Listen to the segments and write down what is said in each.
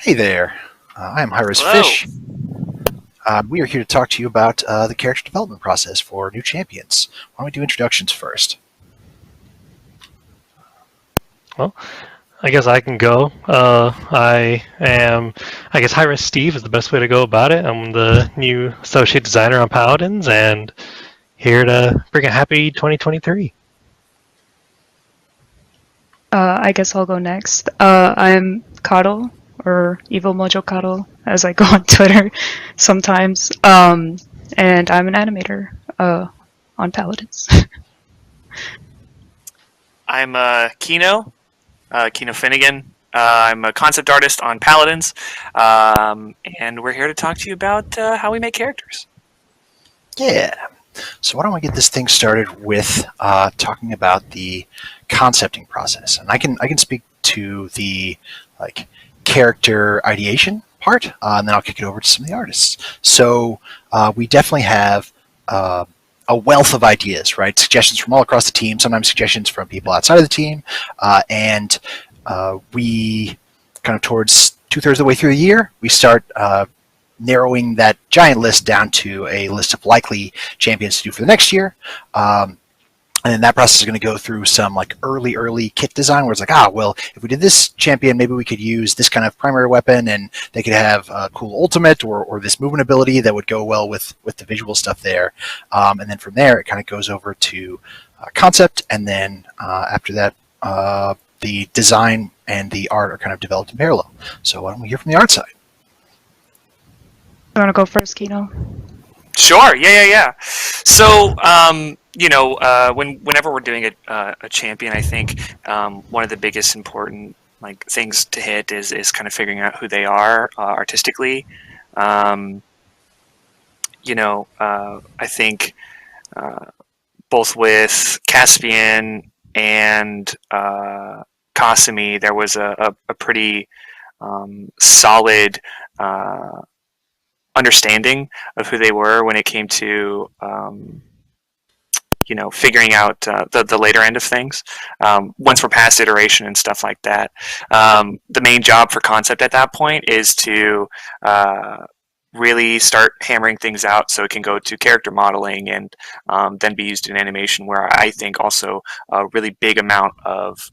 Hey there, I am Hi-Rez Hello. Fish. We are here to talk to you about the character development process for new champions. Why don't we do introductions first? Well, I guess I can go. I guess Hi-Rez Steve is the best way to go about it. I'm the new associate designer on Paladins and here to bring a happy 2023. I guess I'll go next. I'm Coddle, or Evil Mojo Coddle, as I go on Twitter sometimes. And I'm an animator on Paladins. I'm Kino Finnegan. I'm a concept artist on Paladins, and we're here to talk to you about how we make characters. Yeah. So why don't we get this thing started with talking about the concepting process, and I can speak to the character ideation part, and then I'll kick it over to some of the artists. So we definitely have a wealth of ideas, right? Suggestions from all across the team, sometimes suggestions from people outside of the team, and we kind of towards 2/3 of the way through the year, we start narrowing that giant list down to a list of likely champions to do for the next year. And then that process is going to go through some early kit design where it's well, if we did this champion, maybe we could use this kind of primary weapon and they could have a cool ultimate or this movement ability that would go well with the visual stuff there. And then from there, it kind of goes over to concept. And then after that, the design and the art are kind of developed in parallel. So why don't we hear from the art side? You want to go first, Kino? Sure. Yeah. So, whenever we're doing a champion, I think one of the biggest important things to hit is kind of figuring out who they are artistically. I think both with Caspian and Kasumi, there was a pretty solid understanding of who they were when it came to figuring out the later end of things. Once we're past iteration and stuff like that, the main job for concept at that point is to really start hammering things out so it can go to character modeling and then be used in animation, where I think also a really big amount of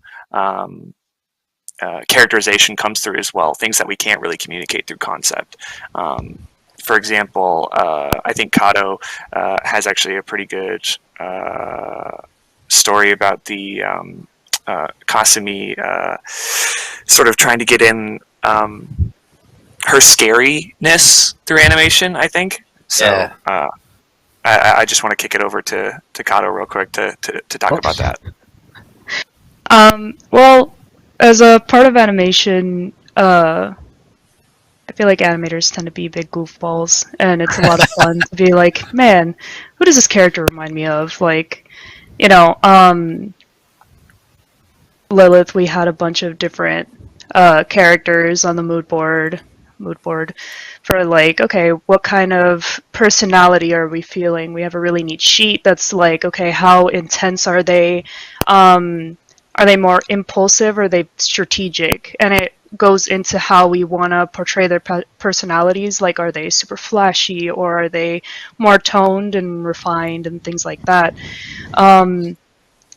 characterization comes through as well, things that we can't really communicate through concept. For example, I think Kato has actually a pretty good story about the Kasumi sort of trying to get in her scariness through animation, I think. So yeah. I just want to kick it over to Kato real quick to talk about that. Well, as a part of animation, I feel like animators tend to be big goofballs, and it's a lot of fun to be like, man, who does this character remind me of? Lilith, we had a bunch of different characters on the mood board for okay, what kind of personality are we feeling? We have a really neat sheet that's okay, how intense are they? Are they more impulsive or are they strategic? And it goes into how we want to portray their personalities. Are they super flashy or are they more toned and refined and things like that?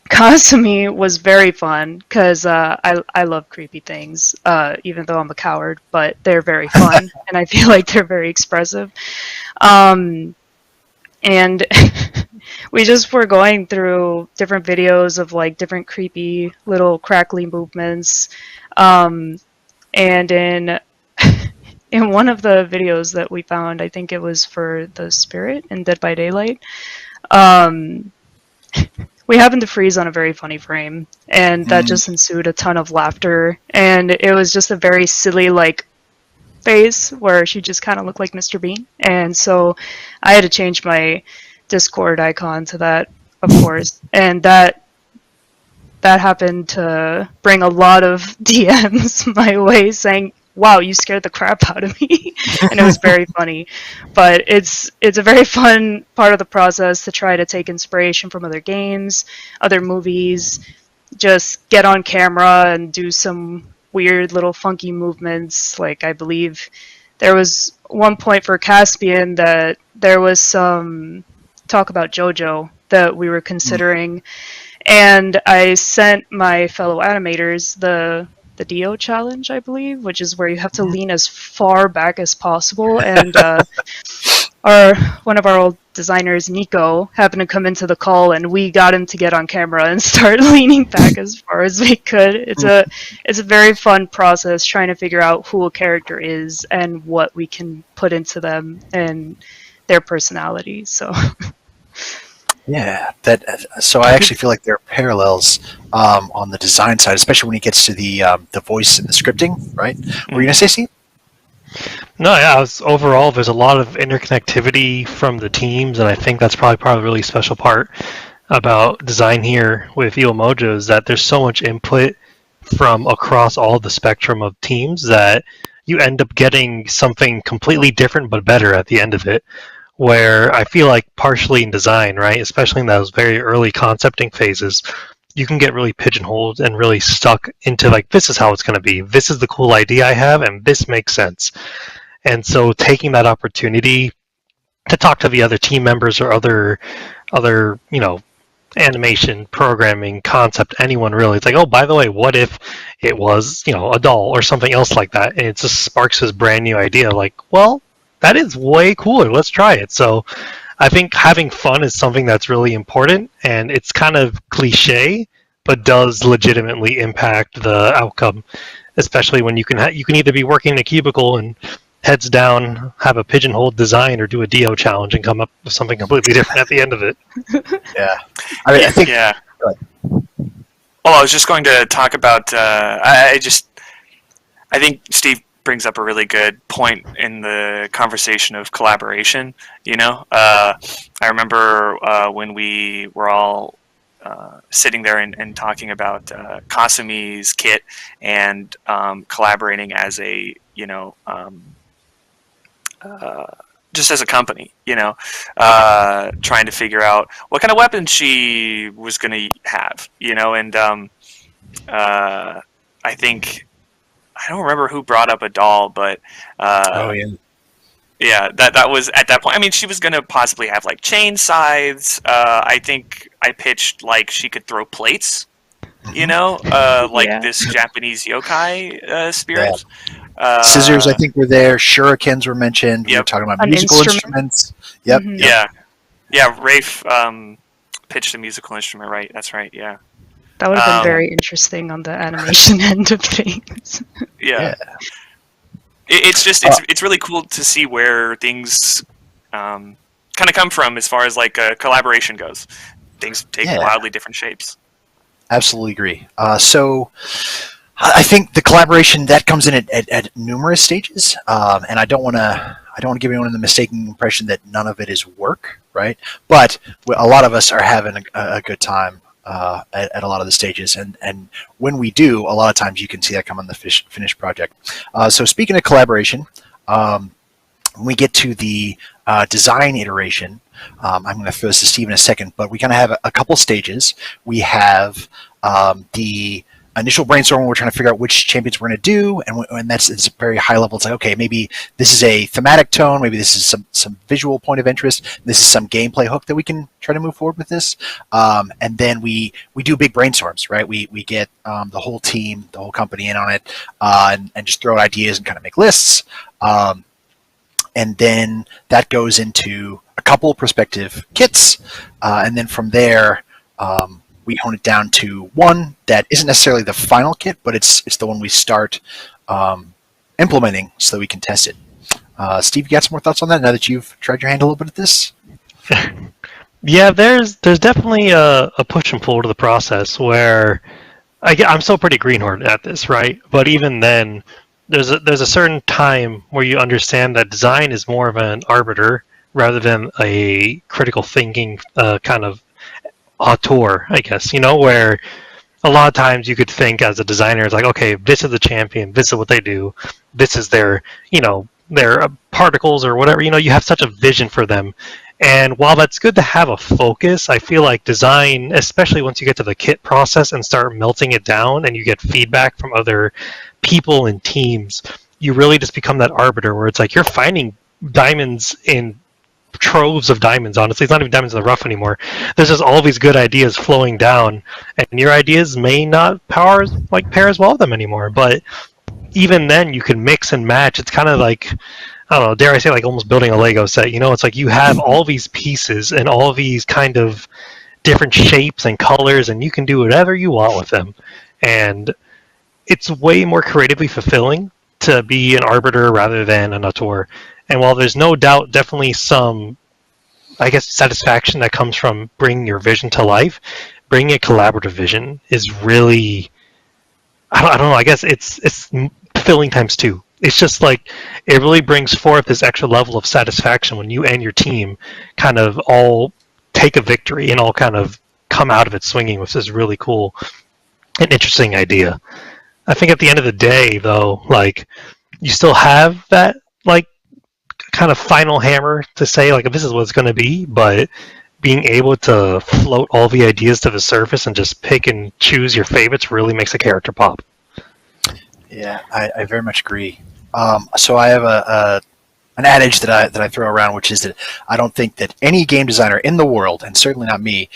Kasumi was very fun because I love creepy things, even though I'm a coward, but they're very fun and I feel like they're very expressive. And we just were going through different videos of different creepy little crackly movements. And in one of the videos that we found, I think it was for the spirit in Dead by Daylight, we happened to freeze on a very funny frame, and that just ensued a ton of laughter, and it was just a very silly face where she just kind of looked like Mr. Bean, and so I had to change my Discord icon to that, of course, and that happened to bring a lot of DMs my way saying, wow, you scared the crap out of me. And it was very funny. But it's a very fun part of the process to try to take inspiration from other games, other movies, just get on camera and do some weird little funky movements. Like I believe there was one point for Caspian that there was some talk about JoJo that we were considering, and I sent my fellow animators the Dio challenge, I believe, which is where you have to lean as far back as possible. And one of our old designers, Nico, happened to come into the call, and we got him to get on camera and start leaning back as far as we could. It's a very fun process trying to figure out who a character is and what we can put into them and their personality. So. Yeah, so I actually feel like there are parallels on the design side, especially when it gets to the voice and the scripting, right? Were you gonna say, Steve? No, yeah. Overall, there's a lot of interconnectivity from the teams, and I think that's probably part of the really special part about design here with Eel Mojo is that there's so much input from across all the spectrum of teams that you end up getting something completely different but better at the end of it. Where I feel like partially in design, right, especially in those very early concepting phases, you can get really pigeonholed and really stuck into like, this is how it's going to be. This is the cool idea I have, and this makes sense. And so taking that opportunity to talk to the other team members or other animation, programming, concept, anyone really, it's like, oh, by the way, what if it was, a doll or something else like that? And it just sparks this brand new idea like, well, that is way cooler. Let's try it. So I think having fun is something that's really important, and it's kind of cliche, but does legitimately impact the outcome, especially when you can either be working in a cubicle and heads down, have a pigeonholed design, or do a Dio challenge and come up with something completely different at the end of it. Yeah. I think... Yeah. Well, I was just going to talk about... I think Steve brings up a really good point in the conversation of collaboration. I remember when we were all sitting there and talking about Kasumi's kit and collaborating as a just as a company, trying to figure out what kind of weapon she was going to have, and I think. I don't remember who brought up a doll, but yeah, that was at that point. I mean, she was going to possibly have like chain scythes. I think I pitched like she could throw plates, this Japanese yokai spirit. Yeah. Scissors, I think, were there. Shurikens were mentioned. We were talking about musical instruments. Yep. Mm-hmm. Yep. Yeah. Rafe pitched a musical instrument, right? That's right. Yeah. That would have been very interesting on the animation end of things. Yeah. It's really cool to see where things kind of come from as far as like collaboration goes. Things take wildly different shapes. Absolutely agree. So I think the collaboration that comes in at numerous stages, and I don't want to give anyone the mistaken impression that none of it is work, right? But a lot of us are having a good time at a lot of the stages, and when we do, a lot of times you can see that come on the finished project. So speaking of collaboration, when we get to the design iteration, I'm going to throw this to Steve in a second, but we kind of have a couple stages. We have the initial brainstorming. We're trying to figure out which champions we're going to do, and it's very high level. It's like, okay, maybe this is a thematic tone, maybe this is some visual point of interest, this is some gameplay hook that we can try to move forward with this, and then we do big brainstorms, right? We get the whole team, the whole company in on it, and just throw out ideas and kind of make lists, and then that goes into a couple prospective kits, and then from there, we hone it down to one that isn't necessarily the final kit, but it's the one we start implementing so that we can test it. Steve, you got some more thoughts on that now that you've tried your hand a little bit at this? Yeah, there's definitely a push and pull to the process where I'm still pretty greenhorn at this, right? But even then, there's a certain time where you understand that design is more of an arbiter rather than a critical thinking kind of auteur, I guess, where a lot of times you could think as a designer, it's like, okay, this is the champion, this is what they do, this is their particles or whatever, you have such a vision for them. And while that's good to have a focus, I feel like design, especially once you get to the kit process and start melting it down and you get feedback from other people and teams, you really just become that arbiter where it's like you're finding diamonds in troves of diamonds. Honestly, it's not even diamonds in the rough anymore. There's just all these good ideas flowing down, and your ideas may not pair as well with them anymore. But even then, you can mix and match. It's kind of like, I don't know, dare I say, like almost building a Lego set. It's like you have all these pieces and all these kind of different shapes and colors, and you can do whatever you want with them. And it's way more creatively fulfilling to be an arbiter rather than an auteur. And while there's no doubt definitely some, I guess, satisfaction that comes from bringing your vision to life, bringing a collaborative vision is really, I don't know, I guess it's fulfilling times two. It's just like, it really brings forth this extra level of satisfaction when you and your team kind of all take a victory and all kind of come out of it swinging with this really cool and interesting idea. I think at the end of the day, though, like, you still have that, like, kind of final hammer to say, like, this is what it's going to be, but being able to float all the ideas to the surface and just pick and choose your favorites really makes a character pop. Yeah, I very much agree. So I have an adage that I throw around, which is that I don't think that any game designer in the world, and certainly not me,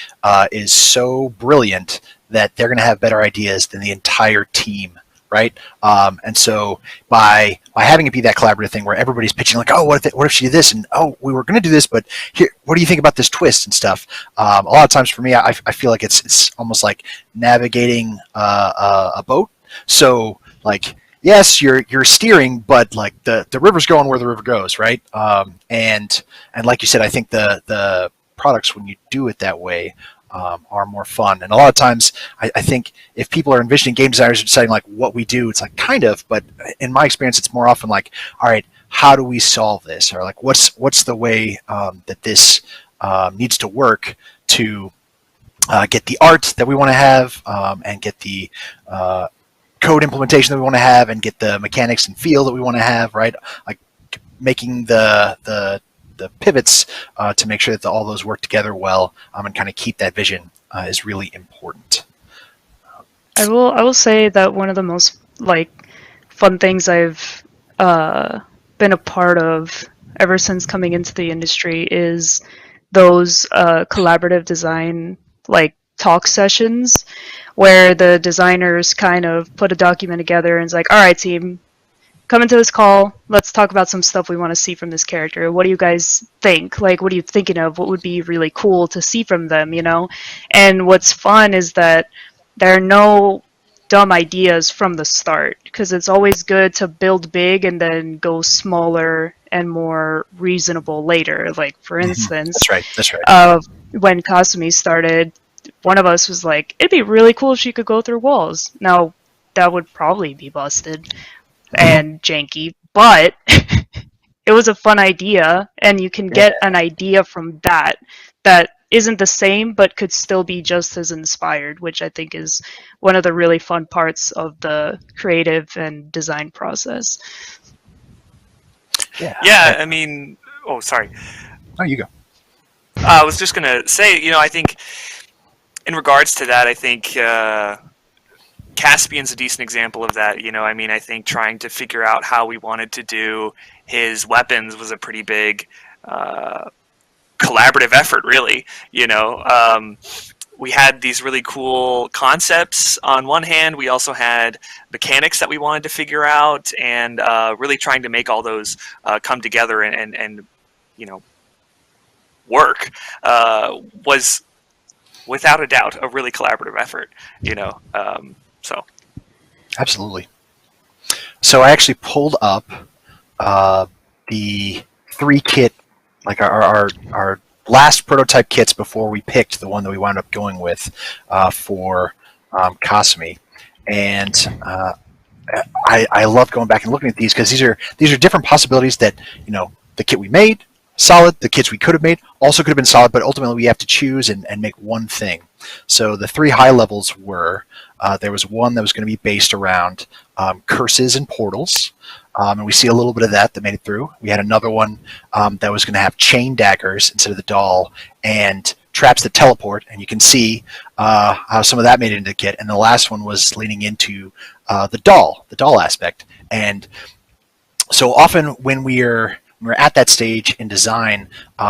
is so brilliant that they're going to have better ideas than the entire team, right? And so by having it be that collaborative thing where everybody's pitching, like, oh, what if she did this, and oh, we were going to do this, but here, what do you think about this twist and stuff? A lot of times for me, I feel like it's almost like navigating a boat. So, like, yes, you're steering, but like the river's going where the river goes, right? And like you said, I think the products, when you do it that way, are more fun. And a lot of times, I think if people are envisioning game designers deciding like what we do, it's like kind of, but in my experience, it's more often like, all right, how do we solve this, or like what's the way that this needs to work to get the art that we want to have, and get the code implementation that we want to have, and get the mechanics and feel that we want to have, right? Like making the pivots to make sure that all those work together well, and kind of keep that vision is really important. I will say that one of the most like fun things I've been a part of ever since coming into the industry is those collaborative design like talk sessions where the designers kind of put a document together and it's like, all right, team, come into this call. Let's talk about some stuff we want to see from this character. What do you guys think? Like, what are you thinking of? What would be really cool to see from them, you know? And what's fun is that there are no dumb ideas from the start, because it's always good to build big and then go smaller and more reasonable later. Like, for instance, That's right. When Kasumi started, one of us was like, it'd be really cool if she could go through walls. Now, that would probably be busted and janky, but it was a fun idea, and you can get an idea from that isn't the same but could still be just as inspired, which I think is one of the really fun parts of the creative and design process. Yeah, I mean, oh, sorry. Oh, you go. I was just going to say, I think in regards to that, I think Caspian's a decent example of that. I think trying to figure out how we wanted to do his weapons was a pretty big collaborative effort, really. We had these really cool concepts on one hand. We also had mechanics that we wanted to figure out, and really trying to make all those come together and work was without a doubt a really collaborative effort. So. Absolutely. So I actually pulled up the 3 kit, like our last prototype kits before we picked the one that we wound up going with for Kasumi, and I love going back and looking at these because these are different possibilities that the kit we made solid, the kits we could have made also could have been solid, but ultimately we have to choose and make one thing. So the 3 high levels were there was one that was going to be based around curses and portals. And we see a little bit of that made it through. We had another one that was going to have chain daggers instead of the doll, and traps that teleport, and you can see how some of that made it into the kit. And the last one was leaning into the doll aspect. And so often when we're at that stage in design,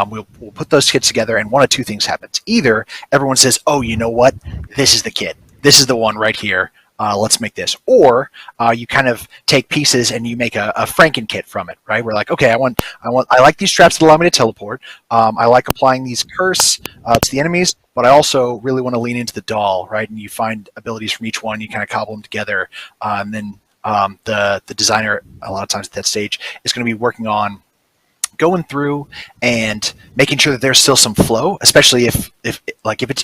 we'll put those kits together, and one of two things happens. Either everyone says, "Oh, you know what? This is the kit. This is the one right here. Let's make this." Or you kind of take pieces and you make a Franken kit from it, right? We're like, okay, I like these traps that allow me to teleport. I like applying these curse to the enemies, but I also really want to lean into the doll, right? And you find abilities from each one, you kind of cobble them together, and then the designer, a lot of times at that stage, is going to be working on going through and making sure that there's still some flow, especially if you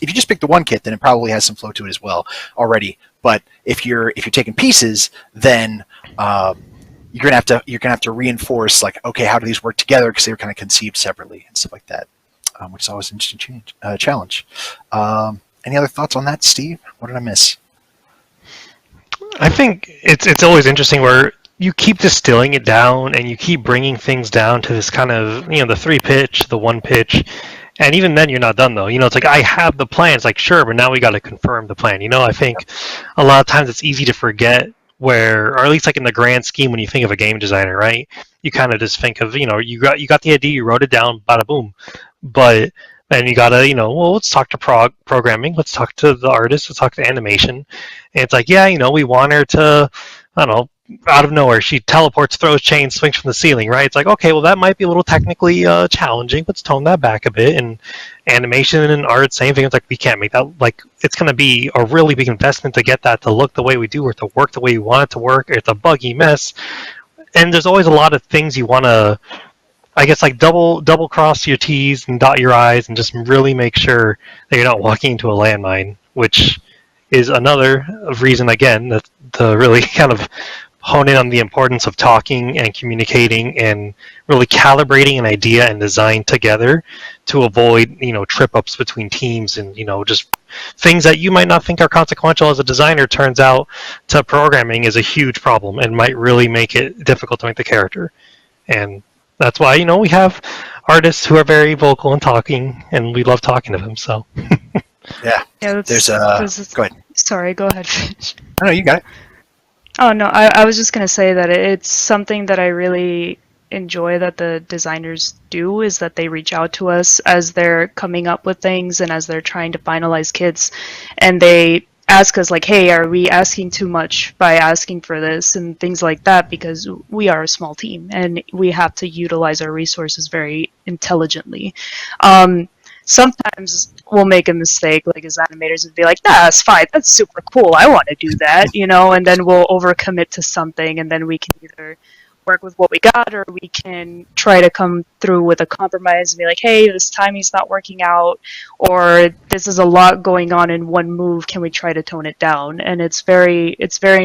just pick the one kit, then it probably has some flow to it as well already. But if you're taking pieces, then you're gonna have to reinforce, like, okay, how do these work together, because they were kind of conceived separately and stuff like that, which is always an interesting challenge. Any other thoughts on that, Steve? What did I miss? I think it's always interesting where you keep distilling it down and you keep bringing things down to this kind of, the 3-pitch, the 1-pitch, and even then you're not done though. It's like, I have the plan. It's like, sure, but now we got to confirm the plan. I think a lot of times it's easy to forget where, or at least like in the grand scheme, when you think of a game designer, right? You kind of just think of, you got the idea, you wrote it down, bada boom. But then you gotta, well, let's talk to programming, let's talk to the artist, let's talk to animation. And it's like, yeah, we want her to, I don't know, out of nowhere, she teleports, throws chains, swings from the ceiling, right? It's like, okay, well, that might be a little technically challenging. Let's tone that back a bit. And animation and art, same thing. It's like, we can't make that, like, it's going to be a really big investment to get that to look the way we do, or to work the way we want it to work. It's a buggy mess. And there's always a lot of things you want to, I guess, like double cross your T's and dot your I's, and just really make sure that you're not walking into a landmine, which is another reason, again, that to really kind of hone in on the importance of talking and communicating and really calibrating an idea and design together to avoid, trip-ups between teams, and, just things that you might not think are consequential as a designer, turns out to programming is a huge problem and might really make it difficult to make the character. And that's why, we have artists who are very vocal and talking, and we love talking to them, so. Yeah, there's go ahead. Sorry, go ahead. No, you got it. Oh, no, I was just going to say that it's something that I really enjoy that the designers do, is that they reach out to us as they're coming up with things and as they're trying to finalize kits, and they ask us, like, hey, are we asking too much by asking for this, and things like that, because we are a small team and we have to utilize our resources very intelligently. Sometimes we'll make a mistake, like as animators, and be like, nah, that's fine, that's super cool, I want to do that, and then we'll overcommit to something, and then we can either work with what we got, or we can try to come through with a compromise and be like, hey, this timing's not working out, or this is a lot going on in one move, can we try to tone it down? And it's very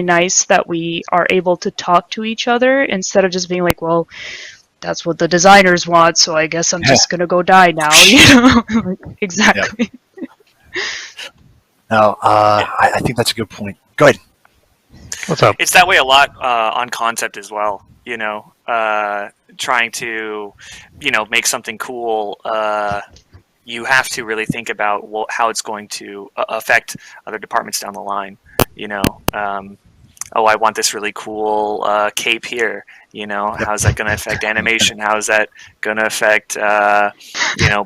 nice that we are able to talk to each other instead of just being like, well, that's what the designers want, so I guess I'm just gonna go die now, Exactly. Yeah. No, I think that's a good point. Go ahead. What's up? It's that way a lot on concept as well. Trying to, make something cool. You have to really think about how it's going to affect other departments down the line. Oh, I want this really cool cape here. How's that going to affect animation? How is that going to affect,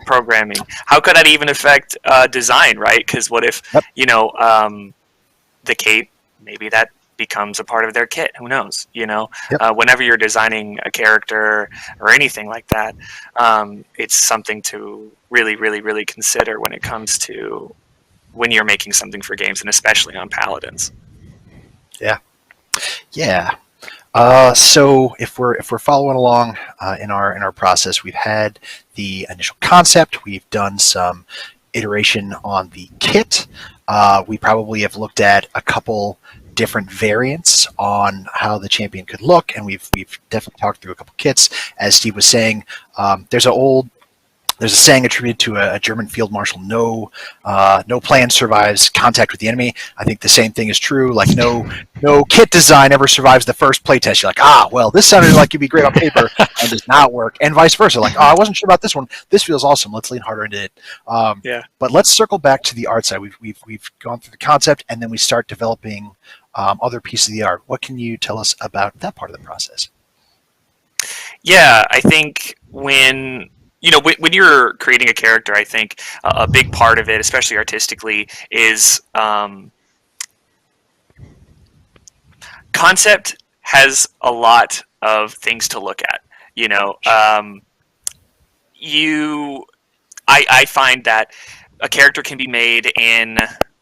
programming? How could that even affect design, right? Because what if, the cape, maybe that becomes a part of their kit. Who knows? Whenever you're designing a character or anything like that, it's something to really, really, really consider when it comes to when you're making something for games, and especially on Paladins. Yeah. So if we're following along in our process, we've had the initial concept. We've done some iteration on the kit. We probably have looked at a couple different variants on how the champion could look, and we've definitely talked through a couple kits. As Steve was saying, there's an old there's a saying attributed to a German field marshal: no plan survives contact with the enemy. I think the same thing is true. Like no kit design ever survives the first playtest. You're like, well, this sounded like it'd be great on paper and does not work, and vice versa. Like, I wasn't sure about this one. This feels awesome. Let's lean harder into it. Yeah. But let's circle back to the art side. We've gone through the concept, and then we start developing other pieces of the art. What can you tell us about that part of the process? Yeah, I think when you're creating a character, I think a big part of it, especially artistically, is concept has a lot of things to look at. I find that a character can be made in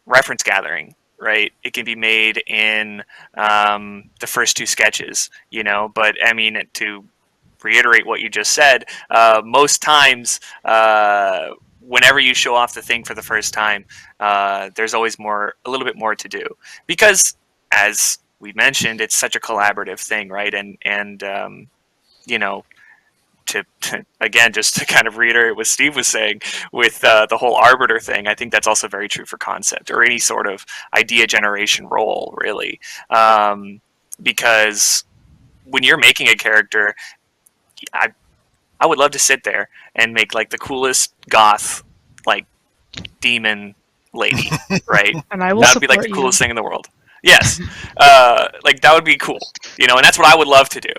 reference gathering, right? It can be made in the first two sketches, but I mean, to reiterate what you just said, most times whenever you show off the thing for the first time, there's always a little bit more to do, because as we mentioned, it's such a collaborative thing, right? And to again, just to kind of reiterate what Steve was saying with the whole arbiter thing, I think that's also very true for concept or any sort of idea generation role, really, because when you're making a character, I would love to sit there and make like the coolest goth like demon lady, right? And I will That would be like the coolest thing in the world. Yes, like that would be cool, and that's what I would love to do.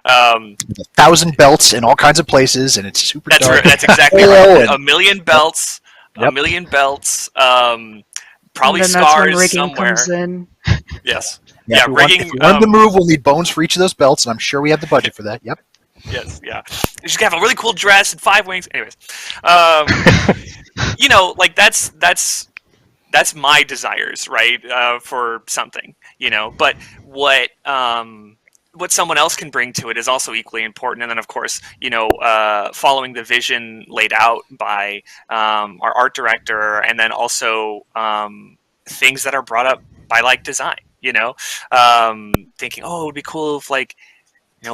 1,000 belts in all kinds of places, and it's super That's dark. right. That's exactly right. A million belts. Yep. A million belts. Probably and then scars that's when rigging somewhere. comes in. Yes. Yeah, rigging. If we want to move, we'll need bones for each of those belts, and I'm sure we have the budget for that. Yep. Yes. Yeah. She's gonna have a really cool dress and 5 wings. Anyways, like that's my desires, right? For something, But what someone else can bring to it is also equally important. And then, of course, following the vision laid out by our art director, and then also things that are brought up by like design. Thinking, it would be cool if like,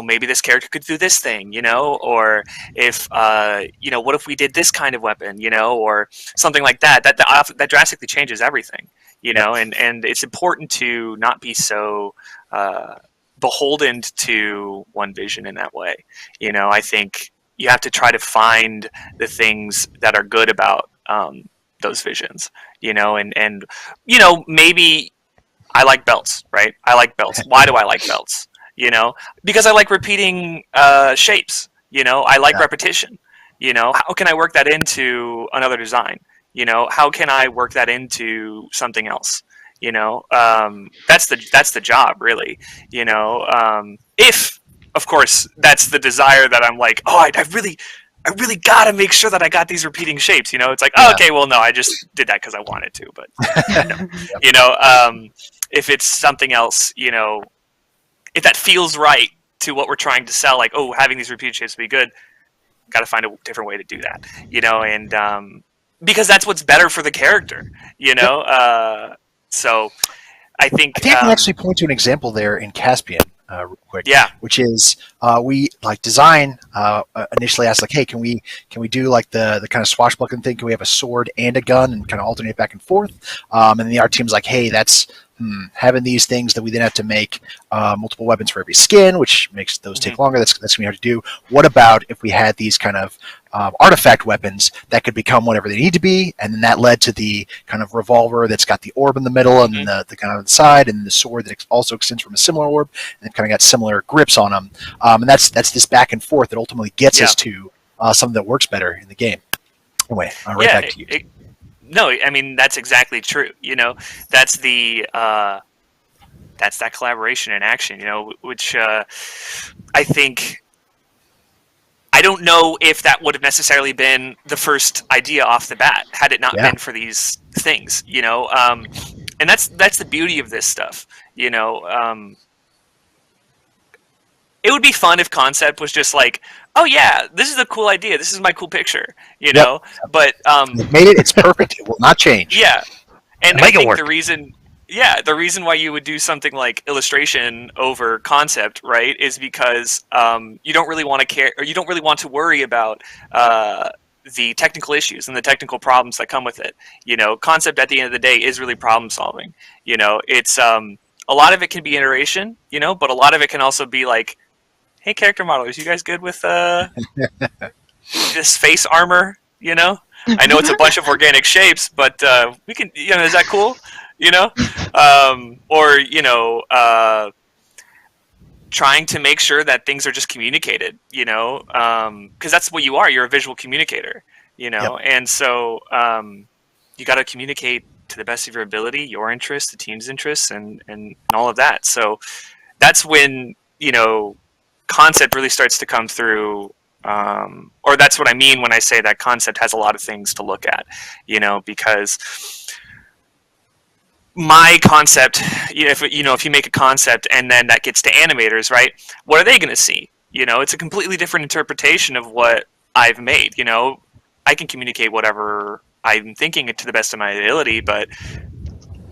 maybe this character could do this thing, or if, what if we did this kind of weapon, or something like that. That drastically changes everything, and it's important to not be so beholden to one vision in that way. I think you have to try to find the things that are good about those visions, and maybe I like belts, right? I like belts. Why do I like belts? Because I like repeating shapes. I like repetition. How can I work that into another design? How can I work that into something else? That's the job, really. If of course that's the desire that I'm like, I really gotta make sure that I got these repeating shapes. It's like, okay, well, no, I just did that because I wanted to, but if it's something else, if that feels right to what we're trying to sell, like, having these repeated shapes would be good, got to find a different way to do that, and because that's what's better for the character, so I think I can actually point to an example there in Caspian, real quick. Yeah. Which is we like design initially asked like, hey, can we do like the kind of swashbuckling thing? Can we have a sword and a gun and kind of alternate back and forth? And then the art team's like, hey, that's having these things that we then have to make multiple weapons for every skin, which makes those take longer. That's gonna be hard to do. What about if we had these kind of artifact weapons that could become whatever they need to be, and then that led to the kind of revolver that's got the orb in the middle and the kind of on the side, and the sword that also extends from a similar orb, and kind of got similar grips on them. And that's this back and forth that ultimately gets us to something that works better in the game. Anyway, back to you. No, I mean, that's exactly true. That's that's that collaboration in action, which I think, I don't know if that would have necessarily been the first idea off the bat had it not been for these things, and that's the beauty of this stuff. It would be fun if concept was just like, oh yeah, this is a cool idea, this is my cool picture, but you've made it, it's perfect, it will not change. Yeah. And I think the reason why you would do something like illustration over concept, right, is because you don't really want to care, or you don't really want to worry about the technical issues and the technical problems that come with it. Concept at the end of the day is really problem solving. It's a lot of it can be iteration, but a lot of it can also be like, hey, character modelers, you guys good with this face armor? I know it's a bunch of organic shapes, but we can, is that cool? Or trying to make sure that things are just communicated, because that's what you are. You're a visual communicator, Yep. and so you got to communicate to the best of your ability, your interests, the team's interests, and all of that. So that's when, concept really starts to come through, or that's what I mean when I say that concept has a lot of things to look at, because my concept, if you make a concept and then that gets to animators, right? What are they going to see? It's a completely different interpretation of what I've made. I can communicate whatever I'm thinking to the best of my ability, but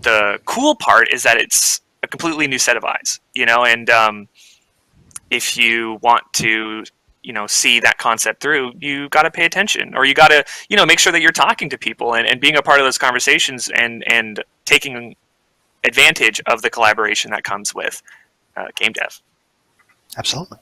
the cool part is that it's a completely new set of eyes. And if you want to see that concept through, you got to pay attention, or you got to make sure that you're talking to people and being a part of those conversations and taking advantage of the collaboration that comes with game dev. Absolutely.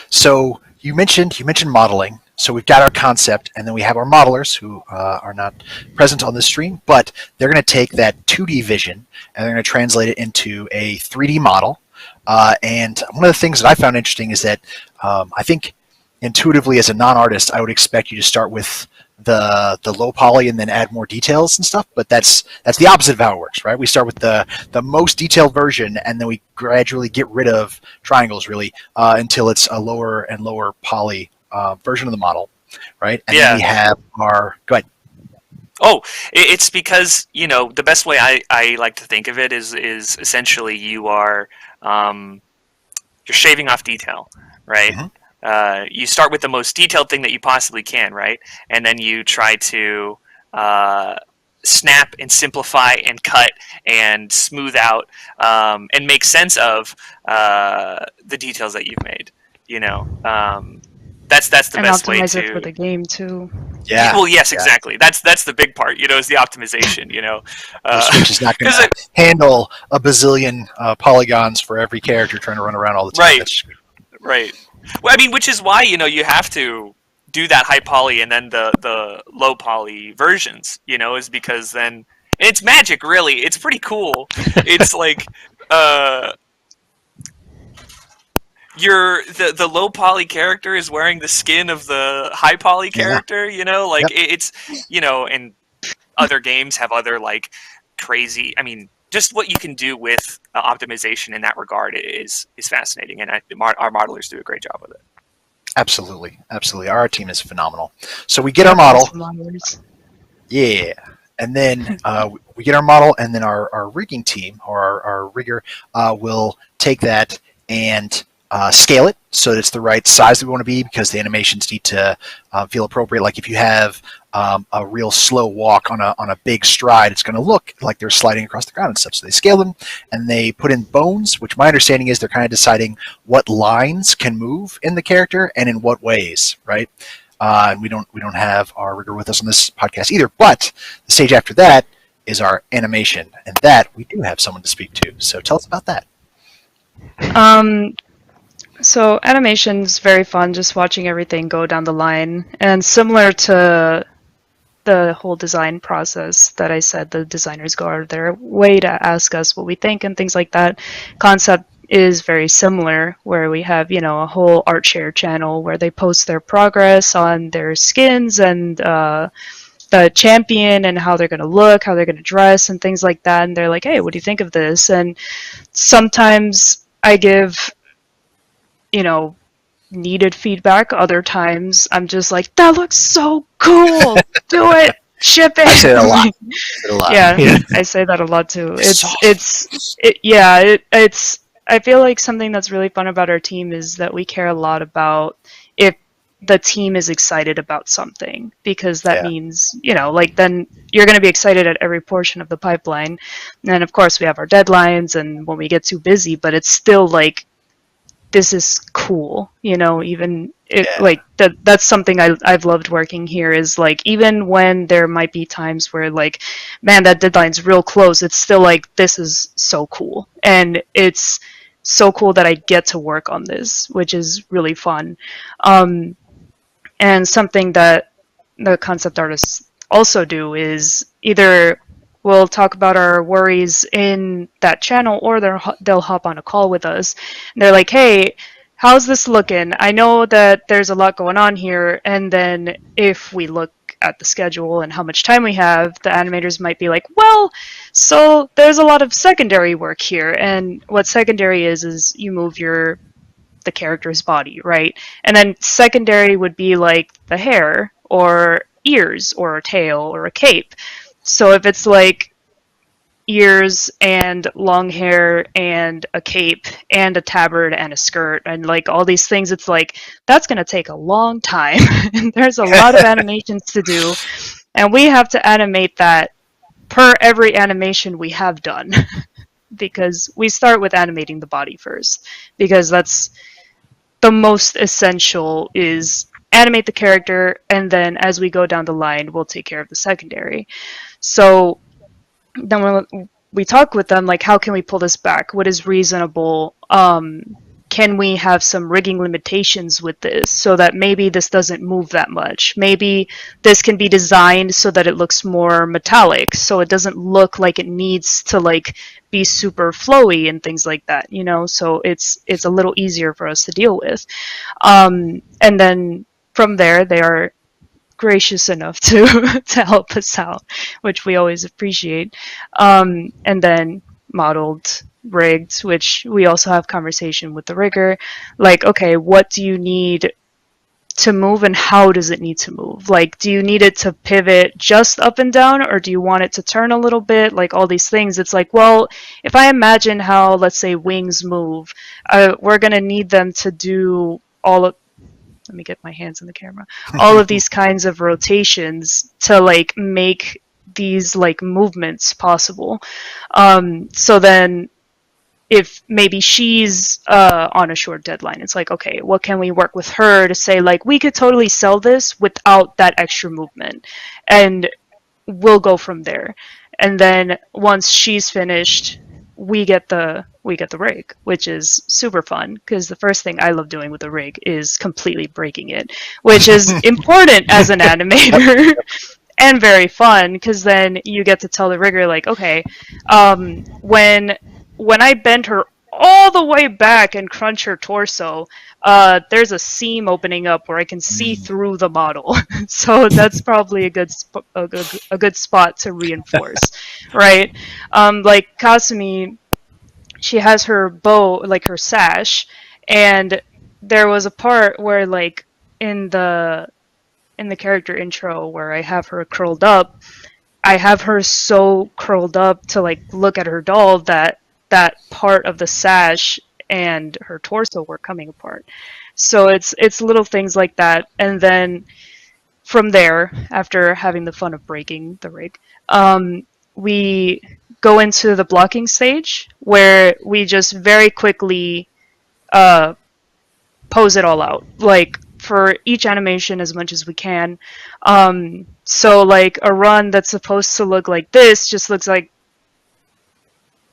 So you mentioned modeling. So we've got our concept, and then we have our modelers who are not present on this stream, but they're going to take that 2D vision and they're going to translate it into a 3D model. And one of the things that I found interesting is that I think intuitively as a non-artist, I would expect you to start with the low poly and then add more details and stuff, but that's the opposite of how it works, right? We start with the most detailed version, and then we gradually get rid of triangles really until it's a lower and lower poly version of the model, right? And then we have our go ahead. Oh, it's because the best way I like to think of it is essentially you're shaving off detail, right? Mm-hmm. You start with the most detailed thing that you possibly can, right? And then you try to snap and simplify and cut and smooth out and make sense of the details that you've made. That's the and best way to optimize it for the game too. Yeah. Well, yes, exactly. That's the big part. Is the optimization. Switch is not going to handle a bazillion polygons for every character trying to run around all the time. Right. Well, I mean, which is why you have to do that high poly and then the low poly versions. Is because then it's magic. Really, it's pretty cool. It's like the low poly character is wearing the skin of the high poly character. It's and other games have other like crazy. I mean, just what you can do with optimization in that regard is fascinating, and our modelers do a great job with it. Absolutely. Our team is phenomenal. So we get our model. Yeah. And then we get our model, and then our rigging team, or our rigger, will take that and scale it so that it's the right size that we want to be, because the animations need to feel appropriate. Like if you have a real slow walk on a big stride, it's going to look like they're sliding across the ground and stuff. So they scale them, and they put in bones, which my understanding is they're kind of deciding what lines can move in the character and in what ways, right? And we don't have our rigger with us on this podcast either. But the stage after that is our animation, and that we do have someone to speak to. So tell us about that. So animation's very fun, just watching everything go down the line, and similar to the whole design process that I said, the designers go out of their way to ask us what we think and things like that. Concept is very similar, where we have a whole art share channel where they post their progress on their skins and the champion and how they're going to look, how they're going to dress, and things like that. And they're like, hey, what do you think of this? And sometimes I give needed feedback. Other times I'm just like, that looks so cool. Do it. Ship it. I say that a lot. Yeah, I say that a lot too. It's I feel like something that's really fun about our team is that we care a lot about if the team is excited about something, because that means, then you're going to be excited at every portion of the pipeline. And of course we have our deadlines and when we get too busy, but it's still like, this is cool, even like that's something I've loved working here, is like, even when there might be times where like, man, that deadline's real close, it's still like, this is so cool, and it's so cool that I get to work on this, which is really fun. And something that the concept artists also do is either we'll talk about our worries in that channel, or they'll hop on a call with us. And they're like, hey, how's this looking? I know that there's a lot going on here. And then if we look at the schedule and how much time we have, the animators might be like, well, so there's a lot of secondary work here. And what secondary is you move the character's body, right? And then secondary would be like the hair or ears or a tail or a cape. So if it's like ears and long hair and a cape and a tabard and a skirt and like all these things, it's like, that's going to take a long time. And there's a lot of animations to do, and we have to animate that per every animation we have done. Because we start with animating the body first, because that's the most essential, is animate the character, and then as we go down the line, we'll take care of the secondary. So then when we talk with them, like, how can we pull this back? What is reasonable? Can we have some rigging limitations with this so that maybe this doesn't move that much? Maybe this can be designed so that it looks more metallic, so it doesn't look like it needs to like be super flowy and things like that, you know? So it's a little easier for us to deal with. And then from there, they are gracious enough to to help us out, which we always appreciate. And then modeled, rigged, which we also have conversation with the rigger, like, okay, what do you need to move and how does it need to move? Like, do you need it to pivot just up and down, or do you want it to turn a little bit? Like, all these things, it's like, well, if I imagine how, let's say, wings move, we're going to need them to do all of, let me get my hands on the camera, all of these kinds of rotations to like make these like movements possible. So then if maybe she's on a short deadline, it's like, okay, what can we work with her to say, like, we could totally sell this without that extra movement, and we'll go from there. And then once she's finished, we get the rig, which is super fun, because the first thing I love doing with the rig is completely breaking it, which is important as an animator. And very fun, because then you get to tell the rigger, like, okay, when I bend her all the way back and crunch her torso, there's a seam opening up where I can see through the model. So that's probably a good spot to reinforce, right? Like Kasumi, she has her bow, like her sash, and there was a part where, like, in the character intro where I have her curled up, I have her so curled up to like look at her doll that that part of the sash and her torso were coming apart. So it's little things like that. And then from there, after having the fun of breaking the rig, we go into the blocking stage, where we just very quickly pose it all out, like, for each animation as much as we can. So like a run that's supposed to look like this just looks like,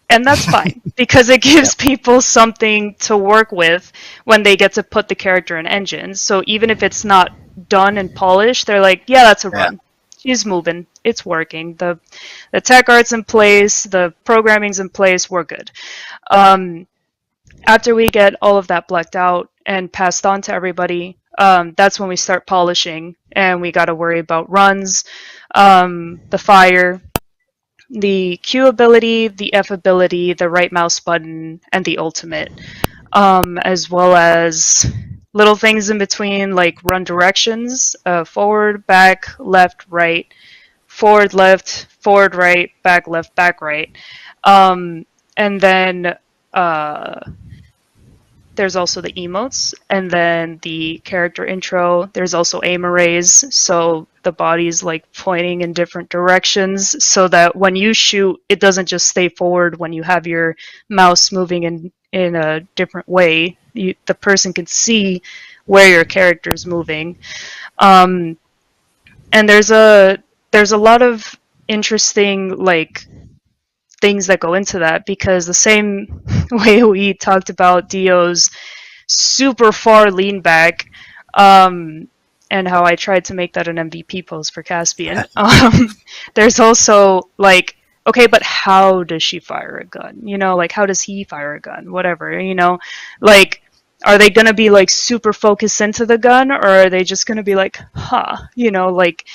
and that's fine, because it gives people something to work with when they get to put the character in engines. So even if it's not done and polished, they're like, yeah, that's a run. She's moving. It's working. The tech art's in place. The programming's in place. We're good. After we get all of that blacked out and passed on to everybody, that's when we start polishing, and we got to worry about runs, the fire, the Q ability, the F ability, the right mouse button, and the ultimate, as well as little things in between, like run directions, forward, back, left, right, forward, left, forward, right, back, left, back, right. And then there's also the emotes, and then the character intro. There's also aim arrays, so the body's like pointing in different directions, so that when you shoot, it doesn't just stay forward when you have your mouse moving in a different way. the person can see where your character is moving. And there's a lot of interesting like things that go into that, because the same way we talked about Dio's super far lean back, and how I tried to make that an MVP pose for Caspian. There's also like, okay, but how does she fire a gun? You know, like how does he fire a gun? Whatever, you know, like are they gonna be like super focused into the gun, or are they just gonna be like, huh, you know, like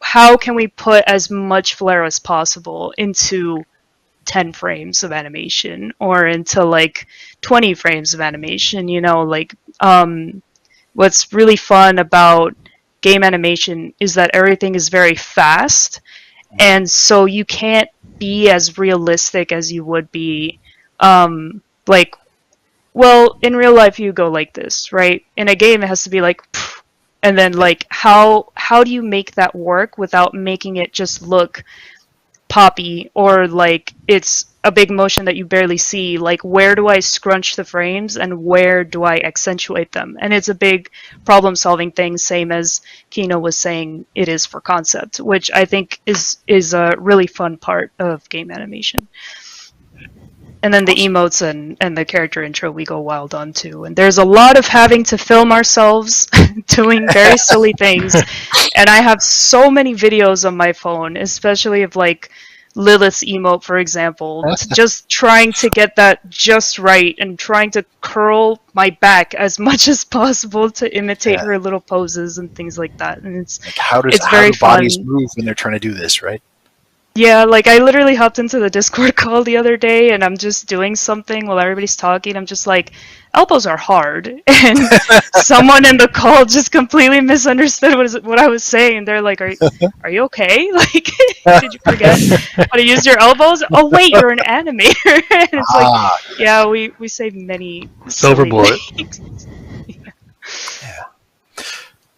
how can we put as much flair as possible into 10 frames of animation or into like 20 frames of animation, you know, like what's really fun about game animation is that everything is very fast, and so you can't be as realistic as you would be like, well, in real life you go like this, right? In a game it has to be like pff, and then like how do you make that work without making it just look poppy, or like it's a big motion that you barely see? Like, where do I scrunch the frames and where do I accentuate them? And it's a big problem solving thing, same as Kino was saying it is for concept, which I think is a really fun part of game animation. And then the emotes and the character intro we go wild on too. And there's a lot of having to film ourselves doing very silly things. And I have so many videos on my phone, especially of like Lilith's emote, for example, just trying to get that just right and trying to curl my back as much as possible to imitate her little poses and things like that. And it's like how do very bodies fun. move when they're trying to do this, right? Yeah, like I literally hopped into the Discord call the other day and I'm just doing something while everybody's talking. I'm just like, elbows are hard. And someone in the call just completely misunderstood what I was saying. They're like, are you okay? Like, did you forget how to use your elbows? Oh, wait, you're an animator. And it's like, yeah, we say many Silver bullet. Yeah.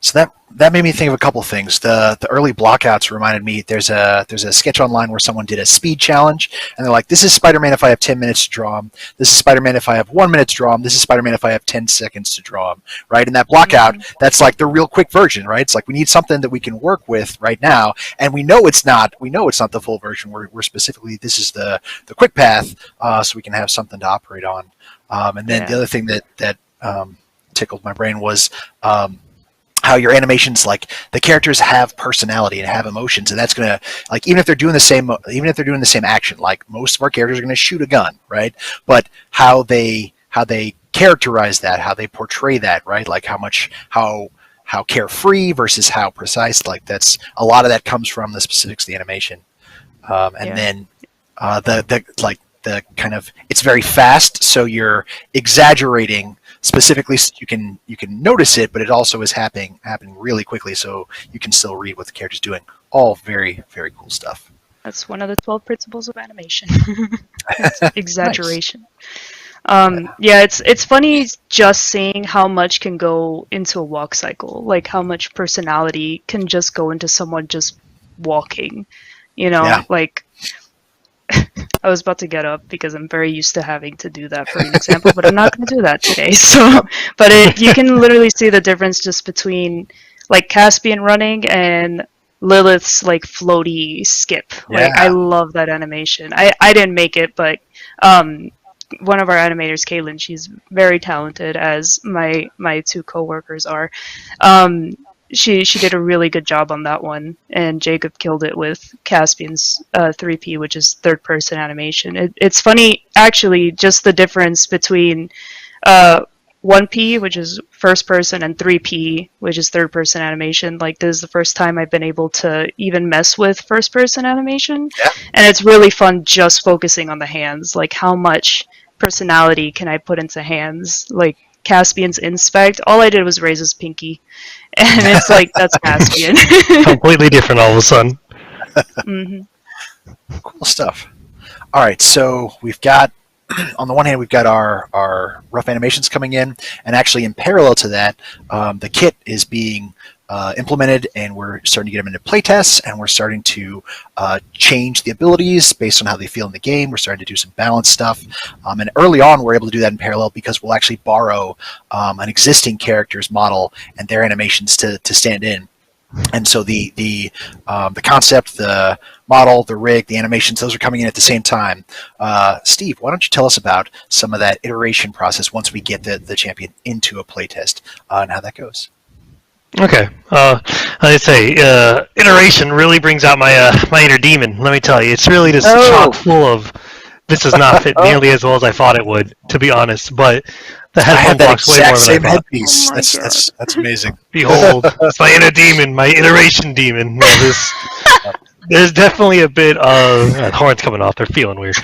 So that made me think of a couple things. The early blockouts reminded me there's a sketch online where someone did a speed challenge, and they're like, this is Spider-Man if I have 10 minutes to draw him. This is Spider-Man if I have 1 minute to draw him. This is Spider-Man if I have 10 seconds to draw him, right? And that blockout, that's like the real quick version, right? It's like we need something that we can work with right now, and we know it's not the full version. We're specifically, this is the quick path, so we can have something to operate on. And then the other thing that tickled my brain was how your animations, like the characters have personality and have emotions, and that's gonna, like, even if they're doing the same action, like most of our characters are gonna shoot a gun, right? But how they characterize that, how they portray that, right? Like how carefree versus how precise, like that's a lot of that comes from the specifics of the animation. Then the kind of, it's very fast, so you're exaggerating specifically so you can notice it, but it also is happening really quickly, so you can still read what the character's doing. All very, very cool stuff. That's one of the 12 principles of animation. Exaggeration. Nice. Yeah, it's funny just seeing how much can go into a walk cycle, like how much personality can just go into someone just walking, you know, like I was about to get up because I'm very used to having to do that for an example, but I'm not going to do that today. So, but you can literally see the difference just between like Caspian running and Lilith's like floaty skip. Like I love that animation. I didn't make it, but one of our animators, Caitlin, she's very talented, as my two coworkers are. She did a really good job on that one, and Jacob killed it with Caspian's 3P, which is third-person animation. It's funny, actually, just the difference between 1P, which is first-person, and 3P, which is third-person animation. Like, this is the first time I've been able to even mess with first-person animation, and it's really fun just focusing on the hands. Like, how much personality can I put into hands? Like, Caspian's inspect, all I did was raise his pinky. And it's like, that's Caspian. Completely different all of a sudden. Cool stuff. All right, so we've got, on the one hand, we've got our rough animations coming in, and actually in parallel to that, the kit is being implemented, and we're starting to get them into playtests, and we're starting to change the abilities based on how they feel in the game. We're starting to do some balance stuff, and early on we're able to do that in parallel because we'll actually borrow an existing character's model and their animations to stand in. And so the concept, the model, the rig, the animations, those are coming in at the same time. Steve, why don't you tell us about some of that iteration process once we get the champion into a playtest and how that goes? Okay. I'd say iteration really brings out my inner demon. Let me tell you, it's really just chock full of. This does not fit nearly as well as I thought it would, to be honest. But the headphone blocks way more than I thought. Headpiece. That's amazing. Behold, it's my inner demon, my iteration demon. Yeah, there's definitely a bit of the horns coming off. They're feeling weird.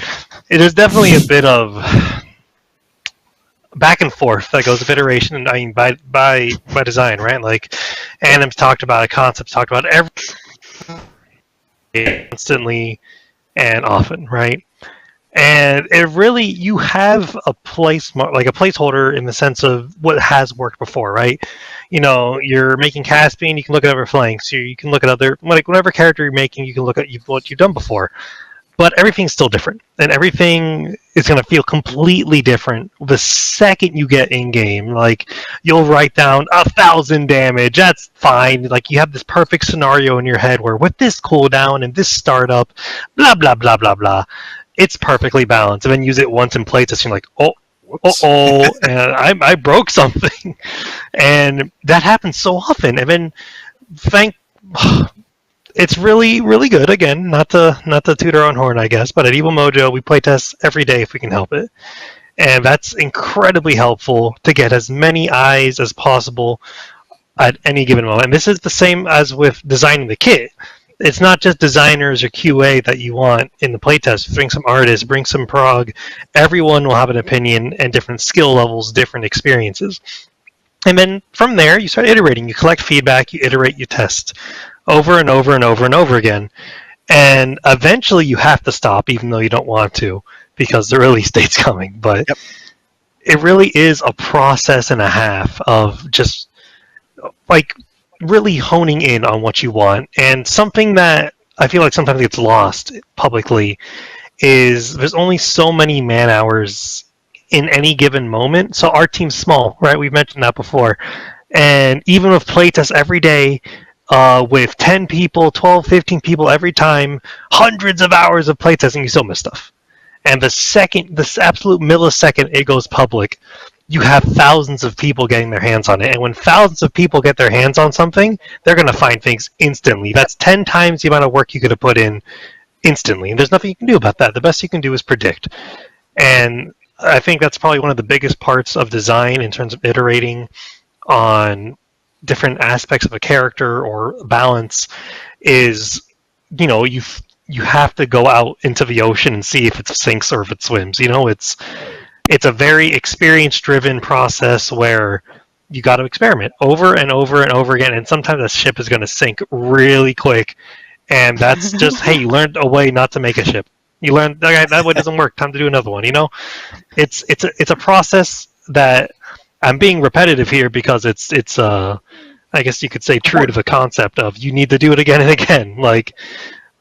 It is definitely a bit of back and forth that goes with iteration, and I mean by design, right? Like Anim's talked about it, Concepts talked about it constantly and often, right? And it really, you have a placeholder in the sense of what has worked before, right? You know, you're making Caspian, you can look at other flanks. You can look at other, like whatever character you're making, you can look at what you've done before. But everything's still different, and everything is going to feel completely different the second you get in game. Like, you'll write down 1,000 damage. That's fine. Like, you have this perfect scenario in your head where with this cooldown and this startup, blah blah blah blah blah, it's perfectly balanced. And then use it once in playtest, you're like, and I broke something, and that happens so often. And then it's really, really good. Again, not to toot our own horn, I guess, but at Evil Mojo, we play tests every day if we can help it. And that's incredibly helpful to get as many eyes as possible at any given moment. And this is the same as with designing the kit. It's not just designers or QA that you want in the playtest. Bring some artists, bring some prog. Everyone will have an opinion and different skill levels, different experiences. And then from there, you start iterating. You collect feedback, you iterate, you test over and over and over and over again. And eventually you have to stop, even though you don't want to, because the release date's coming. But It really is a process and a half of just like really honing in on what you want. And something that I feel like sometimes gets lost publicly is there's only so many man hours in any given moment. So our team's small, right? We've mentioned that before. And even with playtests every day, with 10 people, 12, 15 people every time, hundreds of hours of playtesting, you still miss stuff. And this absolute millisecond it goes public, you have thousands of people getting their hands on it. And when thousands of people get their hands on something, they're going to find things instantly. That's 10 times the amount of work you could have put in instantly. And there's nothing you can do about that. The best you can do is predict. And I think that's probably one of the biggest parts of design in terms of iterating on different aspects of a character or balance is, you know, you have to go out into the ocean and see if it sinks or if it swims. You know, it's a very experience-driven process where you got to experiment over and over and over again, and sometimes a ship is going to sink really quick, and that's just, hey, you learned a way not to make a ship. You learned, okay, that way doesn't work, time to do another one, you know? It's a process that I'm being repetitive here because it's I guess you could say true to the concept of you need to do it again and again. Like,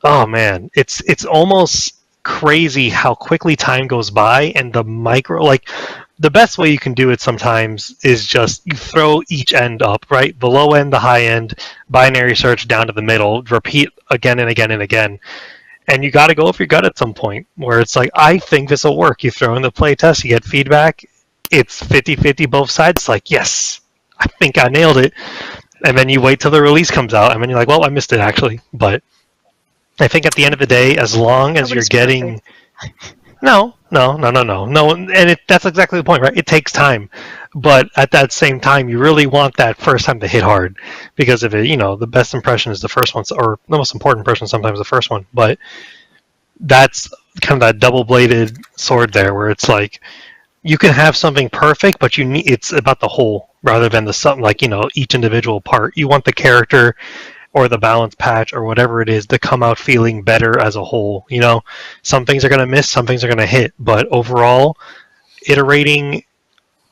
oh man, it's almost crazy how quickly time goes by, and the best way you can do it sometimes is just you throw each end up, right? The low end, the high end, binary search down to the middle, repeat again and again and again. And you got to go with your gut at some point where it's like, I think this will work. You throw in the playtest, you get feedback, it's 50-50 both sides. It's like, yes, I think I nailed it. And then you wait till the release comes out, and then you're like, well, I missed it actually. But I think at the end of the day, as long as you're getting... No. And that's exactly the point, right? It takes time. But at that same time, you really want that first time to hit hard. Because if it, you know, the best impression is the first one, or the most important impression is sometimes the first one. But that's kind of that double-bladed sword there, where it's like, you can have something perfect, but it's about the whole rather than the something like, you know, each individual part. You want the character or the balance patch or whatever it is to come out feeling better as a whole. You know, some things are going to miss, some things are going to hit, but overall, iterating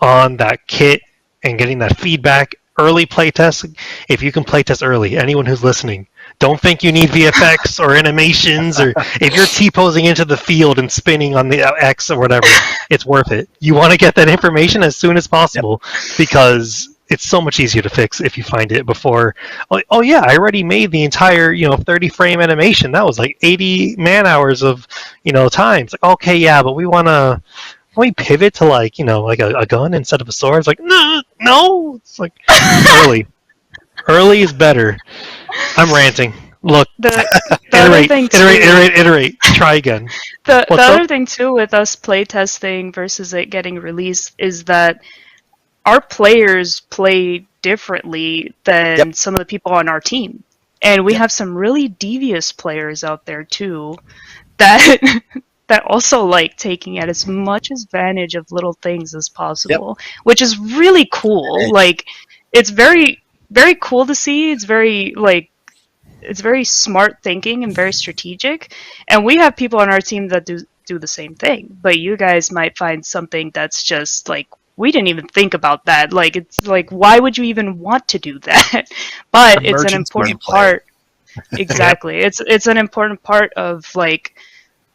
on that kit and getting that feedback early playtest. If you can playtest early, anyone who's listening, don't think you need VFX or animations, or if you're T-posing into the field and spinning on the X or whatever, it's worth it. You want to get that information as soon as possible because it's so much easier to fix if you find it before. Oh yeah, I already made the entire 30 frame animation. That was like 80 man hours of time. It's like, okay, yeah, but we pivot to like a gun instead of a sword. It's like no. It's like early is better. I'm ranting. Look, The other iterate, thing too, iterate. Try again. the What's other up? thing too with us playtesting versus it getting released is that our players play differently than some of the people on our team, and we have some really devious players out there too that that also like taking at as much advantage of little things as possible, which is really cool. Like, it's very, very cool to see. It's very it's very smart thinking and very strategic. And we have people on our team that do the same thing. But you guys might find something that's just like, we didn't even think about that. Like, it's like, why would you even want to do that? But it's an important part. Exactly. It's an important part of like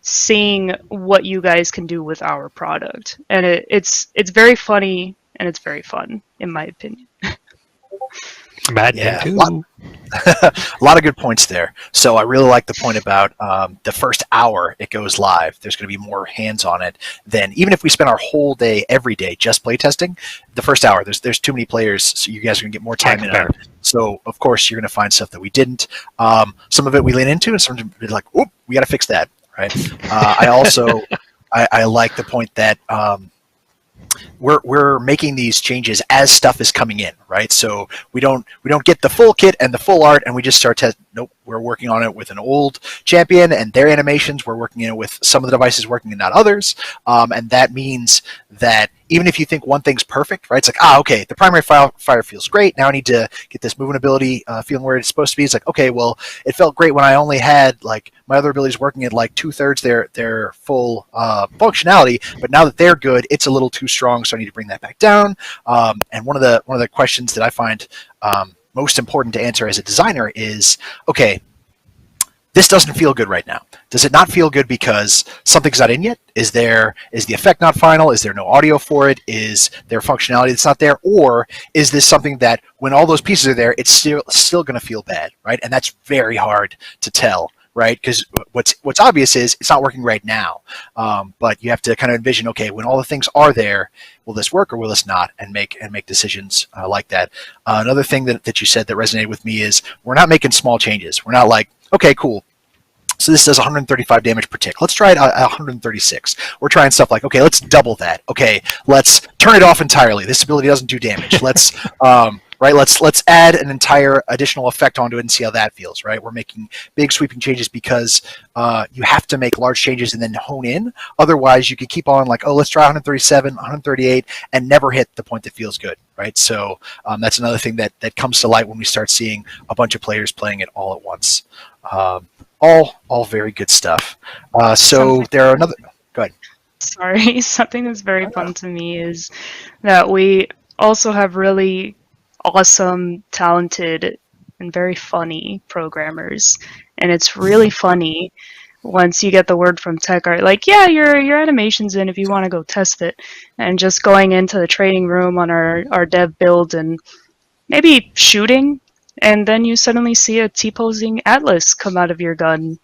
seeing what you guys can do with our product. And it's very funny and it's very fun, in my opinion. Madden too. A lot of good points there. So I really like the point about the first hour it goes live. There's going to be more hands on it than even if we spend our whole day every day just playtesting. The first hour, there's too many players, so you guys are going to get more time in on it. So of course you're going to find stuff that we didn't. Some of it we lean into, and some of it like, whoop, we got to fix that. Right. I also I like the point that. We're making these changes as stuff is coming in, right? So we don't get the full kit and the full art, and we just start to nope. We're working on it with an old champion and their animations. We're working in it with some of the devices working and not others, and that means that even if you think one thing's perfect, right? It's like okay, the primary fire feels great. Now I need to get this movement ability feeling where it's supposed to be. It's like okay, well, it felt great when I only had like my other abilities working at like 2/3 their full functionality, but now that they're good, it's a little too strong, so I need to bring that back down. And one of the questions that I find most important to answer as a designer is, okay, this doesn't feel good right now. Does it not feel good because something's not in yet? Is the effect not final? Is there no audio for it? Is there functionality that's not there? Or is this something that when all those pieces are there, it's still going to feel bad, right? And that's very hard to tell, right? Because what's obvious is it's not working right now. But you have to kind of envision, okay, when all the things are there, will this work or will this not? And make decisions like that. Another thing that you said that resonated with me is we're not making small changes. We're not like, okay, cool. So this does 135 damage per tick. Let's try it at 136. We're trying stuff like, okay, let's double that. Okay, let's turn it off entirely. This ability doesn't do damage. Let's let's add an entire additional effect onto it and see how that feels. Right, we're making big sweeping changes because you have to make large changes and then hone in. Otherwise, you could keep on like, oh, let's try 137, 138, and never hit the point that feels good. Right, so that's another thing that comes to light when we start seeing a bunch of players playing it all at once. All very good stuff. So there are another. Go ahead. Sorry, something that's very fun to me is that we also have really awesome, talented, and very funny programmers, and it's really funny once you get the word from tech art, like, yeah, your animation's in if you want to go test it, and just going into the training room on our dev build and maybe shooting. And then you suddenly see a T-posing Atlas come out of your gun.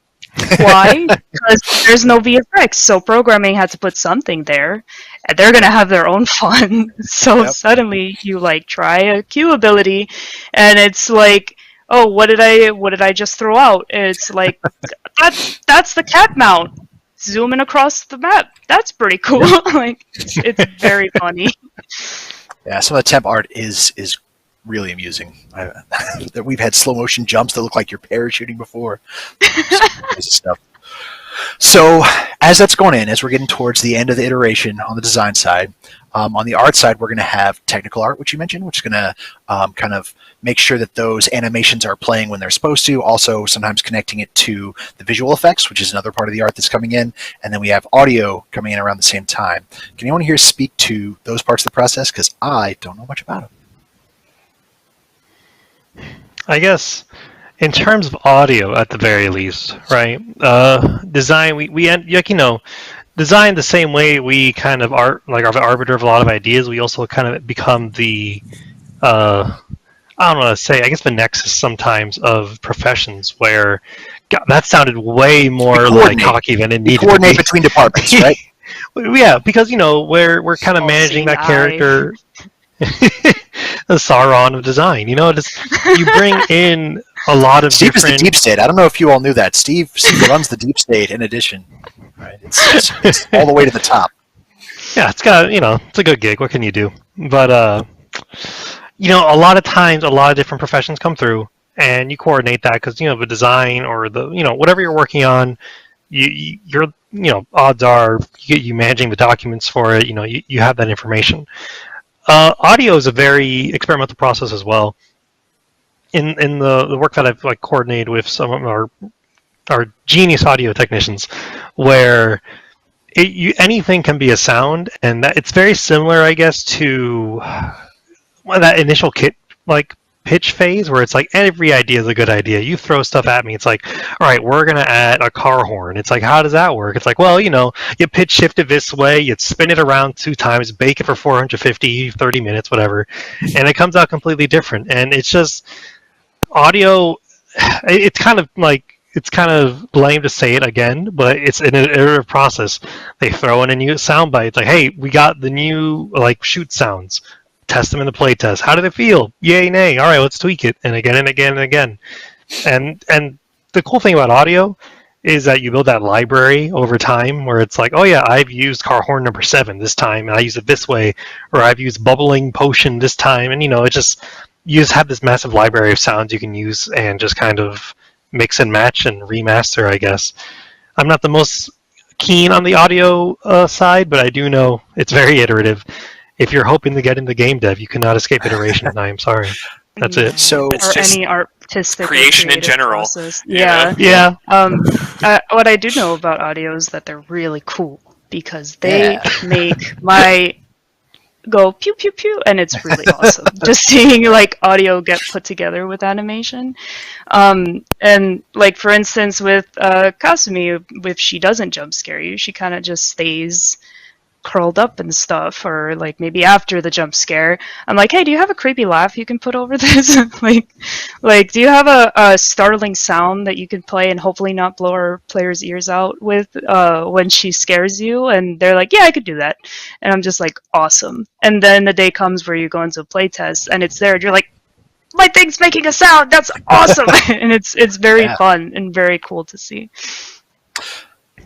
Why? Because there's no VFX, so programming had to put something there, and they're gonna have their own fun. So suddenly you like try a Q ability, and it's like, oh, what did I just throw out? It's like that's the cat mount zooming across the map. That's pretty cool. Like it's very funny. Yeah, some of the temp art is really amusing. We've had slow motion jumps that look like you're parachuting before. Crazy stuff. So as that's going in, as we're getting towards the end of the iteration on the design side, on the art side, we're going to have technical art, which you mentioned, which is going to kind of make sure that those animations are playing when they're supposed to. Also, sometimes connecting it to the visual effects, which is another part of the art that's coming in. And then we have audio coming in around the same time. Can anyone here speak to those parts of the process? Because I don't know much about them. I guess in terms of audio, at the very least, right? Design, like design the same way we kind of are like are the arbiter of a lot of ideas. We also kind of become the I don't know how to say. I guess the nexus sometimes of professions where God, that sounded way more like cocky than it We needed to coordinate be. between departments, right? Yeah, because we're kind of managing All-seeing that eye. character, the Sauron of design. Just you bring in a lot of Steve is the deep different. state. I don't know if you all knew that. Steve runs the deep state in addition. Right? It's all the way to the top. Yeah, it's got it's a good gig. What can you do? But a lot of times, a lot of different professions come through, and you coordinate that because the design or the whatever you're working on, you're odds are you managing the documents for it. You have that information. Audio is a very experimental process as well. In the work that I've coordinated with some of our genius audio technicians, where anything can be a sound, and that it's very similar, I guess, to that initial kit pitch phase where it's like every idea is a good idea. You throw stuff at me, it's like, all right, we're gonna add a car horn. It's like, how does that work? It's like, well, you pitch shift it this way, you spin it around 2 times, bake it for 30 minutes, whatever, and it comes out completely different. And it's just audio. It's kind of lame to say it again, but it's an iterative process. They throw in a new sound bite. It's like, hey, we got the new shoot sounds. Test them in the playtest. How did it feel? Yay, nay. All right, let's tweak it, and again and again and again. And the cool thing about audio is that you build that library over time, where it's like, oh yeah, I've used car horn number 7 this time, and I use it this way, or I've used bubbling potion this time, and it just you just have this massive library of sounds you can use and just kind of mix and match and remaster, I guess. I'm not the most keen on the audio side, but I do know it's very iterative. If you're hoping to get into game dev, you cannot escape iteration, and I am sorry. That's it. So It's Or just any artistic or creation in creative general, process. you know? Yeah. Yeah. What I do know about audio is that they're really cool because they Yeah. make my go pew pew pew, and it's really awesome just seeing audio get put together with animation. And for instance with Kasumi, if she doesn't jump scare you, she kind of just stays curled up and stuff, or maybe after the jump scare I'm like, hey, do you have a creepy laugh you can put over this? Do you have a startling sound that you can play and hopefully not blow our players' ears out with when she scares you? And they're like, yeah, I could do that. And I'm just like, awesome. And then the day comes where you go into a playtest and it's there and you're like, my thing's making a sound, that's awesome. And it's very fun and very cool to see.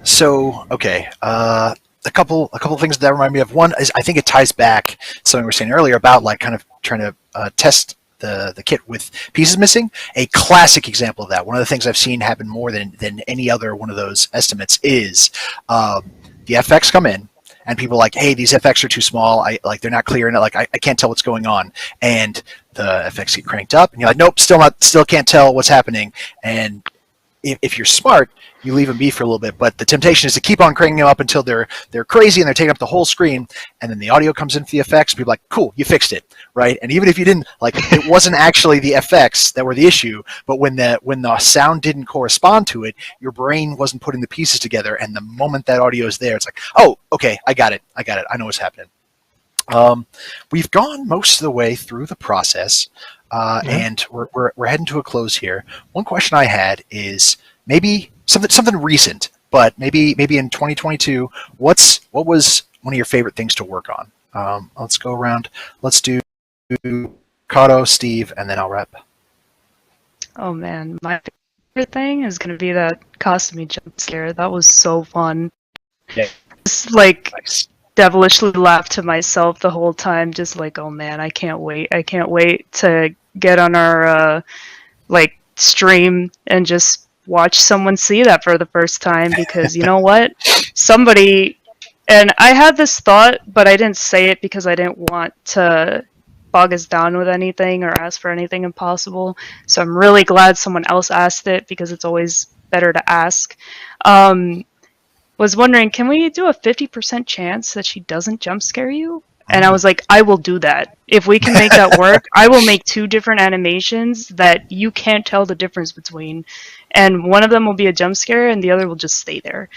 So okay, a couple things that remind me of. One is I think it ties back to something we were saying earlier about kind of trying to test the kit with pieces missing. A classic example of that. One of the things I've seen happen more than any other one of those estimates is the FX come in and people are like, hey, these FX are too small. They're not clear and I can't tell what's going on. And the FX get cranked up and you're like, nope, still can't tell what's happening. And if you're smart, you leave them be for a little bit, but the temptation is to keep on cranking them up until they're crazy and they're taking up the whole screen, and then the audio comes in for the effects. People are like, cool, you fixed it, right? And even if you didn't, it wasn't actually the effects that were the issue, but when the sound didn't correspond to it, your brain wasn't putting the pieces together, and the moment that audio is there, it's like, oh, okay, I got it, I know what's happening. We've gone most of the way through the process, and we're heading to a close here. One question I had is maybe something recent, but maybe in 2022, what was one of your favorite things to work on? Let's go around. Let's do Kato, Steve, and then I'll wrap. Oh man, my favorite thing is gonna be that Kasumi jump scare. That was so fun. Yeah. Just Nice. devilishly laughed to myself the whole time, just oh man, I can't wait to get on our stream and just watch someone see that for the first time, because you know what, somebody, and I had this thought but I didn't say it because I didn't want to bog us down with anything or ask for anything impossible, so I'm really glad someone else asked it because it's always better to ask. Was wondering, can we do a 50% chance that she doesn't jump scare you? And I was like, I will do that. If we can make that work, I will make 2 different animations that you can't tell the difference between. And one of them will be a jump scare and the other will just stay there.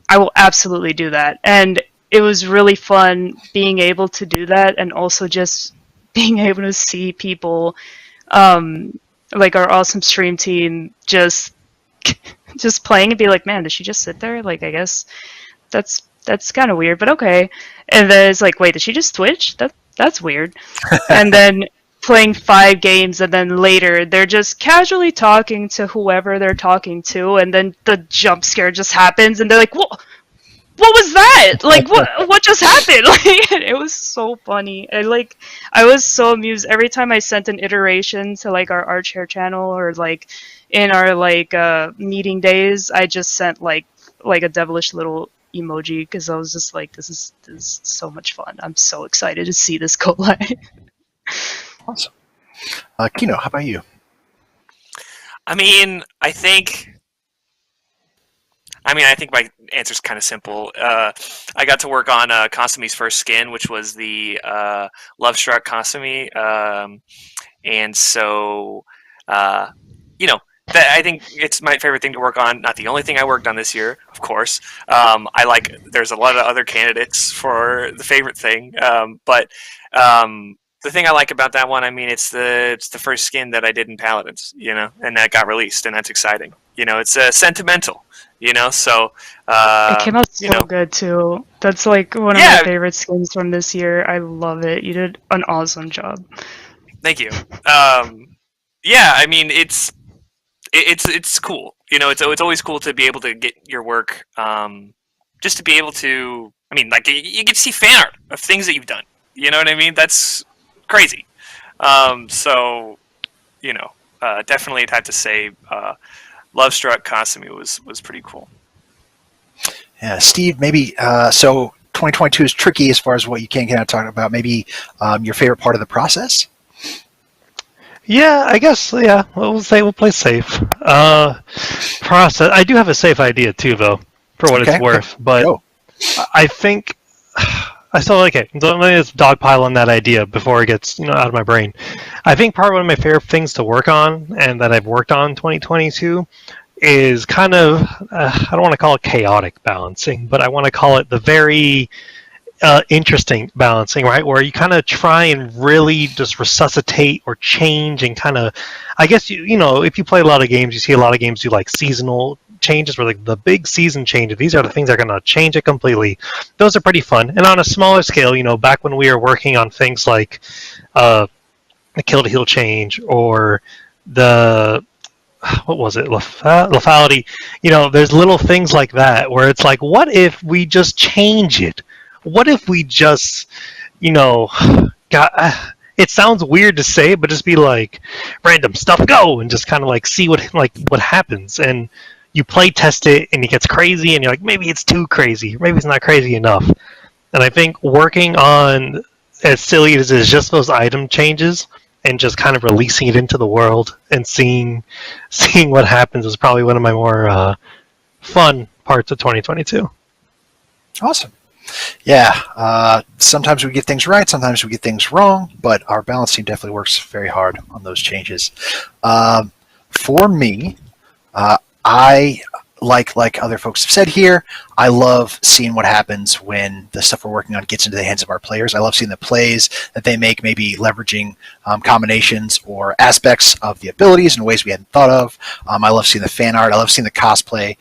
I will absolutely do that. And it was really fun being able to do that, and also just being able to see people, like our awesome stream team, just playing and be like, man, did she just sit there? Like, I guess that's kind of weird, but okay. And then it's like, wait, did she just twitch? That's weird. And then playing 5 games, and then later they're just casually talking to whoever they're talking to, and then the jump scare just happens, and they're like, what was that? Like, what just happened? Like, it was so funny. And I was so amused every time I sent an iteration to like our share channel, or like in our meeting days. I just sent like a devilish little emoji, because I was just like, this is so much fun. I'm so excited to see this go live. Awesome. Kino, how about you? I mean, I think my answer's kind of simple. I got to work on Kasumi's first skin, which was the Love Struck Kasumi, and so I think it's my favorite thing to work on. Not the only thing I worked on this year, of course. There's a lot of other candidates for the favorite thing, but the thing I like about that one, I mean, it's the first skin that I did in Paladins, and that got released, and that's exciting. It's sentimental, so It came out so good too. That's like one of my favorite skins from this year. I love it. You did an awesome job. Thank you. I mean, it's cool. It's always cool to be able to get your work, just to be able to. I mean, like, you get to see fan art of things that you've done. You know what I mean? That's crazy. Definitely I'd have to say, Love Struck Kasumi was pretty cool. Yeah, Steve, maybe, so 2022 is tricky as far as what you can get out talking about. Maybe your favorite part of the process? Yeah, I guess, yeah. We'll play safe. Process. I do have a safe idea too, though, for what it's worth. But I think okay. Let me just dogpile on that idea before it gets out of my brain. I think one of my favorite things to work on, and that I've worked on in 2022, is kind of I don't want to call it chaotic balancing, but I want to call it the very interesting balancing, right? Where you kind of try and really just resuscitate or change, and kind of, I guess if you play a lot of games, you see a lot of games do like seasonal changes, where like the big season changes, these are the things that are going to change it completely. Those are pretty fun. And on a smaller scale, back when we were working on things like the kill to heal change, or the what was it, lethality, there's little things like that where it's like, what if we just change it? What if we just, it sounds weird to say, but just be like, random stuff, go, and just kind of like see what happens. And you play test it, and it gets crazy, and you're like, maybe it's too crazy, maybe it's not crazy enough. And I think working on, as silly as it is, just those item changes, and just kind of releasing it into the world and seeing what happens is probably one of my more fun parts of 2022. Awesome. Yeah, sometimes we get things right, sometimes we get things wrong, but our balance team definitely works very hard on those changes. For me, I like other folks have said here, I love seeing what happens when the stuff we're working on gets into the hands of our players. I love seeing the plays that they make, maybe leveraging combinations or aspects of the abilities in ways we hadn't thought of. I love seeing the fan art. I love seeing the cosplay.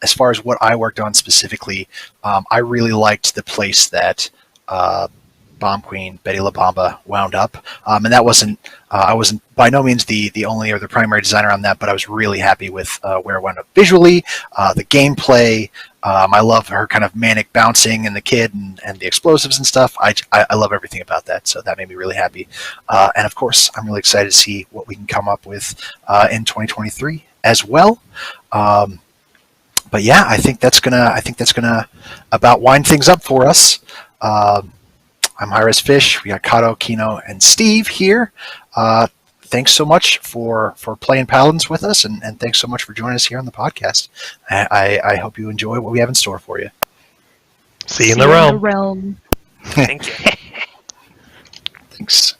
As far as what I worked on specifically, I really liked the place that Bomb Queen Betty La Bamba wound up, and that wasn't I wasn't by no means the only or the primary designer on that, but I was really happy with where it wound up visually, the gameplay. I love her kind of manic bouncing and the kid and the explosives and stuff. I love everything about that, so that made me really happy. And of course, I'm really excited to see what we can come up with in 2023 as well. But yeah, I think that's gonna about wind things up for us. I'm Hi-Rez Fish. We got Kato, Kino, and Steve here. Thanks so much for playing Paladins with us, and thanks so much for joining us here on the podcast. I hope you enjoy what we have in store for you. See you in the realm. Thank you. Thanks.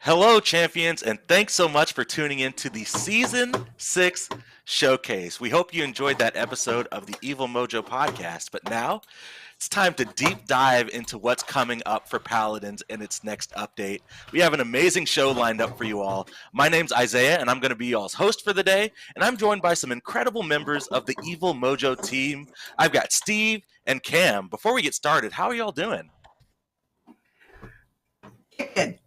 Hello, champions, and thanks so much for tuning in to the Season 6 Showcase. We hope you enjoyed that episode of the Evil Mojo podcast, but now it's time to deep dive into what's coming up for Paladins in its next update. We have an amazing show lined up for you all. My name's Isaiah, and I'm going to be y'all's host for the day, and I'm joined by some incredible members of the Evil Mojo team. I've got Steve and Cam. Before we get started, how are y'all doing? Good.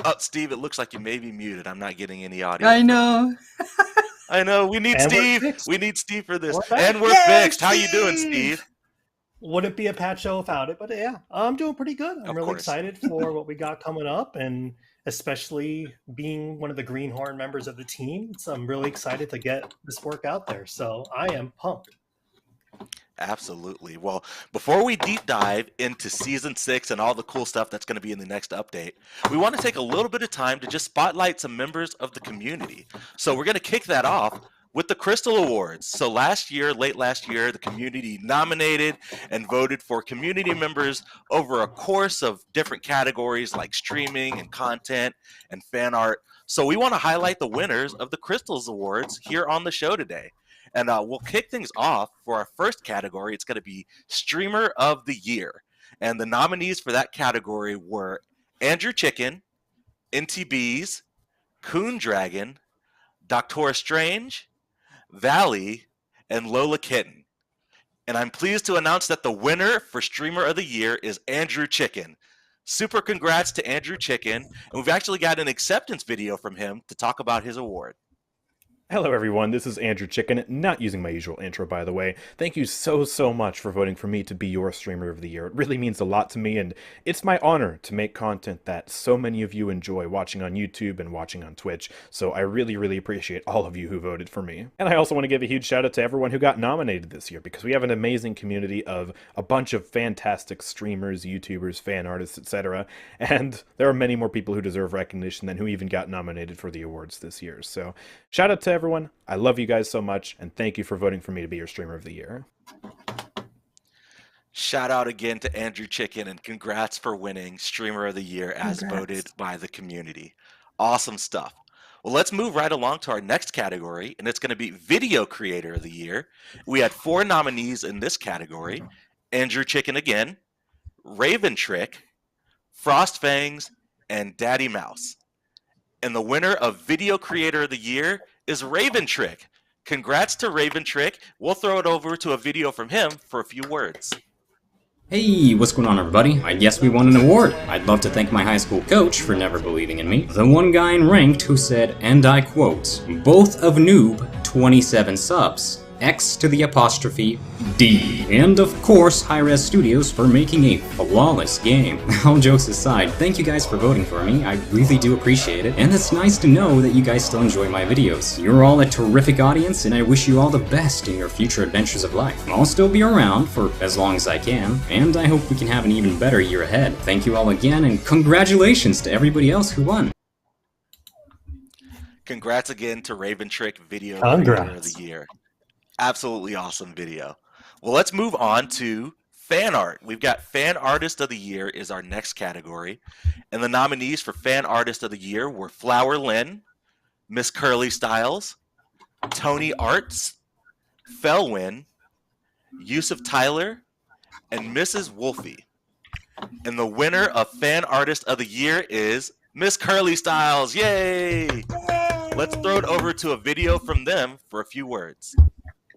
Oh, Steve, it looks like you may be muted. I'm not getting any audio. I know. I know. We need And we're Steve. fixed. We need Steve for this. We're back. And we're Yay, fixed. How you doing, Steve! Steve? Wouldn't be a patch show without it, but yeah, I'm doing pretty good. I'm Of really course. excited for what we got coming up, and especially being one of the Greenhorn members of the team. So I'm really excited to get this work out there. So I am pumped. Absolutely. Well, before we deep dive into Season 6 and all the cool stuff that's going to be in the next update, we want to take a little bit of time to just spotlight some members of the community. So we're going to kick that off with the Crystal Awards. So late last year, the community nominated and voted for community members over a course of different categories like streaming and content and fan art. So we want to highlight the winners of the Crystals Awards here on the show today. And we'll kick things off for our first category. It's going to be Streamer of the Year. And the nominees for that category were Andrew Chicken, NTBs, Coon Dragon, Doctor Strange, Valley, and Lola Kitten. And I'm pleased to announce that the winner for Streamer of the Year is Andrew Chicken. Super congrats to Andrew Chicken. And we've actually got an acceptance video from him to talk about his award. Hello everyone, this is Andrew Chicken, not using my usual intro by the way. Thank you so much for voting for me to be your Streamer of the Year. It really means a lot to me, and it's my honor to make content that so many of you enjoy watching on YouTube and watching on Twitch, so I really appreciate all of you who voted for me. And I also want to give a huge shout out to everyone who got nominated this year, because we have an amazing community of a bunch of fantastic streamers, YouTubers, fan artists, etc. And there are many more people who deserve recognition than who even got nominated for the awards this year. So shout out to everyone. I love you guys so much, and thank you for voting for me to be your Streamer of the Year. Shout out again to Andrew Chicken, and congrats for winning Streamer of the Year as voted by the community. Awesome stuff. Well, let's move right along to our next category, and it's going to be Video Creator of the Year. We had 4 nominees in this category. Andrew Chicken again, Raven Trick, Frost Fangs, and Daddy Mouse. And the winner of Video Creator of the Year is Raven Trick. Congrats to Raven Trick. We'll throw it over to a video from him for a few words. Hey, what's going on everybody? I guess we won an award. I'd love to thank my high school coach for never believing in me. The one guy in ranked who said, and I quote, both of noob, 27 subs. X to the apostrophe D. And of course, Hi-Rez Studios for making a flawless game. All jokes aside, thank you guys for voting for me. I really do appreciate it. And it's nice to know that you guys still enjoy my videos. You're all a terrific audience, and I wish you all the best in your future adventures of life. I'll still be around for as long as I can, and I hope we can have an even better year ahead. Thank you all again, and congratulations to everybody else who won. Congrats again to Raven Trick, Video Congrats. Creator of the Year. Absolutely awesome video. Well, let's move on to Fan Art. We've got Fan Artist of the Year is our next category. And the nominees for Fan Artist of the Year were Flower Lynn, Miss Curly Styles, Tony Arts, Felwyn, Yusuf Tyler, and Mrs. Wolfie. And the winner of Fan Artist of the Year is Miss Curly Styles. Yay! Let's throw it over to a video from them for a few words.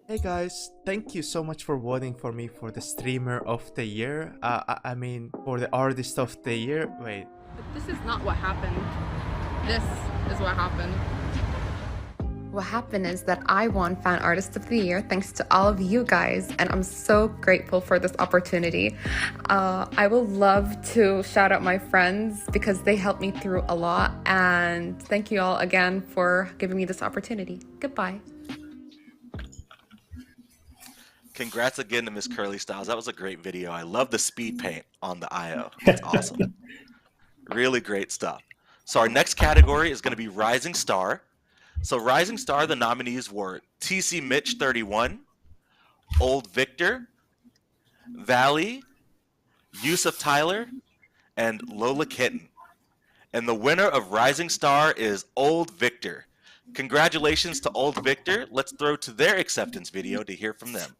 Hey guys, thank you so much for voting for me for the Streamer of the Year. I mean, for the Artist of the Year. Wait. But this is not what happened. This is what happened. What happened is that I won Fan Artist of the Year thanks to all of you guys, and I'm so grateful for this opportunity. I will love to shout out my friends because they helped me through a lot, and thank you all again for giving me this opportunity. Goodbye. Congrats again to Miss Curly Styles. That was a great video. I love the speed paint on the IO. It's awesome. Really great stuff. So our next category is going to be Rising Star. So Rising Star, the nominees were TC Mitch 31, Old Victor, Valley, Yusuf Tyler, and Lola Kitten. And the winner of Rising Star is Old Victor. Congratulations to Old Victor. Let's throw to their acceptance video to hear from them.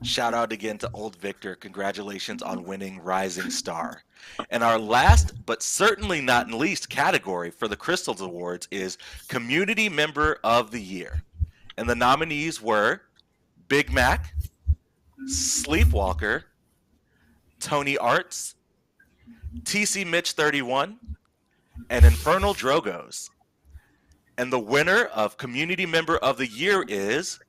Shout out again to Old Victor. Congratulations on winning Rising Star. And our last, but certainly not least category for the Crystals Awards is Community Member of the Year. And the nominees were Big Mac, Sleepwalker, Tony Arts, TC Mitch 31, and Infernal Drogos. And the winner of Community Member of the Year is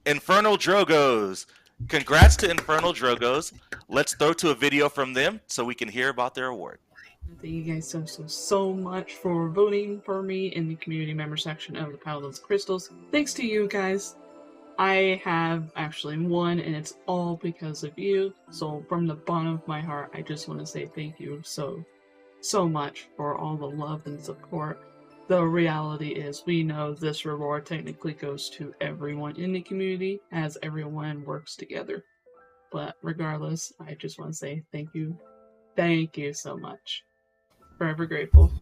Infernal Drogos. Congrats to Infernal Drogos. Let's throw to a video from them so we can hear about their award. Thank you guys so much for voting for me in the community member section of the Paladins Crystals. Thanks to you guys, I have actually won, and it's all because of you. So from the bottom of my heart, I just want to say thank you so much for all the love and support. The reality is, we know this reward technically goes to everyone in the community as everyone works together. But regardless, I just want to say thank you. Thank you so much. Forever grateful.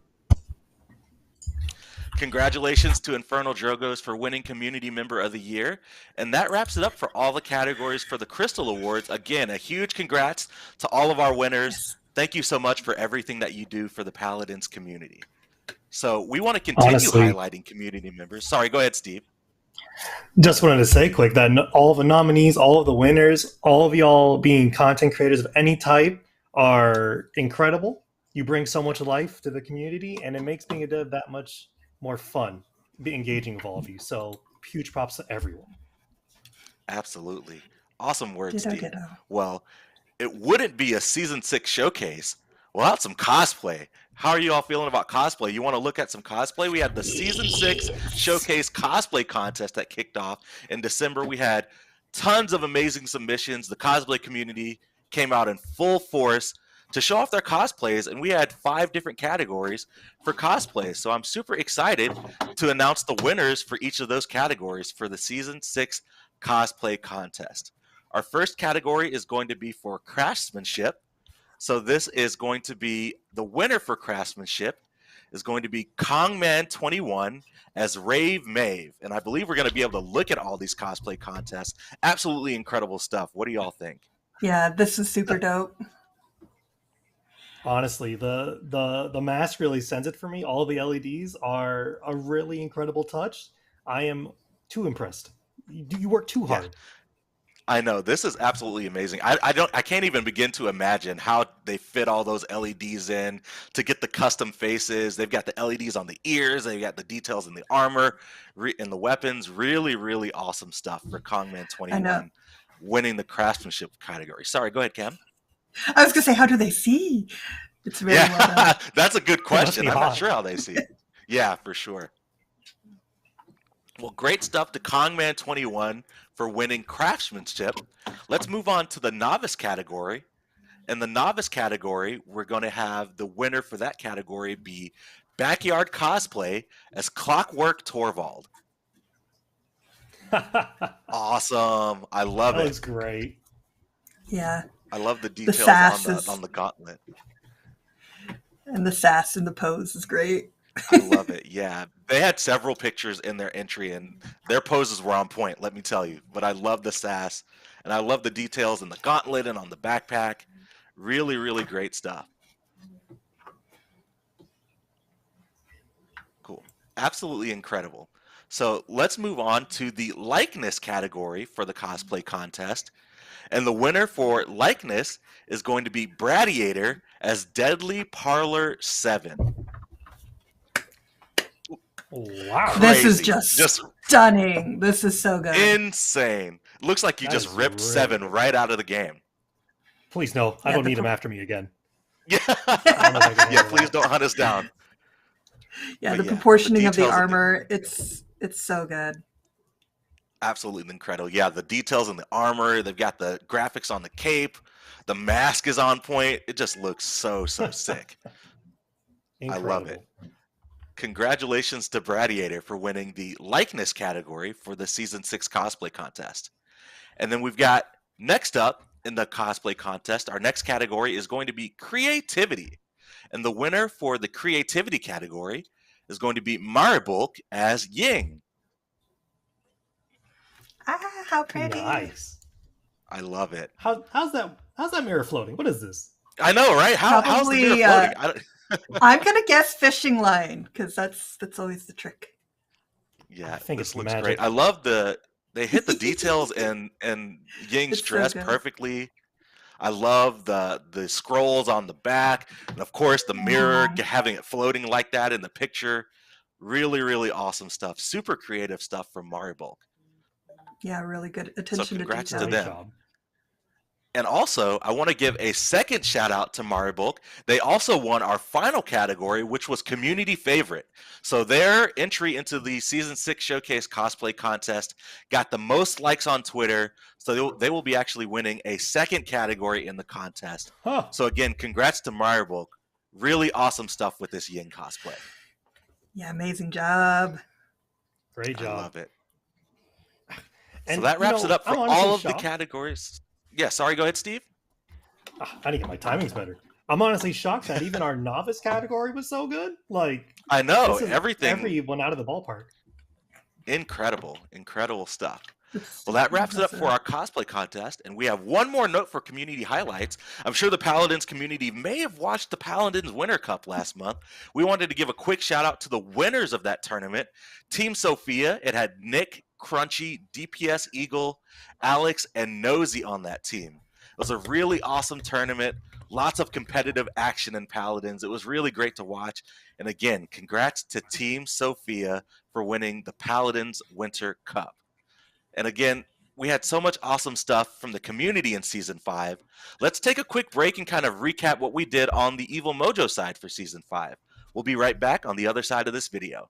Congratulations to Infernal Drogos for winning Community Member of the Year. And that wraps it up for all the categories for the Crystal Awards. Again, a huge congrats to all of our winners. Thank you so much for everything that you do for the Paladins community. So we want to continue highlighting community members. Sorry, go ahead, Steve. Just wanted to say quick that all of the nominees, all of the winners, all of y'all being content creators of any type are incredible. You bring so much life to the community, and it makes being a dev that much more fun, be engaging with all of you. So huge props to everyone. Absolutely. Awesome words, Steve. Well, it wouldn't be a Season 6 showcase without some cosplay. How are you all feeling about cosplay? You want to look at some cosplay? We had the Season 6 Showcase Cosplay Contest that kicked off in December. We had tons of amazing submissions. The cosplay community came out in full force to show off their cosplays, and we had 5 different categories for cosplays. So I'm super excited to announce the winners for each of those categories for the Season 6 Cosplay Contest. Our first category is going to be for craftsmanship. So this is going to be the winner for craftsmanship is going to be Kongman21 as Rave Mave. And I believe we're going to be able to look at all these cosplay contests. Absolutely incredible stuff. What do y'all think? Yeah, this is super dope. Honestly, the mask really sends it for me. All the LEDs are a really incredible touch. I am too impressed. You work too hard. Yeah. I know, this is absolutely amazing. I can't even begin to imagine how they fit all those LEDs in to get the custom faces. They've got the LEDs on the ears, they've got the details in the armor and the weapons. Really, really awesome stuff for Kongman21 winning the craftsmanship category. Sorry, go ahead, Cam. I was gonna say, how do they see? It's really well done. That's a good question. I'm not sure how they see it. Yeah, for sure. Well, great stuff to Kongman21 for winning craftsmanship. Let's move on to the novice category. In the novice category, we're going to have the winner for that category be Backyard Cosplay as Clockwork Torvald. Awesome. I love it. That was great. Yeah. I love the details on the gauntlet. And the sass in the pose is great. I love it. Yeah. They had several pictures in their entry, and their poses were on point, let me tell you. But I love the sass, and I love the details in the gauntlet and on the backpack. Really, really great stuff. Cool. Absolutely incredible. So let's move on to the likeness category for the cosplay contest. And the winner for likeness is going to be Bradiator as Deadly Parlor 7. Wow. This is just stunning. This is so good. Insane. Looks like you just ripped 7 right out of the game. Please no, I Yeah, don't the need him pro- after me again. Yeah, I don't know if I can yeah. handle Please that. don't hunt us down. Yeah, But the yeah, the proportioning of the details in the armor, it's so good. absolutely incredible. Yeah, the details in the armor. They've got the graphics on the cape. The mask is on point. It just looks so sick. I love it. Incredible. Congratulations to Bradiator for winning the likeness category for the season 6 cosplay contest. And then we've got next up in the cosplay contest, our next category is going to be creativity. And the winner for the creativity category is going to be Maribulk as Ying. Ah, how pretty. Nice. I love it. How's that mirror floating? What is this? I know, right? How's the mirror Probably, floating? I don't, I'm gonna guess fishing line because that's always the trick. yeah, think this it's looks magic. great. I love they hit the details and Ying's It's so dress good. perfectly. I love the scrolls on the back, and of course the mirror having it floating like that in the picture. Really awesome stuff. Super creative stuff from Maribulk. Yeah, really good So attention to congrats to detail. Great them. job. And also, I want to give a second shout out to Maribulk. They also won our final category, which was community favorite. So their entry into the season 6 showcase cosplay contest got the most likes on Twitter. So they will be actually winning a second category in the contest. Huh. So again, congrats to Maribulk. Really awesome stuff with this Ying cosplay. Yeah, amazing job. Great I job. love it. And, so that wraps it up I'm for honestly all of the shocked. categories. Yeah, sorry, go ahead, Steve. I need to get my timings better. I'm honestly shocked that even our novice category was so good. Like, I know, this is everyone out of the ballpark. Incredible stuff. Well, that wraps it up for our cosplay contest, and we have one more note for community highlights. I'm sure the Paladins community may have watched the Paladins Winter Cup last month. We wanted to give a quick shout out to the winners of that tournament. Team Sophia, it had Nick, Crunchy, DPS Eagle, Alex, and Nosy on that team. It was a really awesome tournament. Lots of competitive action in Paladins. It was really great to watch. And again, congrats to Team Sophia for winning the Paladins Winter Cup. And again, we had so much awesome stuff from the community in Season 5. Let's take a quick break and kind of recap what we did on the Evil Mojo side for Season 5. We'll be right back on the other side of this video.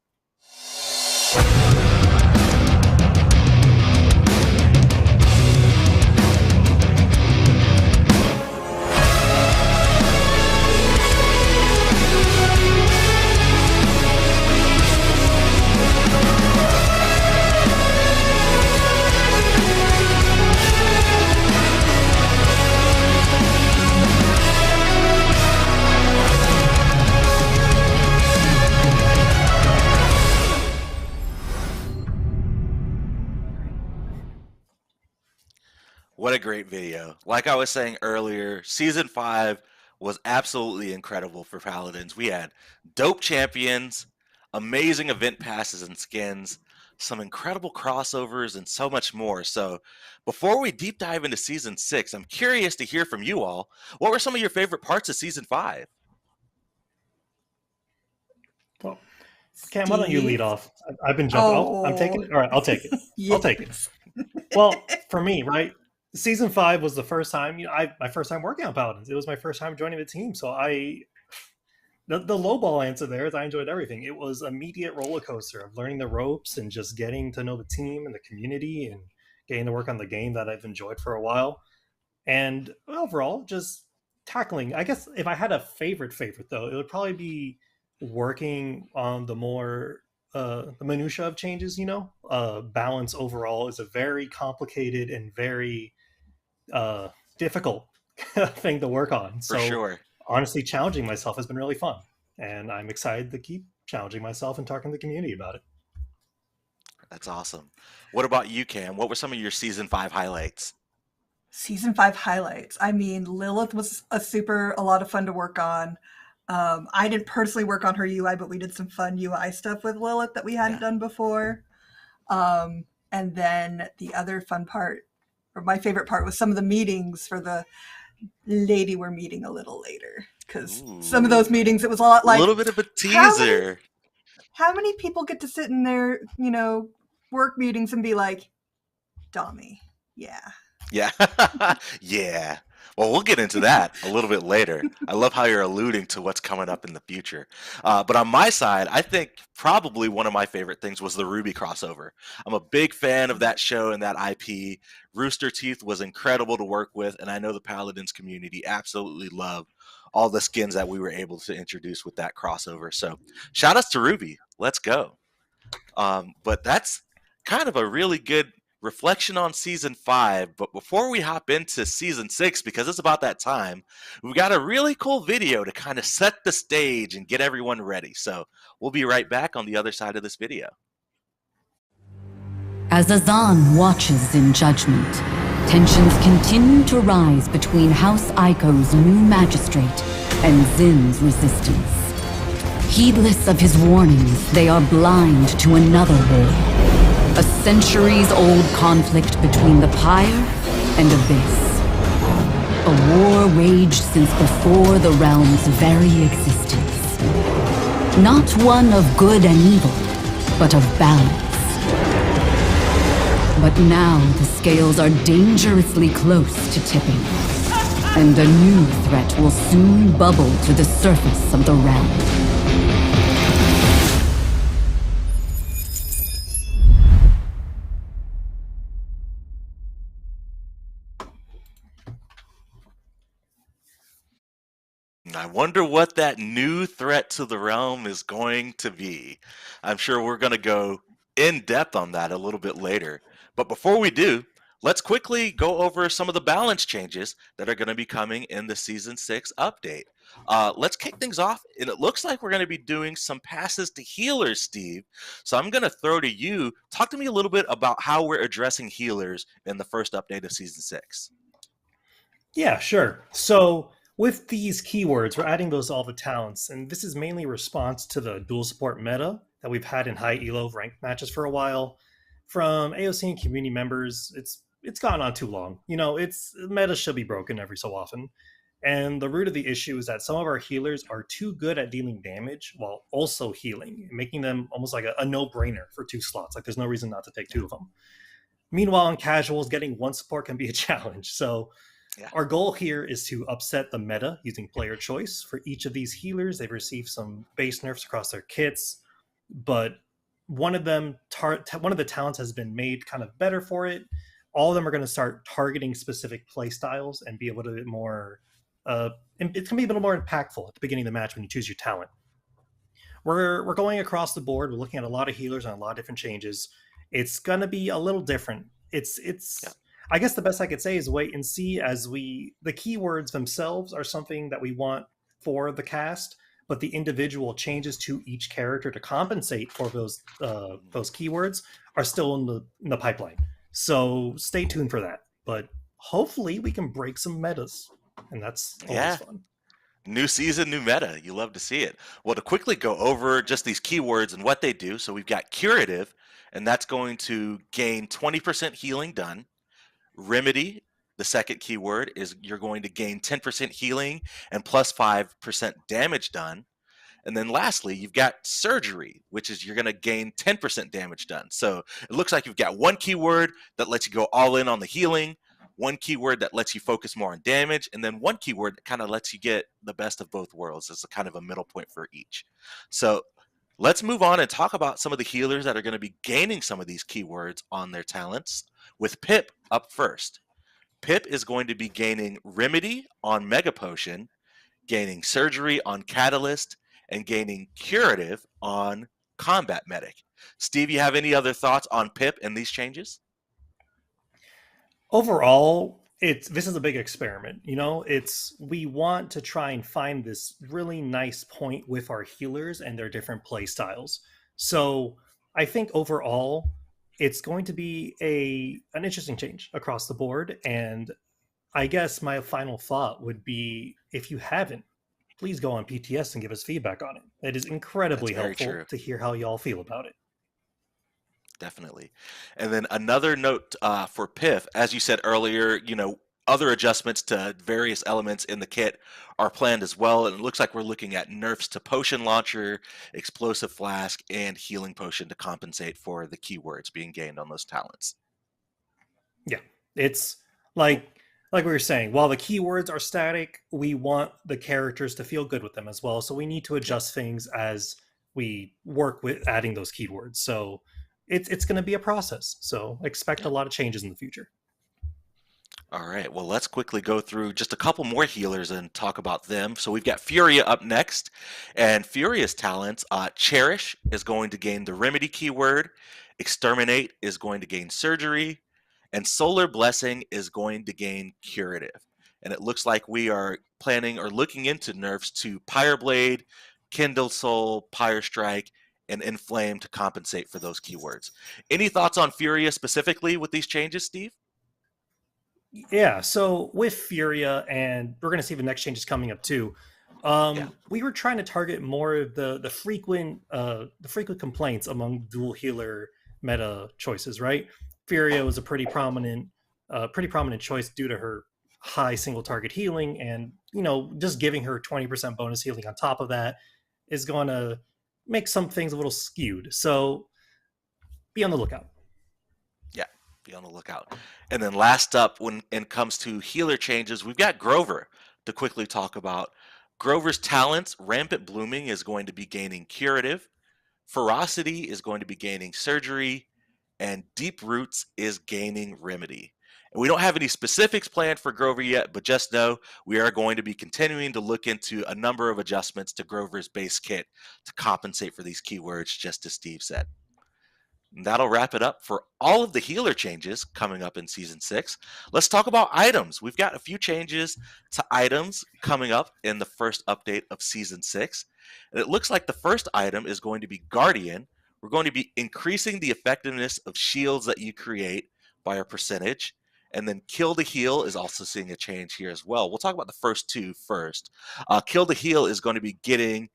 What a great video. Like I was saying earlier, Season 5 was absolutely incredible for Paladins. We had dope champions, amazing event passes and skins, some incredible crossovers, and so much more. So before we deep dive into Season 6, I'm curious to hear from you all. What were some of your favorite parts of Season 5? Well, Cam, why don't you lead off? I've been jumping. I'm taking it. All right, I'll take it. I'll take it. Well, for me, right, Season 5 was the first time, my first time working on Paladins. It was my first time joining the team. So the lowball answer there is I enjoyed everything. It was an immediate roller coaster of learning the ropes and just getting to know the team and the community and getting to work on the game that I've enjoyed for a while. And overall, just tackling, I guess if I had a favorite though, it would probably be working on the more the minutia of changes. Balance overall is a very complicated and very difficult thing to work on. For sure. Honestly, challenging myself has been really fun, and I'm excited to keep challenging myself and talking to the community about it. That's awesome. What about you, Cam? What were some of your Season 5 highlights? Season 5 highlights. I mean, Lilith was a lot of fun to work on. I didn't personally work on her UI, but we did some fun UI stuff with Lilith that we hadn't done before. And then the other fun part, or my favorite part, was some of the meetings for the lady we're meeting a little later. Because some of those meetings, it was a lot like... A little bit of a teaser. How many people get to sit in their, work meetings and be like, Dommy, yeah. Yeah. Yeah. Well, we'll get into that a little bit later. I love how you're alluding to what's coming up in the future. But on my side, I think probably one of my favorite things was the Ruby crossover. I'm a big fan of that show and that IP. Rooster Teeth was incredible to work with, and I know the Paladins community absolutely loved all the skins that we were able to introduce with that crossover. So shout outs to Ruby. Let's go. But that's kind of a really good reflection on season 5. But before we hop into season 6, because it's about that time, we've got a really cool video to kind of set the stage and get everyone ready. So we'll be right back on the other side of this video. As Azan watches in judgment, tensions continue to rise between House Aiko's new magistrate and Zin's resistance. Heedless of his warnings, they are blind to another war. A centuries-old conflict between the Pyre and Abyss. A war waged since before the realm's very existence. Not one of good and evil, but of balance. But now the scales are dangerously close to tipping, and a new threat will soon bubble to the surface of the realm. I wonder what that new threat to the realm is going to be. I'm sure we're going to go in depth on that a little bit later. But before we do, let's quickly go over some of the balance changes that are going to be coming in the Season 6 update. Let's kick things off, and it looks like we're going to be doing some passes to healers, Steve. So I'm going to throw to you. Talk to me a little bit about how we're addressing healers in the first update of Season 6. Yeah, sure. So with these keywords, we're adding those to all the talents, and this is mainly a response to the dual support meta that we've had in high elo ranked matches for a while. From AOC and community members, it's gone on too long. You know, meta should be broken every so often. And the root of the issue is that some of our healers are too good at dealing damage while also healing, making them almost like a no-brainer for 2 slots. Like there's no reason not to take 2 of them. Meanwhile, in casuals, getting 1 support can be a challenge. So our goal here is to upset the meta using player choice. For each of these healers, they've received some base nerfs across their kits, but one of the talents has been made kind of better for it. All of them are going to start targeting specific play styles and be a little bit more it's going to be a little more impactful at the beginning of the match when you choose your talent. We're going across the board. We're looking at a lot of healers and a lot of different changes. It's going to be a little different. I guess the best I could say is wait and see, as the keywords themselves are something that we want for the cast, but the individual changes to each character to compensate for those keywords are still in the pipeline. So stay tuned for that. But hopefully we can break some metas, and that's always fun. New season, new meta. You love to see it. Well, to quickly go over just these keywords and what they do. So we've got curative, and that's going to gain 20% healing done. Remedy, the second keyword, is you're going to gain 10% healing and plus 5% damage done. And then lastly, you've got surgery, which is you're going to gain 10% damage done. So it looks like you've got one keyword that lets you go all in on the healing, one keyword that lets you focus more on damage, and then one keyword that kind of lets you get the best of both worlds. It's a kind of a middle point for each. So let's move on and talk about some of the healers that are going to be gaining some of these keywords on their talents, with Pip up first. Pip is going to be gaining Remedy on Mega Potion, gaining Surgery on Catalyst, and gaining Curative on Combat Medic. Steve, you have any other thoughts on Pip and these changes? Overall, this is a big experiment. You know, we want to try and find this really nice point with our healers and their different play styles. So I think overall, it's going to be an interesting change across the board. And I guess my final thought would be, if you haven't, please go on PTS and give us feedback on it. It is incredibly helpful to hear how y'all feel about it. Definitely. And then another note for Piff, as you said earlier, other adjustments to various elements in the kit are planned as well. And it looks like we're looking at nerfs to Potion Launcher, Explosive Flask, and Healing Potion to compensate for the keywords being gained on those talents. Yeah, it's like like we were saying, while the keywords are static, we want the characters to feel good with them as well. So we need to adjust things as we work with adding those keywords. So it's going to be a process. So expect a lot of changes in the future. All right, well, let's quickly go through just a couple more healers and talk about them. So we've got Furia up next, and Furia's talents, Cherish is going to gain the Remedy keyword, Exterminate is going to gain Surgery, and Solar Blessing is going to gain Curative. And it looks like we are planning or looking into nerfs to Pyre Blade, Kindle Soul, Pyre Strike, and Inflame to compensate for those keywords. Any thoughts on Furia specifically with these changes, Steve? Yeah, so with Furia, and we're going to see the next changes coming up too. We were trying to target more of the frequent complaints among dual healer meta choices, right? Furia was a pretty prominent choice due to her high single target healing, and just giving her 20% bonus healing on top of that is going to make some things a little skewed. So be on the lookout. Yeah, be on the lookout. And then last up, when it comes to healer changes, we've got Grover to quickly talk about. Grover's talents, Rampant Blooming is going to be gaining Curative, Ferocity is going to be gaining Surgery, and Deep Roots is gaining Remedy. And we don't have any specifics planned for Grover yet, but just know we are going to be continuing to look into a number of adjustments to Grover's base kit to compensate for these keywords, just as Steve said. And that'll wrap it up for all of the healer changes coming up in Season 6. Let's talk about items. We've got a few changes to items coming up in the first update of Season 6. And it looks like the first item is going to be Guardian. We're going to be increasing the effectiveness of shields that you create by a percentage. And then Kill to Heal is also seeing a change here as well. We'll talk about the first two first. Kill to Heal is going to be getting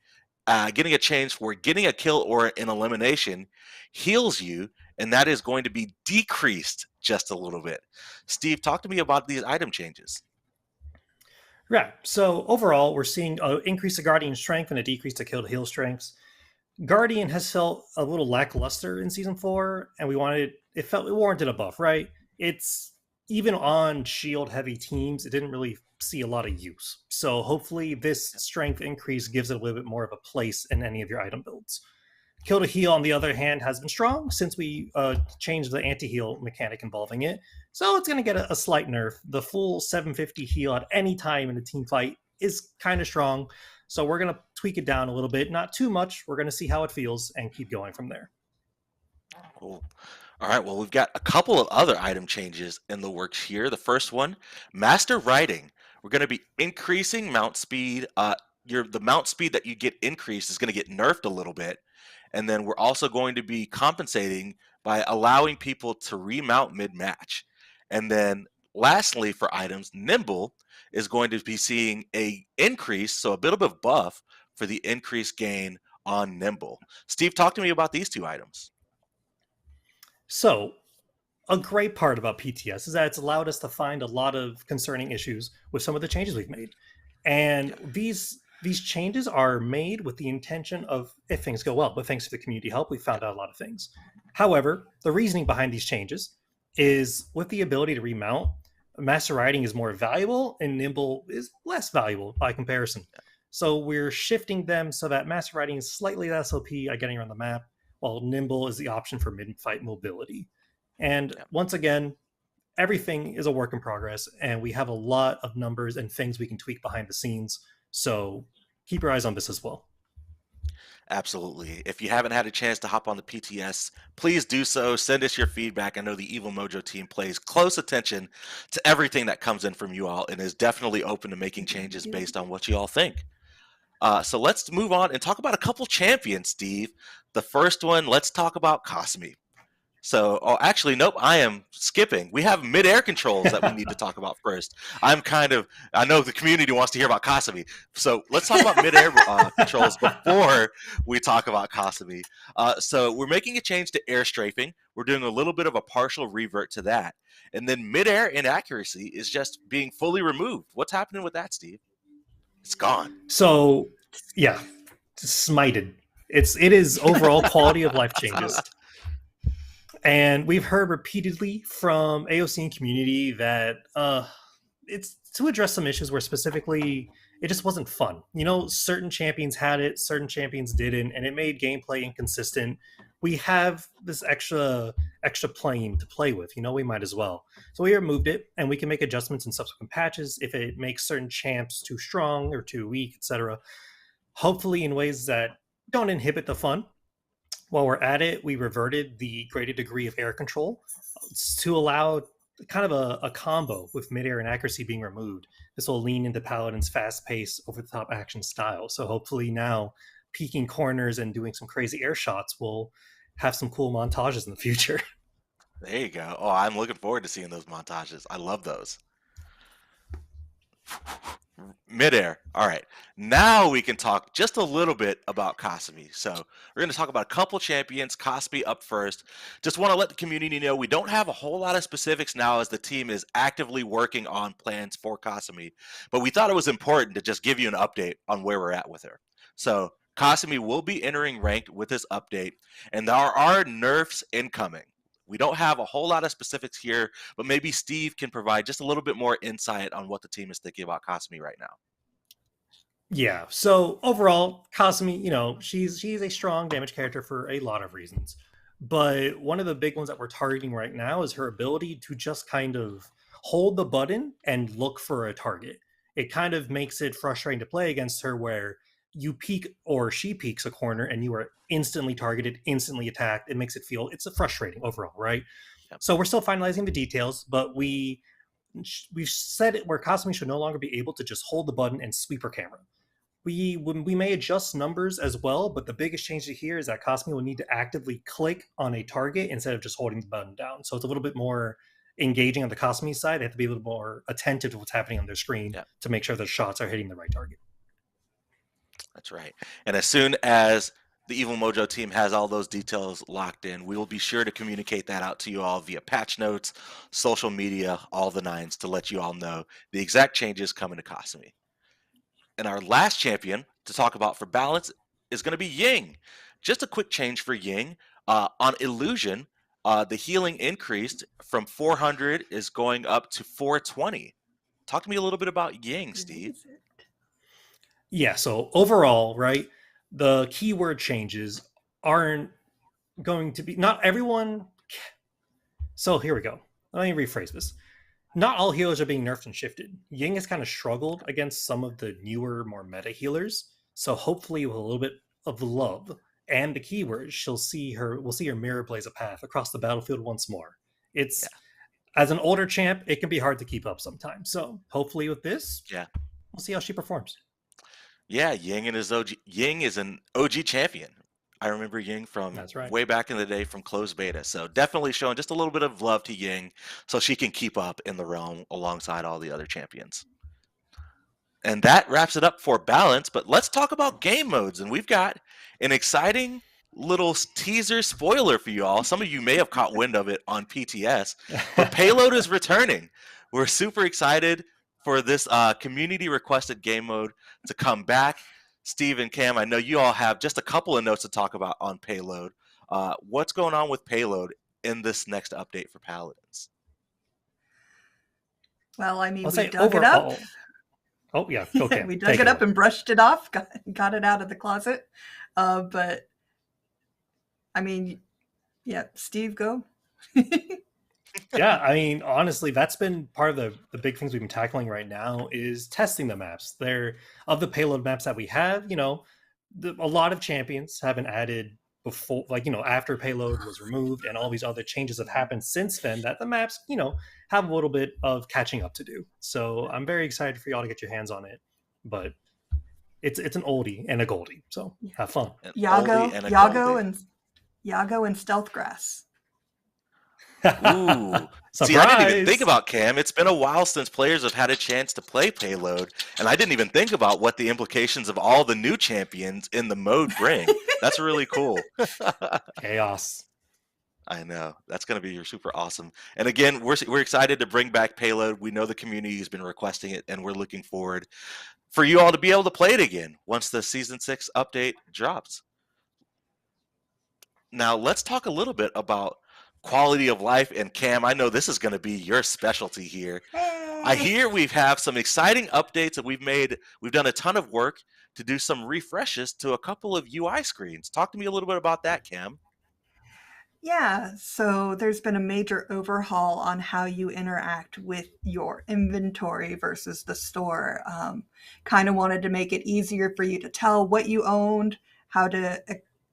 a change for getting a kill or an elimination heals you, and that is going to be decreased just a little bit. Steve, talk to me about these item changes. Right. So overall, we're seeing an increase of Guardian strength and a decrease to kill to heal strengths. Guardian has felt a little lackluster in Season 4, and it warranted a buff, right? It's even on shield heavy teams, it didn't really see a lot of use. So hopefully this strength increase gives it a little bit more of a place in any of your item builds. Kill to Heal, on the other hand, has been strong since we changed the anti-heal mechanic involving it. So it's going to get a slight nerf. The full 750 heal at any time in a team fight is kind of strong. So we're going to tweak it down a little bit. Not too much. We're going to see how it feels and keep going from there. Cool. All right, well, we've got a couple of other item changes in the works here. The first one, Master Riding. We're going to be increasing mount speed. The mount speed that you get increased is going to get nerfed a little bit. And then we're also going to be compensating by allowing people to remount mid-match. And then lastly, for items, Nimble is going to be seeing a increase, so a bit of a buff for the increased gain on Nimble. Steve, talk to me about these two items. So, a great part about PTS is that it's allowed us to find a lot of concerning issues with some of the changes we've made. And these changes are made with the intention of, if things go well, but thanks to the community help, we found out a lot of things. However, the reasoning behind these changes is with the ability to remount, Master Riding is more valuable and Nimble is less valuable by comparison. So we're shifting them so that Master Riding is slightly less OP at getting around the map, while Nimble is the option for mid-fight mobility. And once again, everything is a work in progress, and we have a lot of numbers and things we can tweak behind the scenes. So keep your eyes on this as well. Absolutely. If you haven't had a chance to hop on the PTS, please do so. Send us your feedback. I know the Evil Mojo team pays close attention to everything that comes in from you all and is definitely open to making changes based on what you all think. So let's move on and talk about a couple champions, Steve. The first one, let's talk about Cosme. So, actually, nope, I am skipping. We have mid-air controls that we need to talk about first. I know the community wants to hear about Cosme. So let's talk about mid-air controls before we talk about Cosme. So we're making a change to air strafing. We're doing a little bit of a partial revert to that. And then mid-air inaccuracy is just being fully removed. What's happening with that, Steve? It's gone. So, yeah, smited. It is overall quality of life changes. And we've heard repeatedly from AOC and community that it's to address some issues where specifically it just wasn't fun. Certain champions had it, certain champions didn't, and it made gameplay inconsistent. We have this extra plane to play with. We might as well. So we removed it, and we can make adjustments in subsequent patches if it makes certain champs too strong or too weak, etc. Hopefully in ways that don't inhibit the fun. While we're at it, we reverted the graded degree of air control to allow kind of a combo with midair and accuracy being removed. This will lean into Paladin's fast-paced, over-the-top action style. So hopefully now, peeking corners and doing some crazy air shots will have some cool montages in the future. There you go. Oh, I'm looking forward to seeing those montages. I love those. Midair. All right. Now we can talk just a little bit about Kasumi. So we're going to talk about a couple champions. Kasumi up first. Just want to let the community know we don't have a whole lot of specifics now as the team is actively working on plans for Kasumi. But we thought it was important to just give you an update on where we're at with her. So Kasumi will be entering ranked with this update, and there are nerfs incoming. We don't have a whole lot of specifics here, but maybe Steve can provide just a little bit more insight on what the team is thinking about Kasumi right now. Yeah, so overall, Kasumi, she's a strong damage character for a lot of reasons. But one of the big ones that we're targeting right now is her ability to just kind of hold the button and look for a target. It kind of makes it frustrating to play against her where you peek or she peeks a corner and you are instantly targeted, instantly attacked. It makes it feel frustrating overall, right? Yep. So we're still finalizing the details, but we've said it where Kasumi should no longer be able to just hold the button and sweep her camera. We may adjust numbers as well, but the biggest change to here is that Kasumi will need to actively click on a target instead of just holding the button down. So it's a little bit more engaging on the Kasumi side. They have to be a little more attentive to what's happening on their screen to make sure the shots are hitting the right target. That's right. And as soon as the Evil Mojo team has all those details locked in, we will be sure to communicate that out to you all via patch notes, social media, all the nines, to let you all know the exact changes coming to Kasumi. And our last champion to talk about for balance is going to be Ying. Just a quick change for Ying. On Illusion, the healing increased from 400 is going up to 420. Talk to me a little bit about Ying, Steve. Yeah, so overall, right, the keyword changes aren't going to be, not everyone. So here we go. Let me rephrase this. Not all healers are being nerfed and shifted. Ying has kind of struggled against some of the newer, more meta healers. So hopefully with a little bit of love and the keywords, we'll see her mirror blaze a path across the battlefield once more. As an older champ, it can be hard to keep up sometimes. So hopefully with this, we'll see how she performs. Yeah, Ying is an OG champion. I remember Ying from way back in the day from closed beta. So definitely showing just a little bit of love to Ying so she can keep up in the realm alongside all the other champions. And that wraps it up for balance, but let's talk about game modes. And we've got an exciting little teaser spoiler for you all. Some of you may have caught wind of it on PTS, but Payload is returning. We're super excited for this community requested game mode to come back. Steve and Cam, I know you all have just a couple of notes to talk about on Payload. What's going on with Payload in this next update for Paladins? Well, I mean, we dug it up. Oh, yeah. Okay. We dug it up and brushed it off, got it out of the closet. But, I mean, yeah, Steve, go. Yeah, I mean, honestly, that's been part of the big things we've been tackling right now is testing the maps. Of the Payload maps that we have, a lot of champions have been added before, after Payload was removed, and all these other changes have happened since then that the maps, have a little bit of catching up to do. So I'm very excited for y'all to get your hands on it. But it's an oldie and a goldie, so have fun. Yago and Stealth Grass. Ooh. See, I didn't even think about Cam. It's been a while since players have had a chance to play Payload, and I didn't even think about what the implications of all the new champions in the mode bring. That's really cool. Chaos. I know. That's going to be super awesome. And again, we're excited to bring back Payload. We know the community has been requesting it, and we're looking forward for you all to be able to play it again once the Season 6 update drops. Now, let's talk a little bit about quality of life. And Cam, I know this is going to be your specialty here. I hear we have some exciting updates, and we've done a ton of work to do some refreshes to a couple of UI screens. Talk to me a little bit about that, Cam. Yeah, so there's been a major overhaul on how you interact with your inventory versus the store. Kind of wanted to make it easier for you to tell what you owned, how to,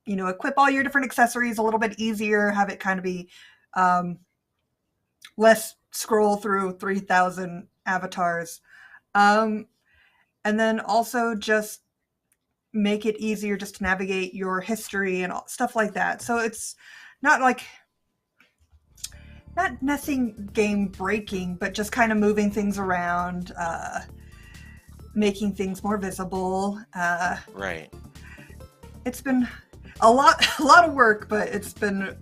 equip all your different accessories a little bit easier, have it kind of be less scroll through 3,000 avatars. And then also just make it easier just to navigate your history and stuff like that. So it's not nothing game breaking, but just kind of moving things around, making things more visible. Right. It's been a lot of work, but it's been,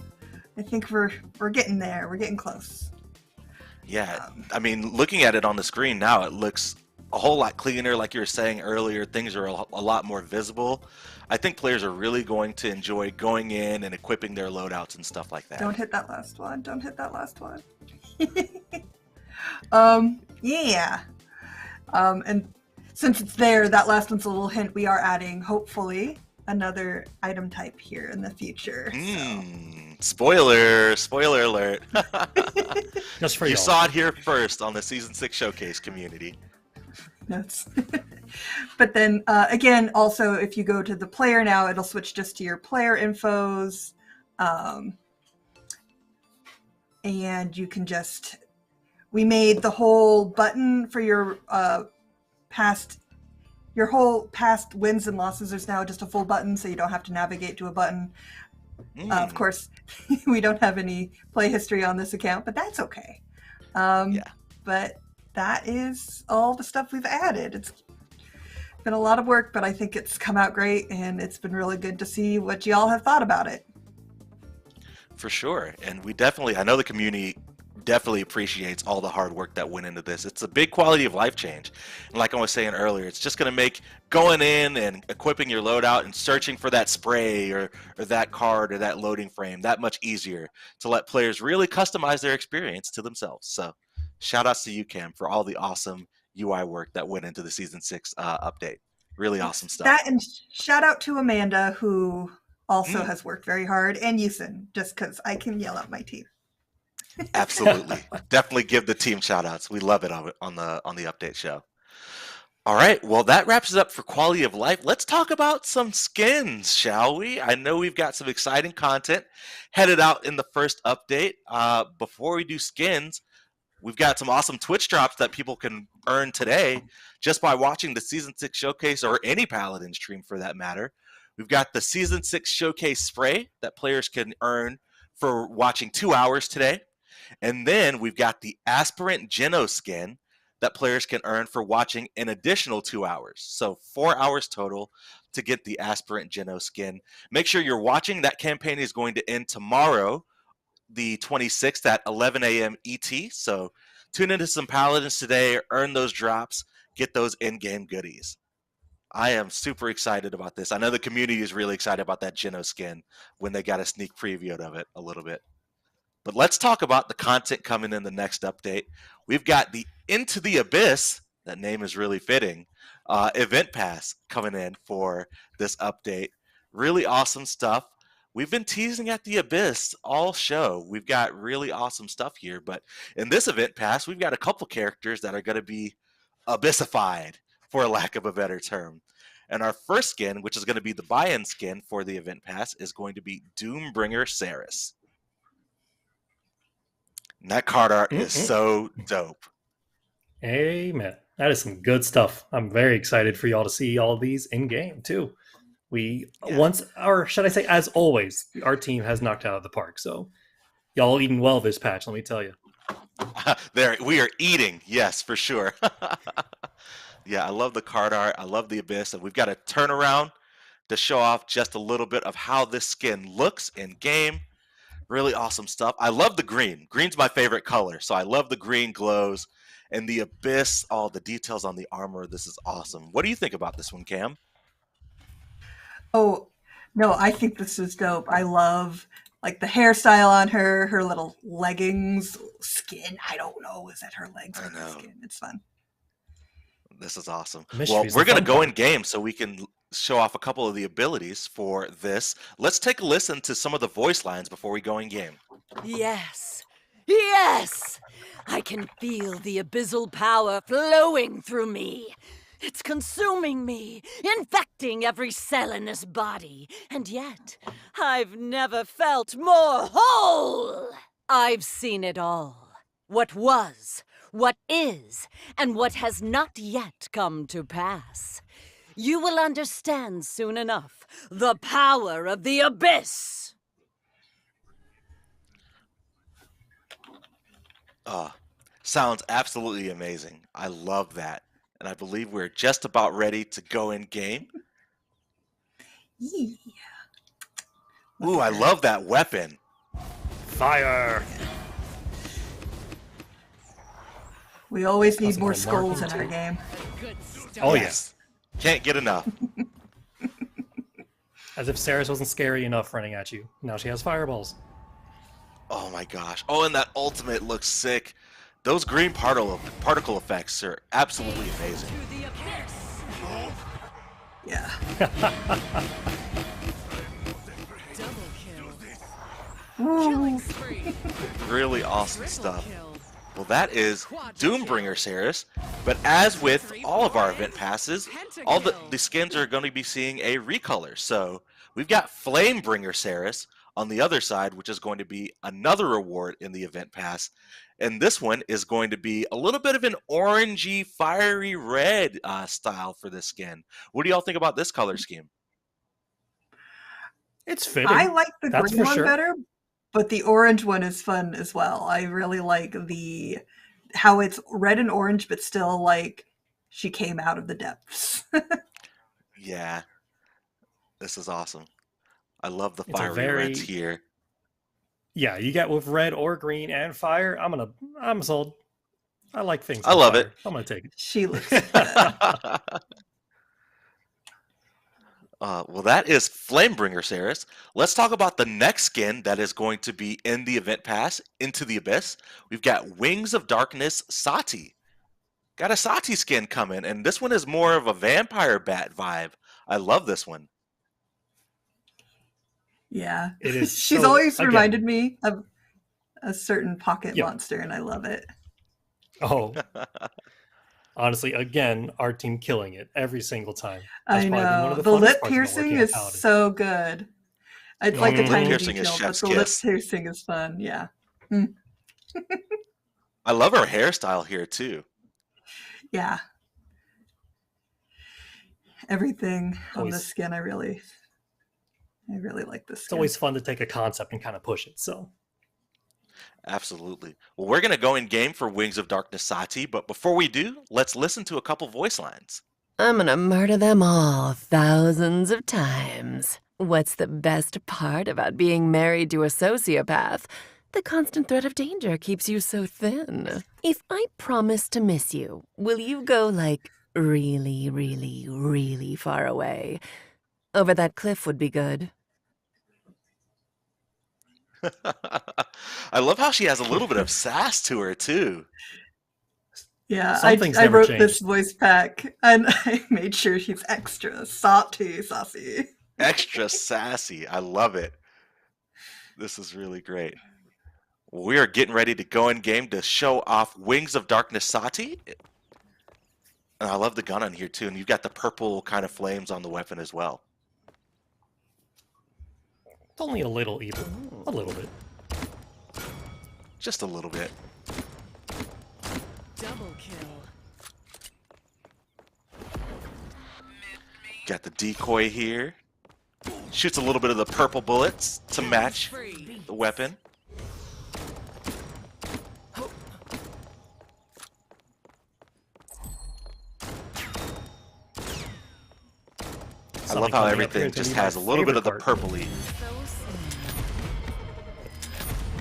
I think we're getting there. We're getting close. Yeah, I mean, looking at it on the screen now, it looks a whole lot cleaner. Like you were saying earlier, things are a lot more visible. I think players are really going to enjoy going in and equipping their loadouts and stuff like that. Don't hit that last one. Don't hit that last one. Yeah. And since it's there, that last one's a little hint. We are adding, hopefully, another item type here in the future. Spoiler alert. Just for you y'all. saw it here first on the Season 6 Showcase community. Notes. But then, again, also, if you go to the player now, it'll switch just to your player infos. And you can just... We made the whole button for your whole past wins and losses. There's now just a full button, so you don't have to navigate to a button. Of course, we don't have any play history on this account, but that's okay. But that is all the stuff we've added. It's been a lot of work, but I think it's come out great, and it's been really good to see what y'all have thought about it. For sure. And I know the community definitely appreciates all the hard work that went into this. It's a big quality of life change. And like I was saying earlier, it's just going to make going in and equipping your loadout and searching for that spray or that card or that loading frame that much easier to let players really customize their experience to themselves. So shout outs to you, Cam, for all the awesome UI work that went into the Season 6 update. Really awesome stuff. That, and shout out to Amanda, who also has worked very hard, and Yusin, just because I can yell at my team. Absolutely. Definitely give the team shout outs. We love it on the update show. All right. Well, that wraps it up for quality of life. Let's talk about some skins, shall we? I know we've got some exciting content headed out in the first update. Before we do skins, we've got some awesome Twitch drops that people can earn today just by watching the Season 6 Showcase or any Paladin stream for that matter. We've got the Season 6 Showcase spray that players can earn for watching 2 hours today. And then we've got the Aspirant Geno skin that players can earn for watching an additional 2 hours. So 4 hours total to get the Aspirant Geno skin. Make sure you're watching. That campaign is going to end tomorrow, the 26th at 11 a.m. ET. So tune into some Paladins today, earn those drops, get those in-game goodies. I am super excited about this. I know the community is really excited about that Geno skin when they got a sneak preview of it a little bit. But let's talk about the content coming in the next update. We've got the Into the Abyss, that name is really fitting, event pass coming in for this update. Really awesome stuff. We've been teasing at the Abyss all show. We've got really awesome stuff here. But in this event pass, we've got a couple characters that are going to be abyssified, for a lack of a better term. And our first skin, which is going to be the buy-in skin for the event pass, is going to be Doombringer Saris. And that card art is so dope. Amen. That is some good stuff. I'm very excited for y'all to see all these in game too. Or should I say, as always, our team has knocked out of the park. So y'all eating well this patch, let me tell you. There, we are eating, yes, for sure. Yeah, I love the card art. I love the Abyss. And we've got a turnaround to show off just a little bit of how this skin looks in game. Really awesome stuff. I love the green. Green's my favorite color, so I love the green glows. And the Abyss, all the details on the armor, this is awesome. What do you think about this one, Cam? Oh, no, I think this is dope. I love like the hairstyle on her, her little leggings, skin. I don't know. Is that her legs or her skin? It's fun. This is awesome. Mystery's Well, we're the going to fun go part. in game so we can show off a couple of the abilities for this. Let's take a listen to some of the voice lines before we go in game. Yes. Yes! I can feel the abyssal power flowing through me. It's consuming me, infecting every cell in this body. And yet, I've never felt more whole! I've seen it all. What was, what is, and what has not yet come to pass. You will understand soon enough the power of the abyss! Sounds absolutely amazing. I love that. And I believe we're just about ready to go in game. Yeah. Ooh, I love that weapon. Fire! We always need Doesn't more have a mark skulls in into our it. game. Oh, Yes. Can't get enough. As if Saris wasn't scary enough running at you. Now she has fireballs. Oh my gosh. Oh, and that ultimate looks sick. Those green particle effects are absolutely amazing. Yeah. Really awesome stuff. Well, that is Doombringer Saris, but as with all of our event passes, all the skins are going to be seeing a recolor. So we've got Flamebringer Saris on the other side, which is going to be another reward in the event pass. And this one is going to be a little bit of an orangey, fiery red style for this skin. What do y'all think about this color scheme? It's fitting. I like the That's green for one sure. better, but the orange one is fun as well. I really like how it's red and orange, but still like she came out of the depths. Yeah, this is awesome. I love the It's a fiery reds here. Yeah, you get with red or green and fire. I'm sold. I like things. I with love fire. it. I'm gonna take it. She looks Well, that is Flamebringer Saris. Let's talk about the next skin that is going to be in the event pass, Into the Abyss. We've got Wings of Darkness Sati. Got a Sati skin coming, and this one is more of a vampire bat vibe. I love this one. Yeah. It is. She's so, always again, reminded me of a certain pocket Yep. monster, and I love it. Oh, honestly, again, our team killing it every single time. I That's probably been one know. of the The funnest lip parts about piercing working is at Paladins. so good. It's like a Mhm. tiny Piercing is detail, but chef's the lip kiss. piercing is fun. Yeah. I love her hairstyle here, too. Yeah. Everything on Always- the skin, I really like this It's skin. always fun to take a concept and kind of push it. So Absolutely. Well, we're going to go in game for Wings of Darkness Sati, but before we do, let's listen to a couple voice lines. I'm gonna murder them all thousands of times. What's the best part about being married to a sociopath? The constant threat of danger keeps you so thin. If I promise to miss you, will you go like really, really, really far away? Over that cliff would be good. I love how she has a little bit of sass to her, too. Yeah, Something's I never wrote this changed. voice pack, and I made sure she's extra saucy. Extra sassy. I love it. This is really great. We are getting ready to go in game to show off Wings of Darkness Sati. And I love the gun on here, too. And you've got the purple kind of flames on the weapon as well. it's only a little evil, a little bit. Just a little bit. Double kill. Got the decoy here. Shoots a little bit of the purple bullets to match the weapon. I love how everything just has a little bit of the purpley.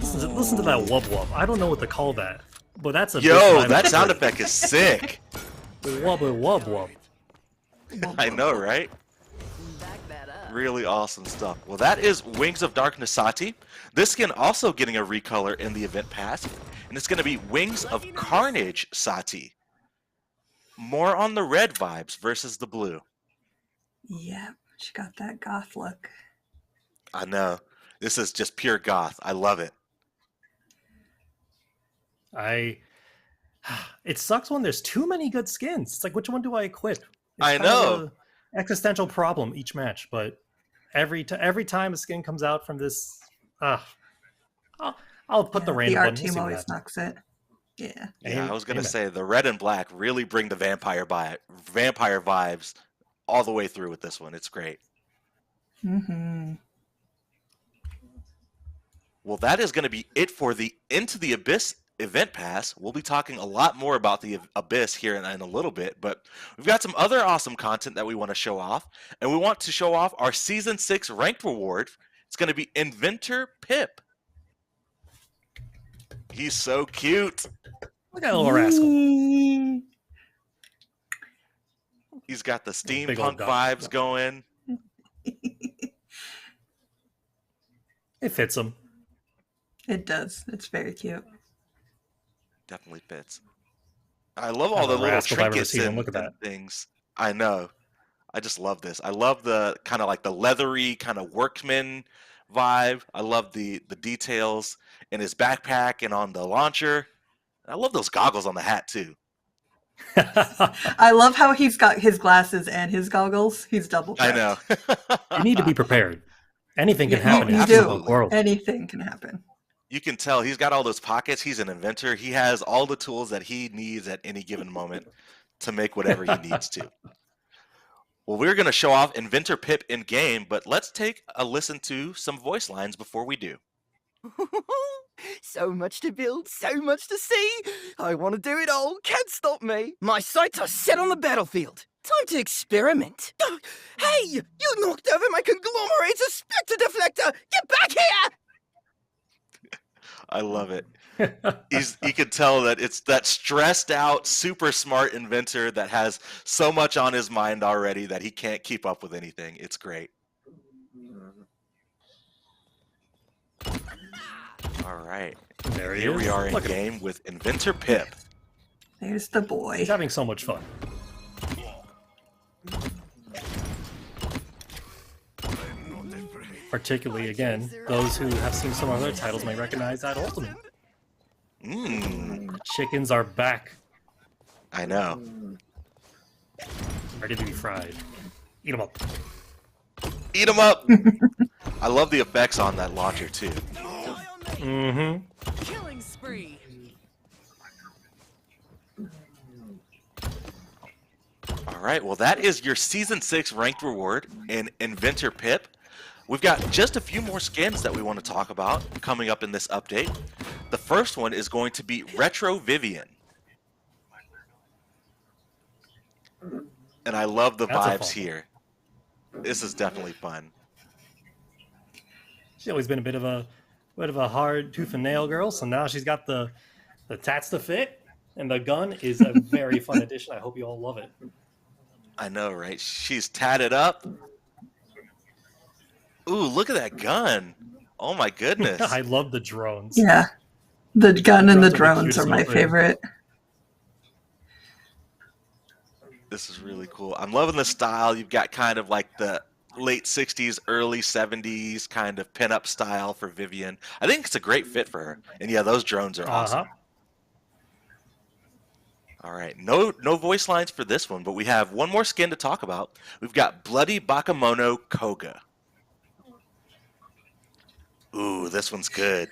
Listen to that wub wub. I don't know what to call that, but that's a Yo, that sound effect is sick. Wub wub wub. I know, right? Really awesome stuff. Well, that is Wings of Darkness Sati. This skin also getting a recolor in the event pass, and it's going to be Wings of Carnage Sati. More on the red vibes versus the blue. Yep, she got that goth look. I know. This is just pure goth. I love it. It sucks when there's too many good skins. It's like, which one do I equip? It's I kind of know. a existential problem each match, but every time a skin comes out from this, I'll put the The random art one. We'll team see what always happens. knocks it. Yeah. Yeah, I was going to Amen. say the red and black really bring the vampire vibes all the way through with this one. It's great. Mm-hmm. Well, that is going to be it for the Into the Abyss event pass. We'll be talking a lot more about the Abyss here in a little bit, but we've got some other awesome content that we want to show off, and we want to show off our Season 6 ranked reward. It's going to be Inventor Pip. He's so cute. Look at that little rascal. He's got the Big old steampunk dog. vibes going. It fits him. It does. It's very cute. Definitely fits. I love all the I'm a little rascal if I've ever trinkets seen him. and, Look at and that. things. I know. I just love this. I love the kind of like the leathery kind of workman vibe. I love the details in his backpack and on the launcher. I love those goggles on the hat too. I love how he's got his glasses and his goggles. He's double I prepped. know. You need to be prepared. Anything can Yeah, happen in you this do. world. Anything can happen. You can tell he's got all those pockets. He's an inventor. He has all the tools that he needs at any given moment to make whatever he needs to. Well, we're going to show off Inventor Pip in game, but let's take a listen to some voice lines before we do. So much to build, so much to see. I want to do it all. Can't stop me. My sights are set on the battlefield. Time to experiment. Hey, you knocked over my conglomerate's spectre deflector. Get back here! I love it. You can tell that it's that stressed out, super smart inventor that has so much on his mind already that he can't keep up with anything. It's great. All right. There he Here we is. are in Look at game with Inventor Pip. There's the boy. He's having so much fun. Particularly, again, those who have seen some other titles may recognize that ultimate. Chickens are back. I know. Ready to be fried. Eat them up. Eat them up! I love the effects on that launcher, too. Mm-hmm. Killing spree. All right, well, that is your Season 6 ranked reward in Inventor Pip. We've got just a few more skins that we want to talk about coming up in this update. The first one is going to be Retro Vivian. And I love the That's a vibes fun here. This is definitely fun. She's always been a bit of a hard tooth and nail girl, so now she's got the tats to fit, and the gun is a very fun addition. I hope you all love it. I know, right? She's tatted up. Ooh, look at that gun. Oh my goodness. I love the drones. Yeah. The gun and the Drones drones are are the my cutest little thing. favorite. This is really cool. I'm loving the style. You've got kind of like the late 60s, early 70s kind of pinup style for Vivian. I think it's a great fit for her. And yeah, those drones are awesome. All right, no voice lines for this one, but we have one more skin to talk about. We've got Bloody Bakemono Koga. Ooh, this one's good.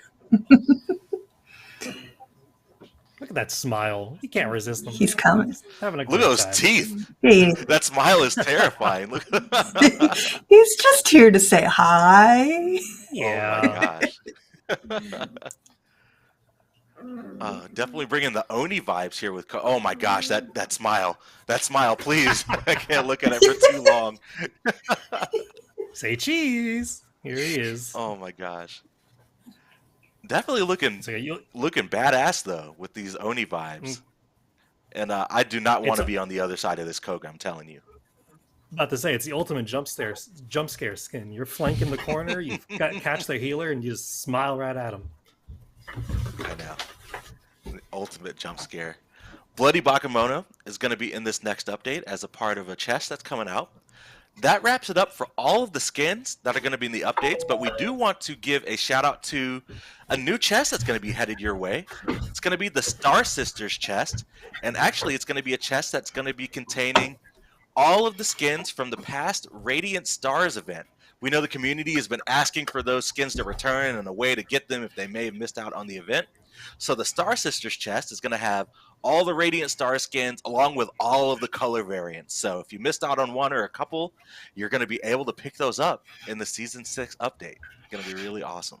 Look at that smile. You can't resist them. He's coming. Having a Look at great those time. teeth. Hey. That smile is terrifying. Look. He's just here to say hi. Yeah. Oh my gosh. Definitely bringing the Oni vibes here with. Oh my gosh, that smile. That smile, please. I can't look at it for too long. Say cheese. Here he is. Oh my gosh. Definitely looking badass though with these Oni vibes. And I do not want to It's a- be on the other side of this Koga, I'm telling you. About to say, it's the ultimate jump scare skin. You're flanking the corner, you catch their healer, and you just smile right at them. I know. The ultimate jump scare. Bloody Bakemono is going to be in this next update as a part of a chest that's coming out. That wraps it up for all of the skins that are going to be in the updates, but we do want to give a shout out to a new chest that's going to be headed your way. It's going to be the Star Sisters chest, and actually it's going to be a chest that's going to be containing all of the skins from the past Radiant Stars event. We know the community has been asking for those skins to return and a way to get them if they may have missed out on the event. So the Star Sisters chest is going to have all the Radiant Star skins along with all of the color variants. So if you missed out on one or a couple, you're going to be able to pick those up in the Season 6 update. It's going to be really awesome.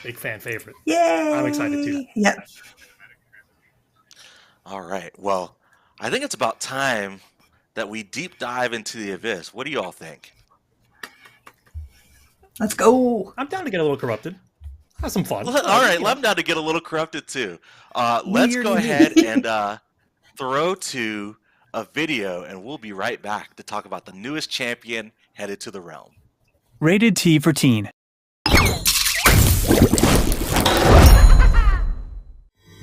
Big fan favorite. Yay! I'm excited too. Yep. All right. Well, I think it's about time that we deep dive into the Abyss. What do you all think? Let's go. I'm down to get a little corrupted. Have some fun. All right, I'm down to get a little corrupted too. Let's go ahead and throw to a video, and we'll be right back to talk about the newest champion headed to the realm. Rated T for Teen.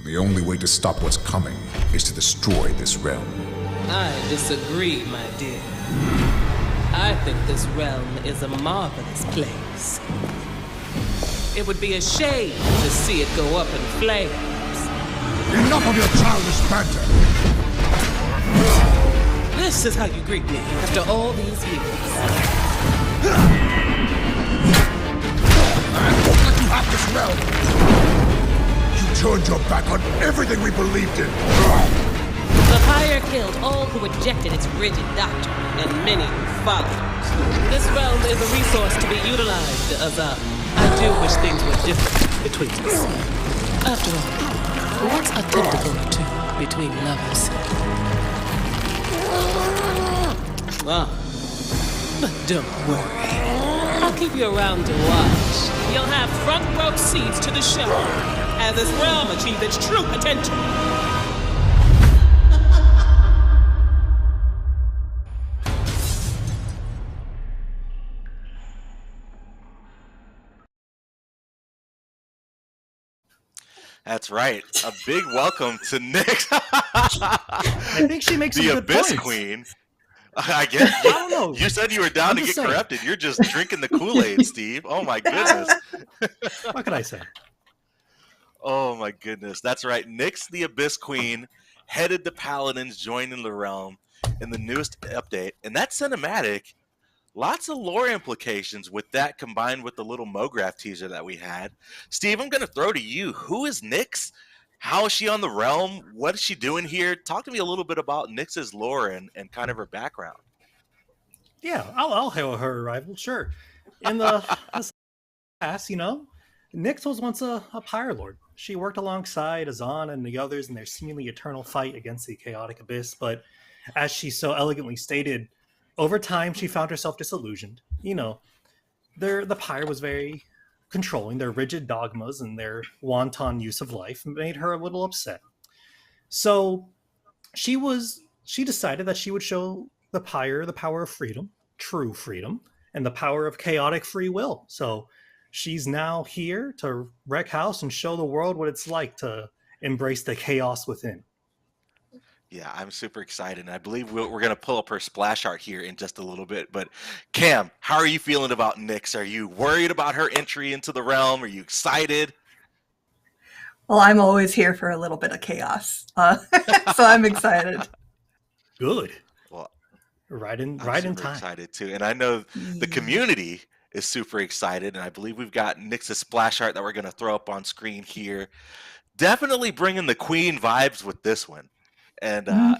The only way to stop what's coming is to destroy this realm. I disagree, my dear. I think this realm is a marvelous place. It would be a shame to see it go up in flames. Enough of your childish banter! This is how you greet me after all these years. I won't let you have this realm! You turned your back on everything we believed in! The Pyre killed all who rejected its rigid doctrine, and many who followed. This realm is a resource to be utilized, Azan. I do wish things were different between us. After all, what's a typical two between lovers? Ah, but don't worry. I'll keep you around to watch. You'll have front row seats to the show as this realm achieves its true potential. That's right. A big welcome to Nyx. I think she makes the some good Abyss points. Queen. I guess. I don't know. You said you were down I'm to get just saying. corrupted. You're just drinking the Kool-Aid, Steve. Oh my goodness. What can I say? Oh my goodness. That's right. Nyx, the Abyss Queen, headed the Paladins, joining the realm in the newest update. And that cinematic, lots of lore implications with that combined with the little MoGraph teaser that we had. Steve, I'm going to throw to you. Who is Nyx? How is she on the realm? What is she doing here? Talk to me a little bit about Nyx's lore and kind of her background. Yeah, I'll hail her arrival, sure. In the past, Nyx was once a Pyre Lord. She worked alongside Azan and the others in their seemingly eternal fight against the chaotic abyss, but as she so elegantly stated, over time she found herself disillusioned. The Pyre was very controlling. Their rigid dogmas and their wanton use of life made her a little upset. So she decided that she would show the Pyre the power of freedom, true freedom, and the power of chaotic free will. So she's now here to wreck house and show the world what it's like to embrace the chaos within. Yeah, I'm super excited. And I believe we're going to pull up her splash art here in just a little bit. But Cam, how are you feeling about Nyx? Are you worried about her entry into the realm? Are you excited? Well, I'm always here for a little bit of chaos. So I'm excited. Good. Well, right in super time. Excited too. And I know the community is super excited. And I believe we've got Nyx's splash art that we're going to throw up on screen here. Definitely bringing the Queen vibes with this one. And I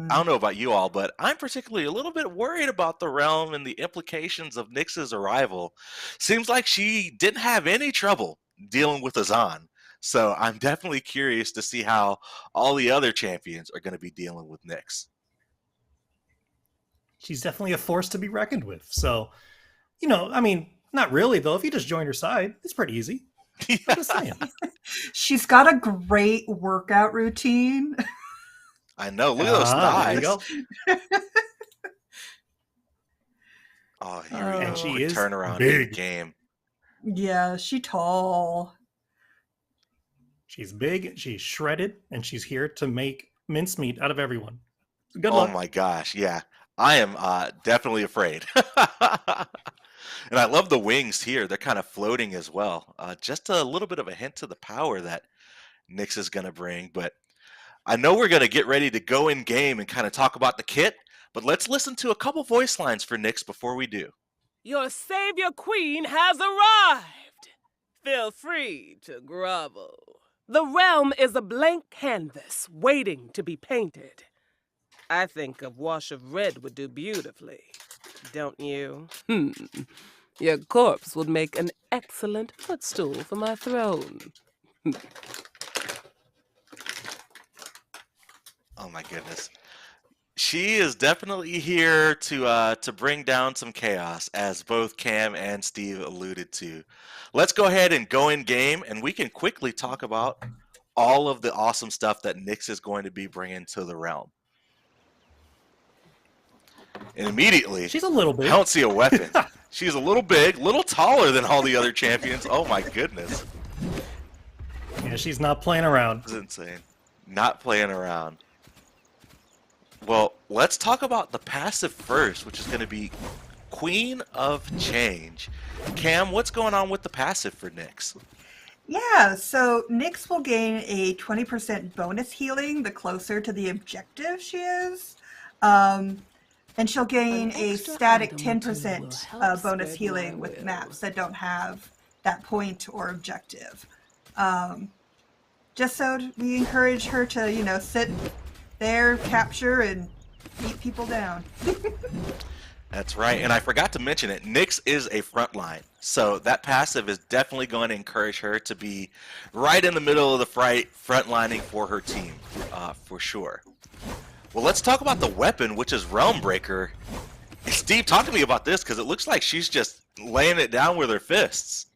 don't know about you all, but I'm particularly a little bit worried about the realm and the implications of Nyx's arrival. Seems like she didn't have any trouble dealing with Azan. So I'm definitely curious to see how all the other champions are going to be dealing with Nyx. She's definitely a force to be reckoned with. So, not really, though. If you just join her side, it's pretty easy. I'm just saying. She's got a great workout routine. I know. Look at those thighs. There you go. Oh, here we go. And she Quick is turnaround big. game. Yeah, she tall. She's big, she's shredded, and she's here to make mincemeat out of everyone. Good Oh luck. my gosh, yeah. I am definitely afraid. And I love the wings here. They're kind of floating as well. Just a little bit of a hint to the power that Nyx is going to bring. But I know we're going to get ready to go in game and kind of talk about the kit. But let's listen to a couple voice lines for Nyx before we do. Your savior queen has arrived. Feel free to grovel. The realm is a blank canvas waiting to be painted. I think a wash of red would do beautifully, don't you? Your corpse would make an excellent footstool for my throne. Oh my goodness. She is definitely here to bring down some chaos, as both Cam and Steve alluded to. Let's go ahead and go in game, and we can quickly talk about all of the awesome stuff that Nyx is going to be bringing to the realm. And immediately, she's a little big. I don't see a weapon. She's a little big, little taller than all the other champions. Oh my goodness. Yeah, she's not playing around. This is insane. Not playing around. Well, let's talk about the passive first, which is going to be Queen of Change. Cam, what's going on with the passive for Nyx? Yeah, so Nyx will gain a 20% bonus healing the closer to the objective she is. And she'll gain a static 10% bonus healing with maps that don't have that point or objective. Just so we encourage her to, sit there, capture, and beat people down. That's right, and I forgot to mention it. Nyx is a frontline, so that passive is definitely going to encourage her to be right in the middle of the frontlining for her team, for sure. Well, let's talk about the weapon, which is Realm Breaker. Steve, talk to me about this, because it looks like she's just laying it down with her fists.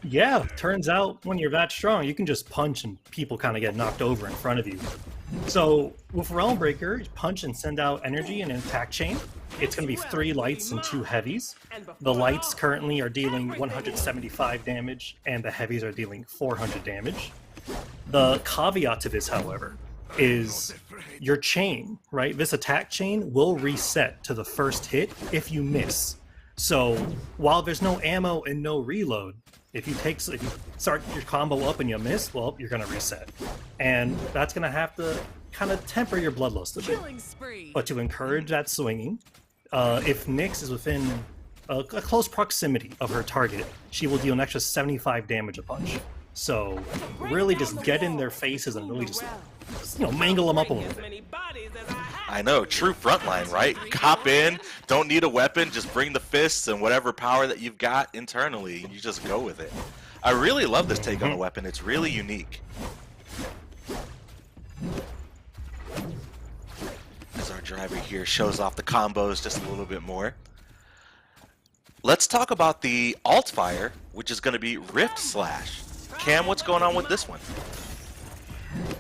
Yeah, turns out when you're that strong, you can just punch and people kind of get knocked over in front of you. So with Realm Breaker, you punch and send out energy in an attack chain. It's going to be 3 lights and 2 heavies. The lights currently are dealing 175 damage, and the heavies are dealing 400 damage. The caveat to this, however, is your chain, right? This attack chain will reset to the first hit if you miss. So while there's no ammo and no reload, if you start your combo up and you miss, well, you're going to reset. And that's going to have to kind of temper your bloodlust a bit. But to encourage that swinging, if Nyx is within a close proximity of her target, she will deal an extra 75 damage a punch. So really just get in their faces and really just mangle them up a little bit. I know, true frontline, right? Hop in, don't need a weapon, just bring the fists and whatever power that you've got internally, you just go with it. I really love this take on a weapon, it's really unique. As our driver here shows off the combos just a little bit more. Let's talk about the alt fire, which is going to be Rift Slash. Cam, what's going on with this one?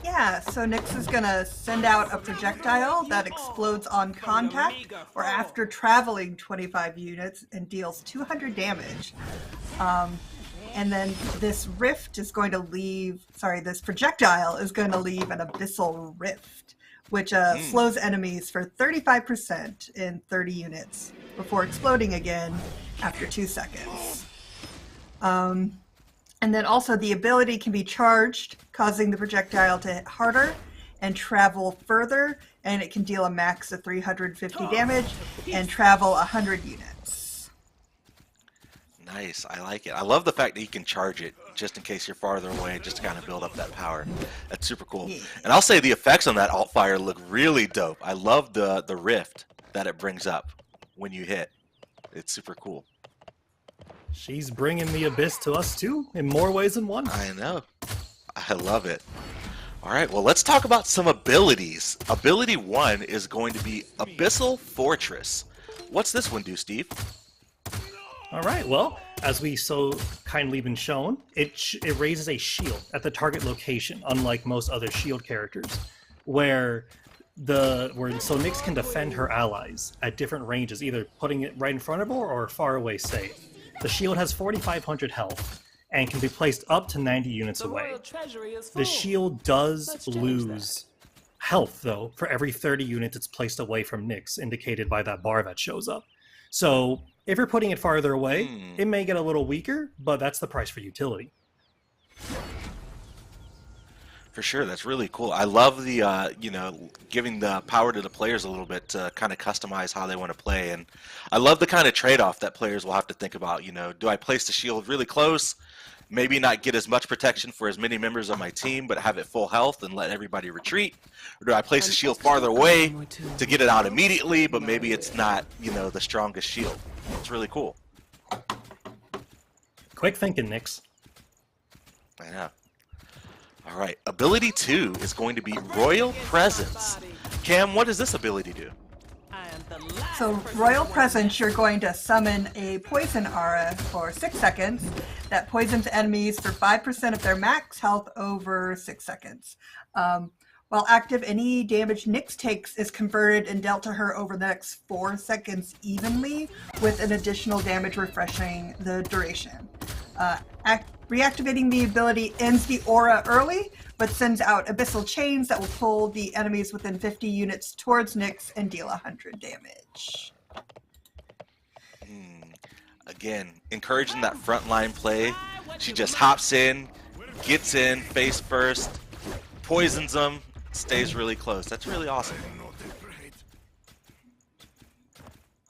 Yeah, so Nyx is going to send out a projectile that explodes on contact or after traveling 25 units and deals 200 damage. And then this this projectile is going to leave an abyssal rift, which slows enemies for 35% in 30 units before exploding again after 2 seconds. And then also the ability can be charged, causing the projectile to hit harder and travel further, and it can deal a max of 350 damage and travel 100 units. Nice, I like it. I love the fact that you can charge it just in case you're farther away, just to kind of build up that power. That's super cool. Yeah. And I'll say the effects on that alt fire look really dope. I love the rift that it brings up when you hit. It's super cool. She's bringing the abyss to us too, in more ways than one. I know. I love it. All right, well, let's talk about some abilities. Ability 1 is going to be Abyssal Fortress. What's this one do, Steve? All right, well, as we so kindly been shown, it raises a shield at the target location, unlike most other shield characters, where so Nyx can defend her allies at different ranges, either putting it right in front of her or far away safe. The shield has 4,500 health and can be placed up to 90 units away. The shield does lose health, though, for every 30 units it's placed away from Nyx, indicated by that bar that shows up. So if you're putting it farther away, it may get a little weaker, but that's the price for utility. For sure, that's really cool. I love the, giving the power to the players a little bit to kind of customize how they want to play. And I love the kind of trade-off that players will have to think about. Do I place the shield really close, maybe not get as much protection for as many members of my team, but have it full health and let everybody retreat? Or do I place the shield farther away to get it out immediately, but maybe it's not, the strongest shield? It's really cool. Quick thinking, Nyx. I know. All right, ability 2 is going to be Royal Presence. Cam, what does this ability do? So Royal Presence, you're going to summon a poison aura for 6 seconds that poisons enemies for 5% of their max health over 6 seconds. While active, any damage Nyx takes is converted and dealt to her over the next 4 seconds evenly, with an additional damage refreshing the duration. Reactivating the ability ends the aura early, but sends out abyssal chains that will pull the enemies within 50 units towards Nyx and deal 100 damage. Again, encouraging that frontline play. She just hops in, gets in face first, poisons them, stays really close. That's really awesome.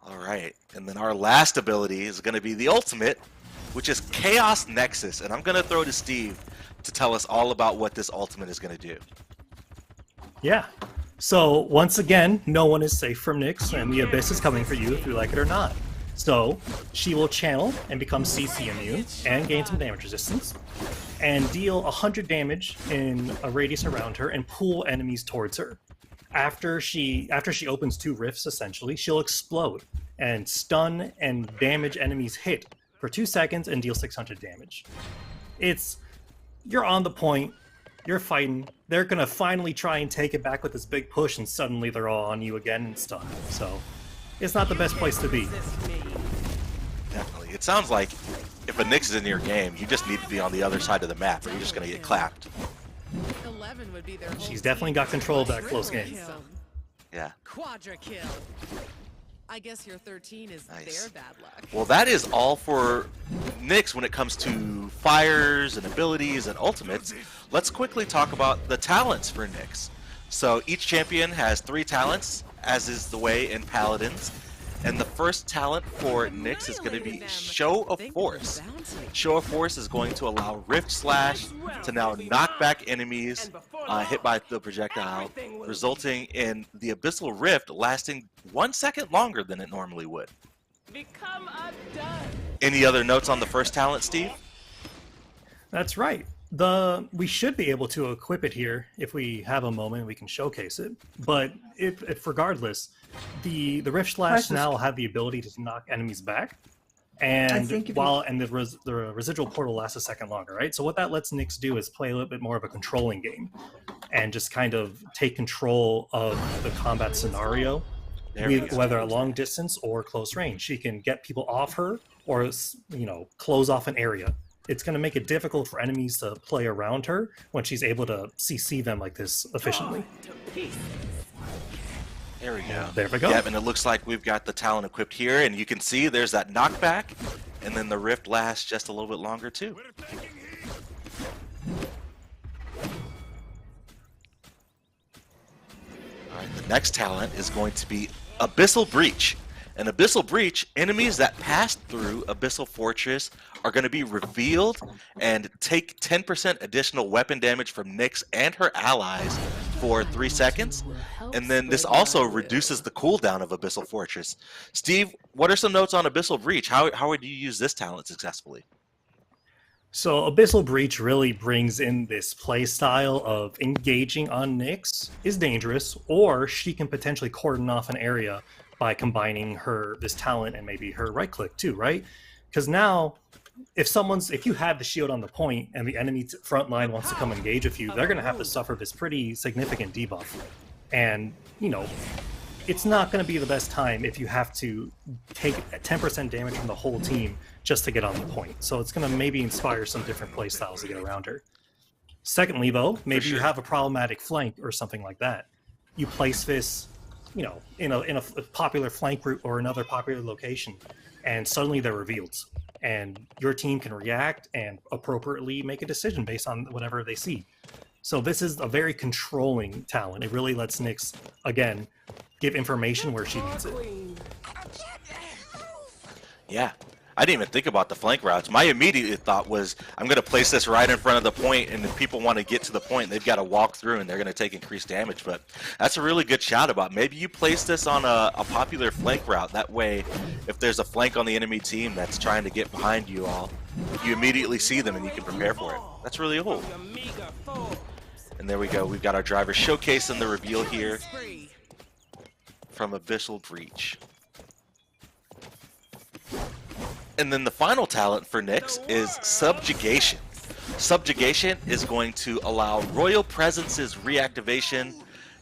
All right, and then our last ability is going to be the ultimate, which is Chaos Nexus, and I'm going to throw to Steve to tell us all about what this ultimate is going to do. Yeah. So, once again, no one is safe from Nyx, and the Abyss is coming for you if you like it or not. So, she will channel and become CC immune, and gain some damage resistance, and deal 100 damage in a radius around her, and pull enemies towards her. After she opens 2 rifts, essentially, she'll explode, and stun and damage enemies hit for 2 seconds and deal 600 damage. You're on the point, you're fighting, they're gonna finally try and take it back with this big push, and suddenly they're all on you again and stunned. So, it's not the best place to be. Definitely. It sounds like if a Nyx is in your game, you just need to be on the other side of the map, or you're just gonna get clapped. She's definitely got control of that close game. Yeah. Quadra kill. I guess your 13 is their bad luck. Well, that is all for Nyx when it comes to fires and abilities and ultimates. Let's quickly talk about the talents for Nyx. So each champion has 3 talents, as is the way in Paladins. And the first talent for Nyx is going to be Show of Force. Show of Force is going to allow Rift Slash to now knock back enemies hit by the projectile, resulting in the Abyssal Rift lasting 1 second longer than it normally would. Any other notes on the first talent, Steve? That's right. We should be able to equip it here if we have a moment. We can showcase it. But if regardless, the Rift Slash now will have the ability to knock enemies back, and the residual portal lasts a second longer, right? So what that lets Nyx do is play a little bit more of a controlling game, and just kind of take control of the combat scenario, whether at long distance or close range. She can get people off her, or close off an area. It's going to make it difficult for enemies to play around her when she's able to CC them like this efficiently. There we go. There we go. Yep, and it looks like we've got the talent equipped here, and you can see there's that knockback, and then the Rift lasts just a little bit longer too. Alright, the next talent is going to be Abyssal Breach. In Abyssal Breach, enemies that pass through Abyssal Fortress are going to be revealed and take 10% additional weapon damage from Nyx and her allies for 3 seconds. And then this also reduces the cooldown of Abyssal Fortress. Steve, what are some notes on Abyssal Breach? How would you use this talent successfully? So Abyssal Breach really brings in this play style of engaging on Nyx is dangerous, or she can potentially cordon off an area by combining this talent and maybe her right click too, right? Because now, if you have the shield on the point and the enemy front line wants to come engage with you, they're going to have to suffer this pretty significant debuff. And, it's not going to be the best time if you have to take 10% damage from the whole team just to get on the point. So it's going to maybe inspire some different playstyles to get around her. Secondly, though, maybe you have a problematic flank or something like that. You place this, in a popular flank route or another popular location, and suddenly they're revealed. And your team can react and appropriately make a decision based on whatever they see. So this is a very controlling talent. It really lets Nyx, again, give information where she needs it. Yeah. I didn't even think about the flank routes. My immediate thought was, I'm going to place this right in front of the point, and if people want to get to the point, they've got to walk through, and they're going to take increased damage. But that's a really good shout about. Maybe you place this on a popular flank route. That way, if there's a flank on the enemy team that's trying to get behind you all, you immediately see them, and you can prepare for it. That's really cool. And there we go. We've got our driver showcasing the reveal here from Abyssal Breach. And then the final talent for Nyx is Subjugation. Subjugation is going to allow Royal Presence's reactivation.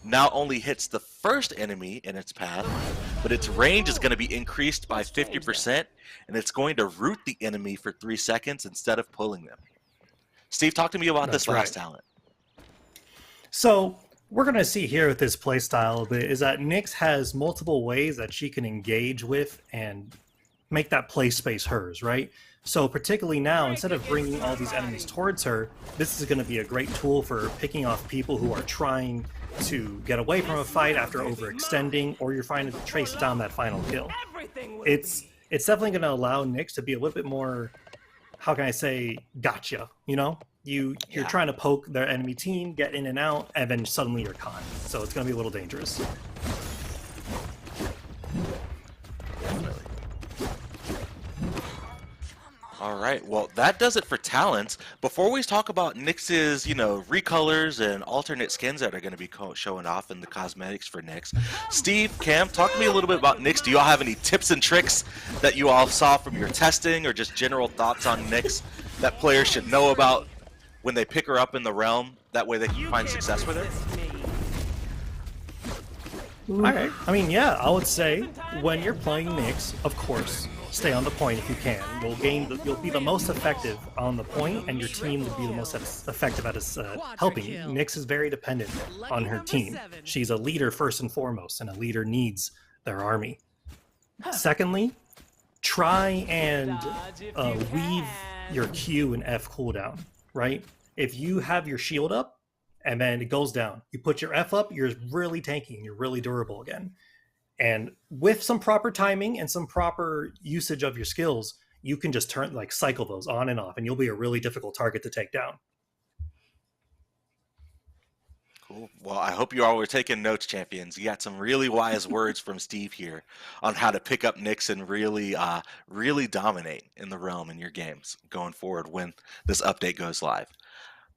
Not only hits the first enemy in its path, but its range is going to be increased by 50%, and it's going to root the enemy for 3 seconds instead of pulling them. Steve, talk to me about this last talent. So we're going to see here with this playstyle is that Nyx has multiple ways that she can engage with and make that play space hers, right? So particularly now, instead of bringing all these enemies towards her, this is going to be a great tool for picking off people who are trying to get away from a fight after overextending, or you're trying to trace down that final kill. It's definitely going to allow Nyx to be a little bit more, how can I say, gotcha, You're trying to poke their enemy team, get in and out, and then suddenly you're caught. So it's going to be a little dangerous. Definitely. All right, well, that does it for talents. Before we talk about Nyx's, recolors and alternate skins that are going to be showing off in the cosmetics for Nyx, Steve, Cam, talk to me a little bit about Nyx. Do you all have any tips and tricks that you all saw from your testing, or just general thoughts on Nyx that players should know about when they pick her up in the realm? That way they can find success with her? All right. I mean, yeah, I would say when you're playing Nyx, of course, stay on the point if you can. You'll be the most effective on the point, and your team will be the most effective at helping you. Nyx is very dependent on her team. She's a leader first and foremost, and a leader needs their army. Secondly, try and weave your Q and F cooldown, right? If you have your shield up, and then it goes down, you put your F up, you're really tanky and you're really durable again. And with some proper timing and some proper usage of your skills, you can just cycle those on and off, and you'll be a really difficult target to take down. Cool. Well, I hope you all were taking notes, champions. You got some really wise words from Steve here on how to pick up Nyx and really dominate in the realm in your games going forward when this update goes live.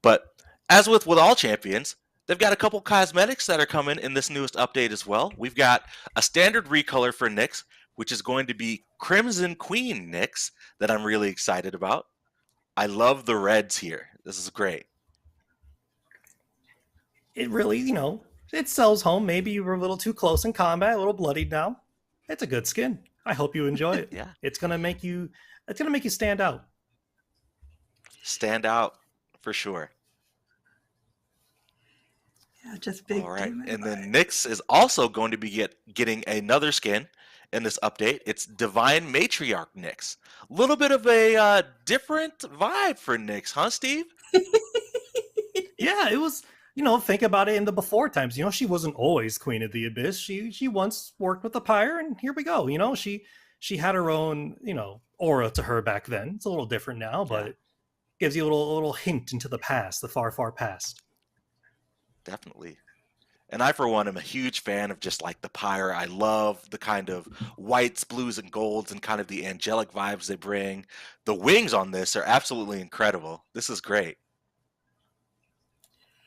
But as with all champions, they've got a couple cosmetics that are coming in this newest update as well. We've got a standard recolor for Nyx, which is going to be Crimson Queen Nyx, that I'm really excited about. I love the reds here. This is great. It really, it sells home. Maybe you were a little too close in combat, a little bloodied now. It's a good skin. I hope you enjoy it. Yeah. It's gonna make you stand out. Stand out for sure. Yeah, just big. All right, and then Nyx is also going to be getting another skin in this update. It's Divine Matriarch Nyx. A little bit of a different vibe for Nyx, huh, Steve? Yeah, it was. Think about it in the before times. She wasn't always Queen of the Abyss. She once worked with the Pyre, and here we go. She had her own aura to her back then. It's a little different now, but it gives you a little hint into the past, the far, far past. Definitely. And I, for one, am a huge fan of just like the Pyre. I love the kind of whites, blues, and golds and kind of the angelic vibes they bring. The wings on this are absolutely incredible. This is great.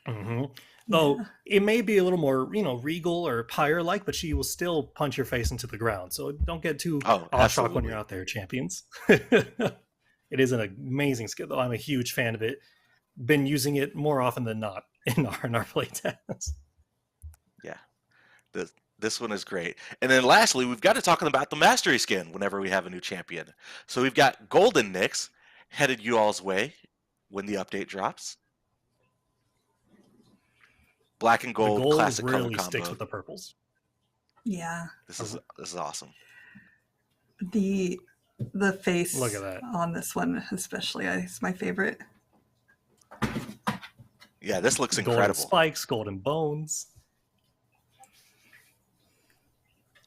Mm-hmm. Though it may be a little more, regal or Pyre-like, but she will still punch your face into the ground. So don't get too awestruck when you're out there, champions. It is an amazing skill, though. I'm a huge fan of it. Been using it more often than not in our playtest. Yeah, This one is great. And then lastly, we've got to talk about the mastery skin whenever we have a new champion. So we've got Golden Nyx headed you all's way when the update drops. Black and gold, the gold classic color really combo. sticks with the purples. Yeah. This is awesome. The face Look at that. on this one especially is my favorite. Yeah, this looks Golden incredible. spikes, golden bones.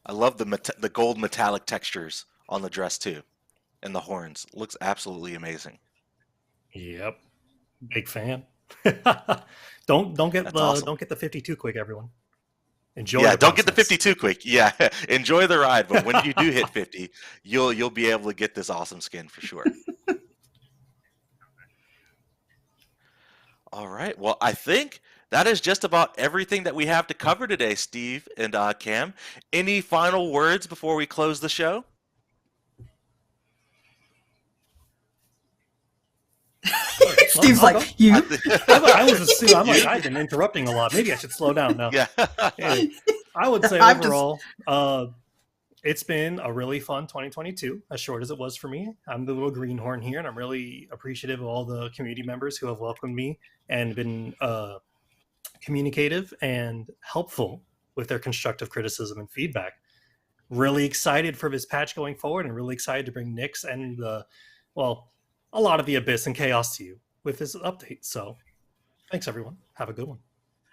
I love the gold metallic textures on the dress too, and the horns. Looks absolutely amazing. Yep, big fan. don't get That's the awesome. don't get the 52 quick, everyone. Enjoy. Yeah, the don't get the process. 52 quick. Yeah, enjoy the ride. But when you do hit 50, you'll be able to get this awesome skin for sure. All right. Well, I think that is just about everything that we have to cover today, Steve and Cam. Any final words before we close the show? Steve's like, you? I was assuming. I'm like, I've been interrupting a lot. Maybe I should slow down now. Yeah. Anyway, I would say overall, it's been a really fun 2022, as short as it was for me. I'm the little greenhorn here, and I'm really appreciative of all the community members who have welcomed me and been communicative and helpful with their constructive criticism and feedback. Really excited for this patch going forward, and really excited to bring Nyx and a lot of the Abyss and Chaos to you with this update. So thanks, everyone. Have a good one.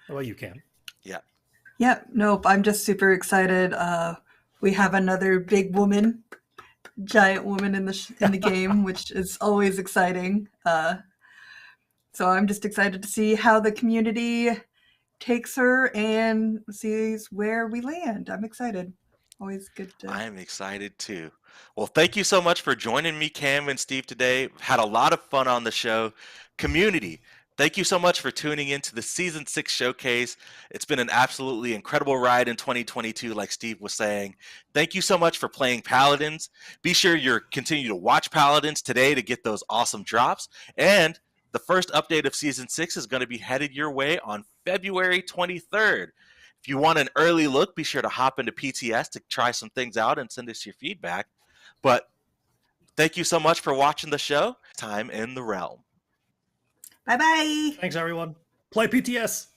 How about you, Cam? Yeah. Yeah, nope. I'm just super excited. We have another big woman, giant woman in the game, which is always exciting. So I'm just excited to see how the community takes her and sees where we land. I'm excited. Always good to... I'm excited too. Well, thank you so much for joining me, Cam and Steve, today. We've had a lot of fun on the show. Community, thank you so much for tuning into the Season 6 showcase. It's been an absolutely incredible ride in 2022, like Steve was saying. Thank you so much for playing Paladins. Be sure you continue to watch Paladins today to get those awesome drops. And the first update of Season 6 is going to be headed your way on February 23rd. If you want an early look, be sure to hop into PTS to try some things out and send us your feedback. But thank you so much for watching the show. Time in the realm. Bye-bye. Thanks, everyone. Play PTS.